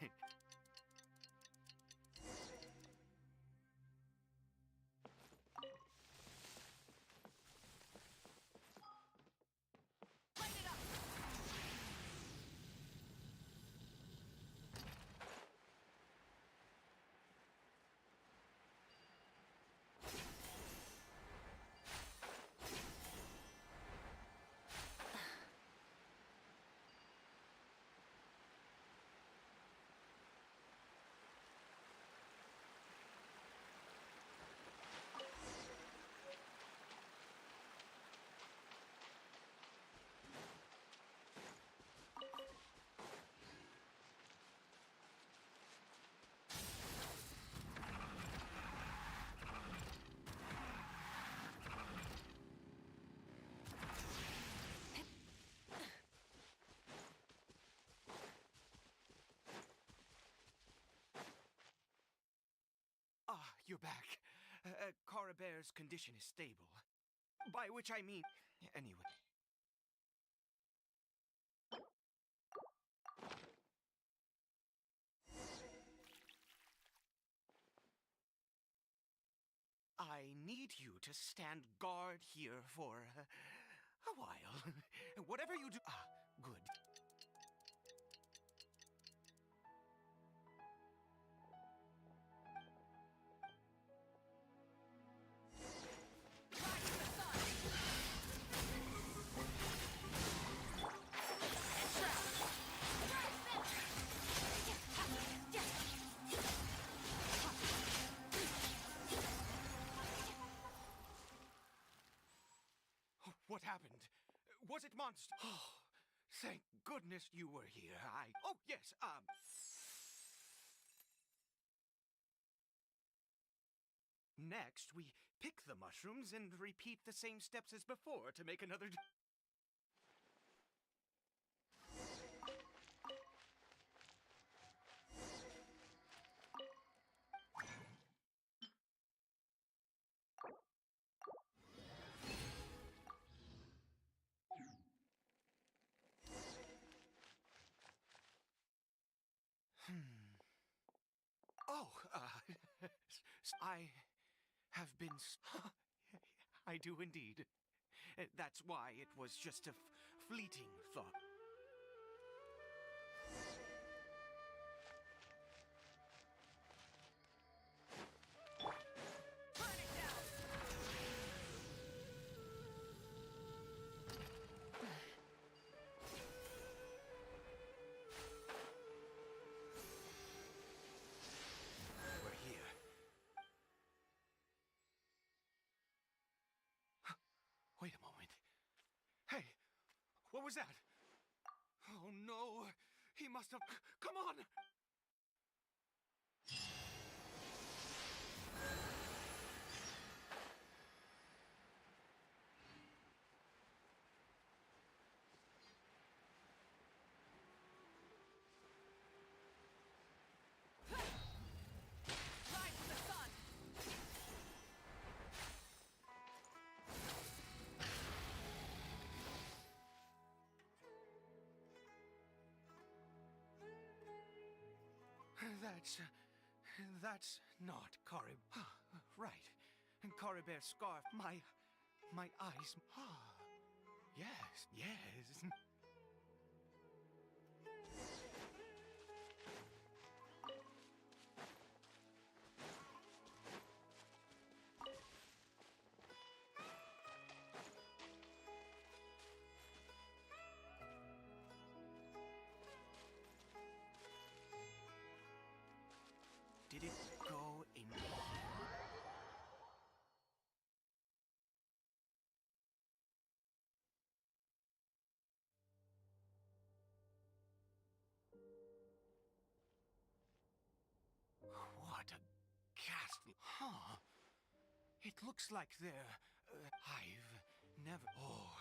You're back. Curry Bear's condition is stable. By which I mean... Anyway. I need you to stand guard here for a while. Whatever you do... good. What happened? Was it monster? Oh, thank goodness you were here. Oh, yes, Next, we pick the mushrooms and repeat the same steps as before to make another... Oh, I have been... I do indeed. That's why it was just a fleeting thought. was that? Oh no, he must have... Come on! That's not Kari. Right. Karibear's scarf. My eyes. Yes. Did it go in here? What a castle. Huh. It looks like they're... I've never... Oh...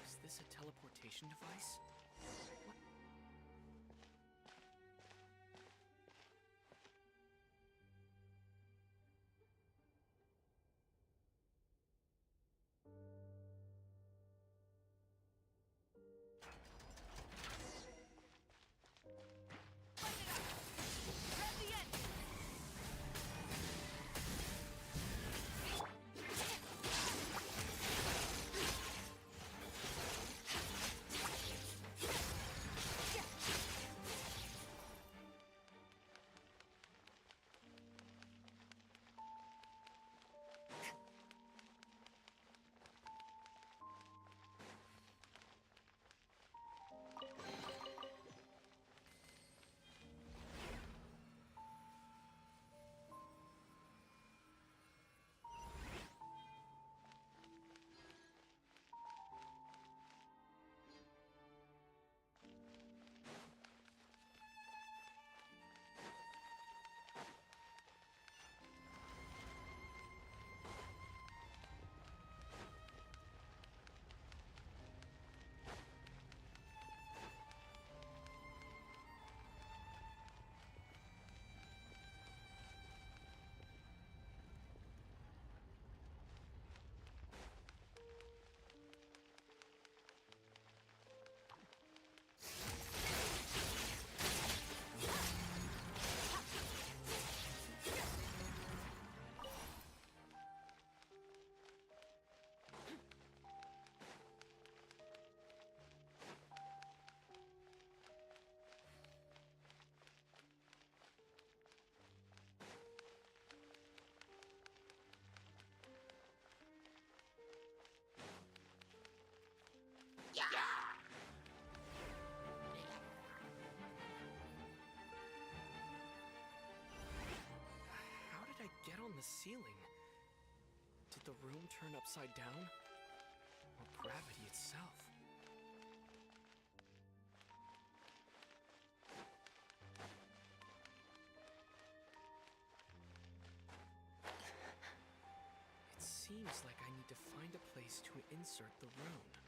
Is this a teleportation device? What? on the ceiling? Did the room turn upside down? Or gravity itself? It seems like I need to find a place to insert the rune.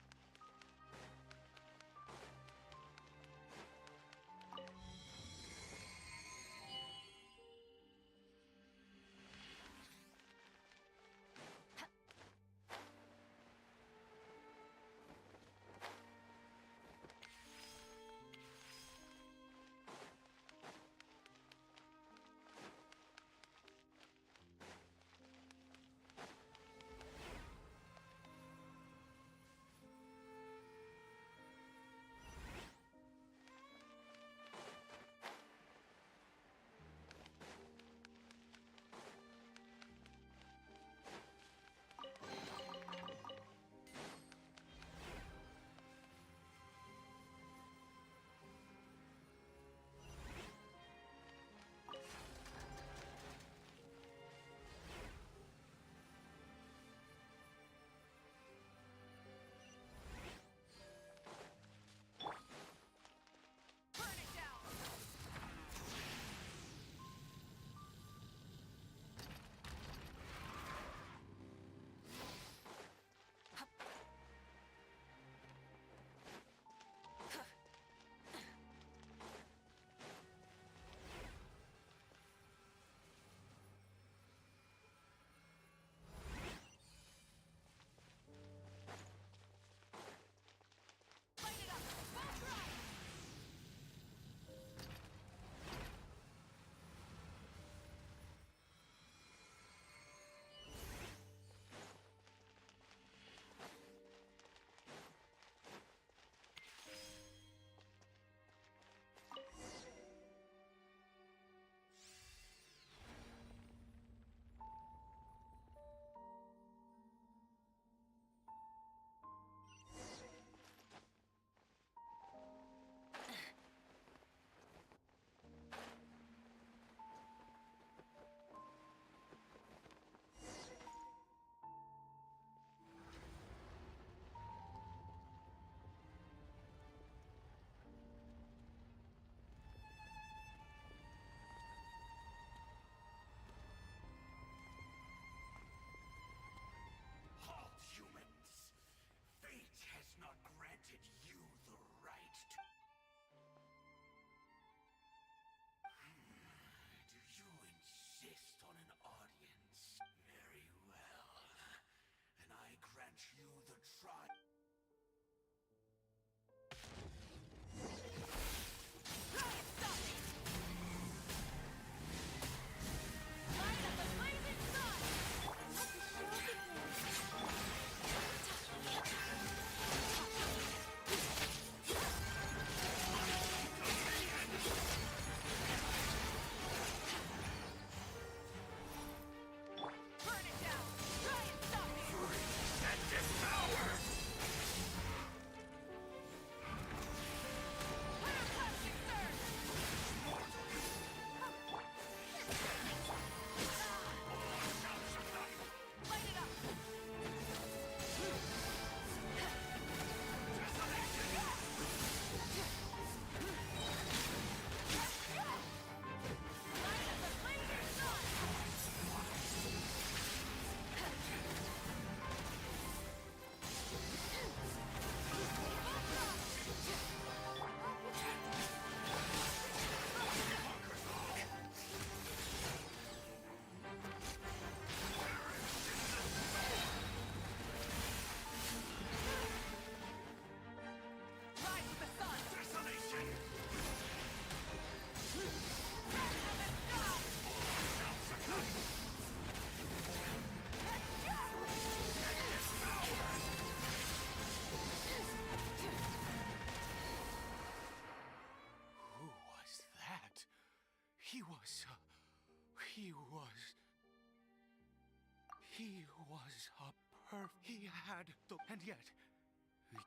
He was a he had the... And yet...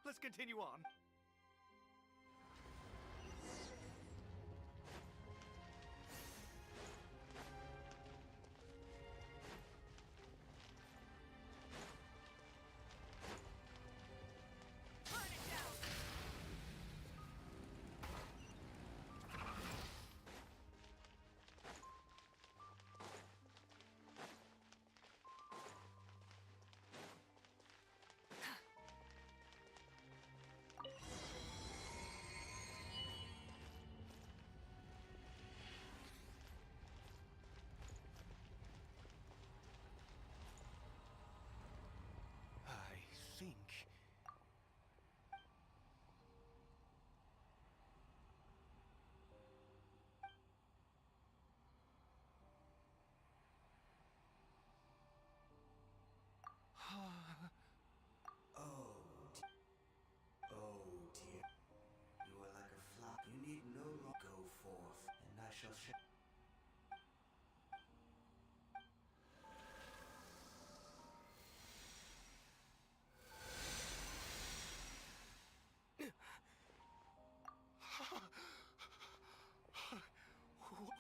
Let's continue on.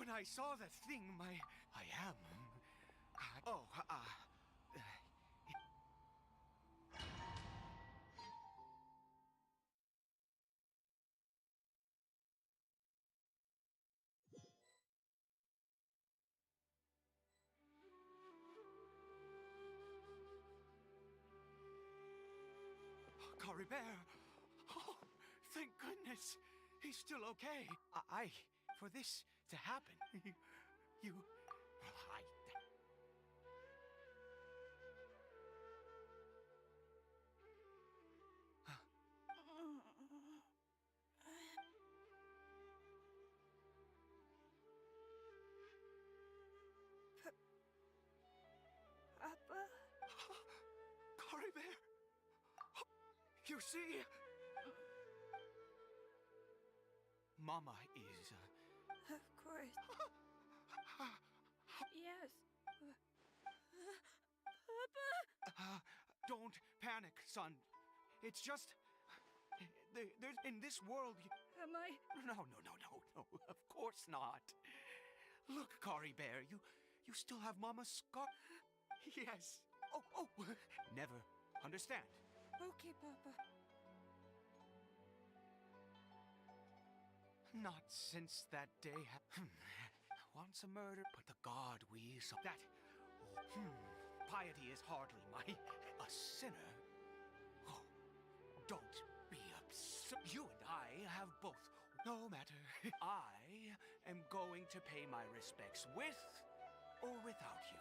when I saw that thing, I am... Oh, Cory Bear! Oh, thank goodness! He's still okay. For this to happen, you... Papa? Cory Bear! You see? Mama is... Of course. Yes. Papa! Don't panic, son. It's just... There's in this world... Am I... No. Of course not. Look, Cory Bear, you still have Mama's scar... Yes. Oh. Never understand. Okay, Papa. Not since that day. Once a murder, but the god we saw. That. Piety is hardly a sinner. Oh, don't be upset. You and I have both. No matter. I am going to pay my respects with or without you.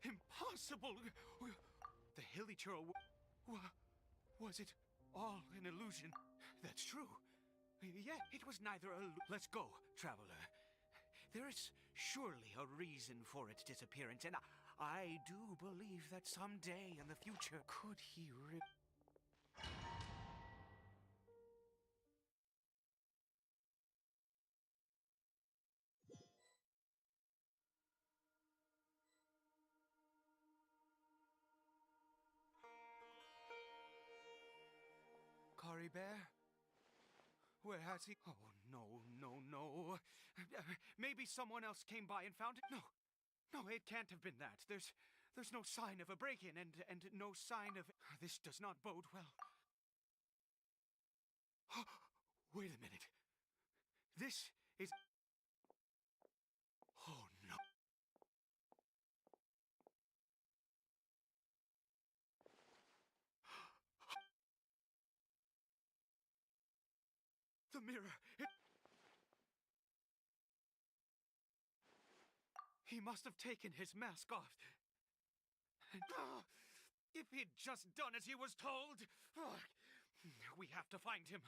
Impossible! The Hilichurl... Was it all an illusion? That's true. Yeah, it was neither a... Let's go, traveler. There is surely a reason for its disappearance, and I do believe that someday in the future, could he Cory Bear? Where has he... Oh, no. Maybe someone else came by and found it. No, it can't have been that. There's no sign of a break-in and no sign of. This does not bode well. Wait a minute. This is. Oh no. The mirror. He must have taken his mask off. If he'd just done as he was told. We have to find him.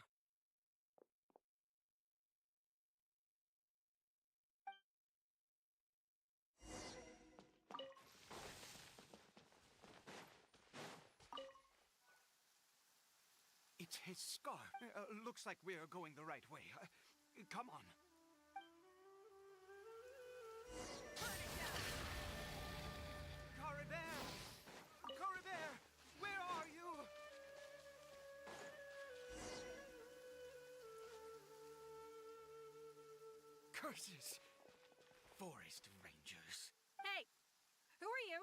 It's his scarf. Looks like we're going the right way. Come on. Caribert! Where are you? Curses! Forest rangers. Hey! Who are you?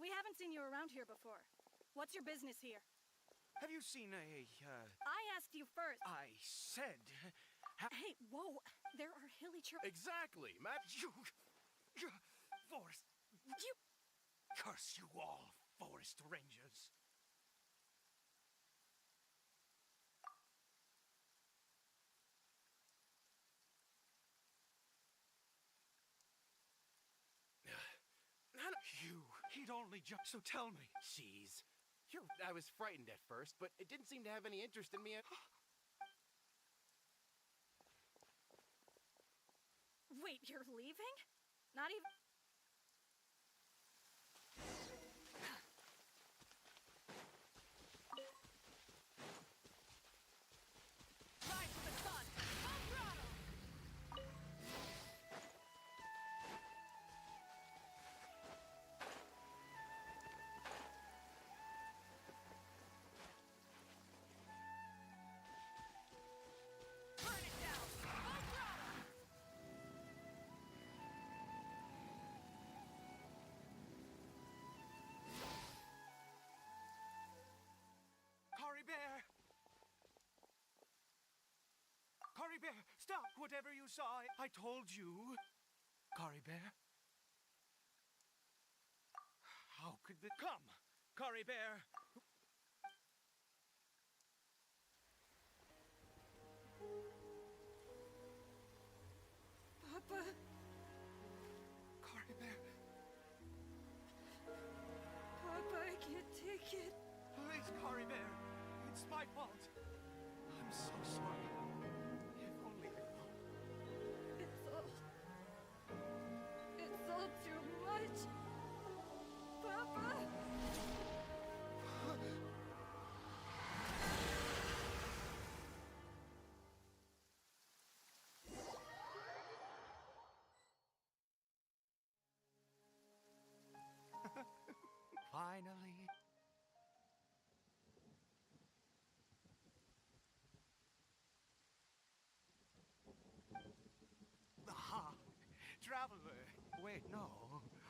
We haven't seen you around here before. What's your business here? Have you seen a, I asked you first. I said... Hey, whoa! There are Hilichurl... Exactly, Matt. You... Forest... You... Curse you all, forest rangers. He'd only just... So tell me. Jeez. I was frightened at first, but it didn't seem to have any interest in me at... Wait, you're leaving? Not even... Rise to the sun! Full throttle! Burn it down! Full throttle! Caribert, stop! Whatever you saw, I told you. Caribert? How could the... Come! Caribert! Papa... Caribert... Papa, I can't take it. Please, Caribert. It's my fault. I'm so sorry. If only I know. It's all too much. Papa! Finally. Aha! Traveler! Wait, no.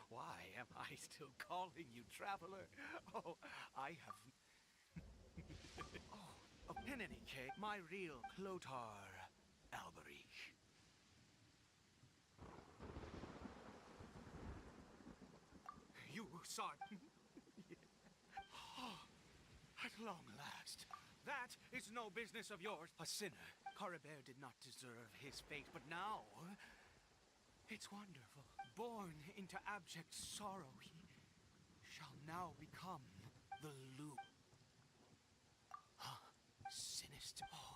Why am I still calling you Traveler? Oh, I have... Oh, in any case, my real Clotar Alberich. You saw it. Oh, at long last. That is no business of yours. A sinner. Caribert did not deserve his fate, but now... It's wonderful. Born into abject sorrow, he shall now become the loop. Sinister. Oh,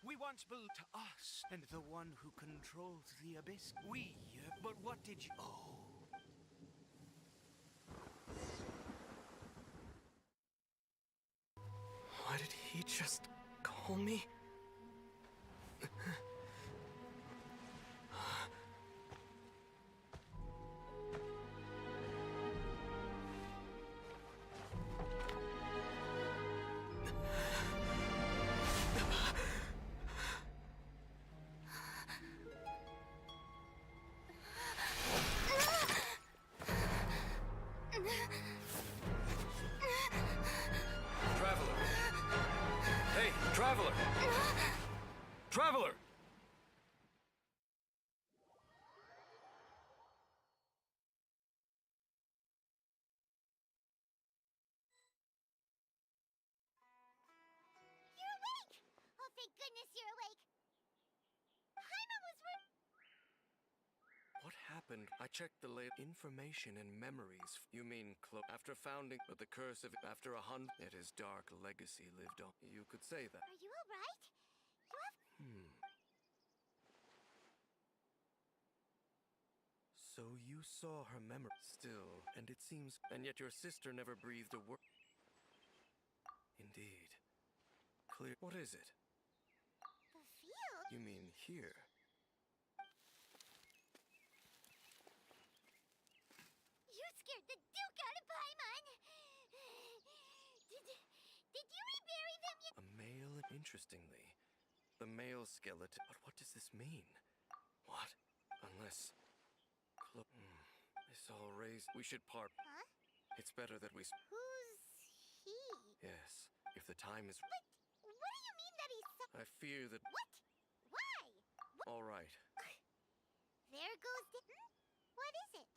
we once believed to us, and the one who controls the abyss. But what did you... Oh. Why did he just call me? Thank goodness you're awake. Paimon was What happened? I checked the information and memories. You mean after founding, but the curse of after 100, yet his dark legacy lived on. You could say that. Are you alright? You have... So you saw her memory still, and it seems, and yet your sister never breathed a word. Indeed. Clear. What is it? The field? You mean here? You scared the Duke out of Paimon! Did you rebury them yet? A male, interestingly. The male skeleton. But what does this mean? What? Unless... This all raised... We should part. Huh? It's better that we... Who's he? Yes. If the time is... But what do you mean that he's so... I fear that... What? Why? All right. There goes the... What is it?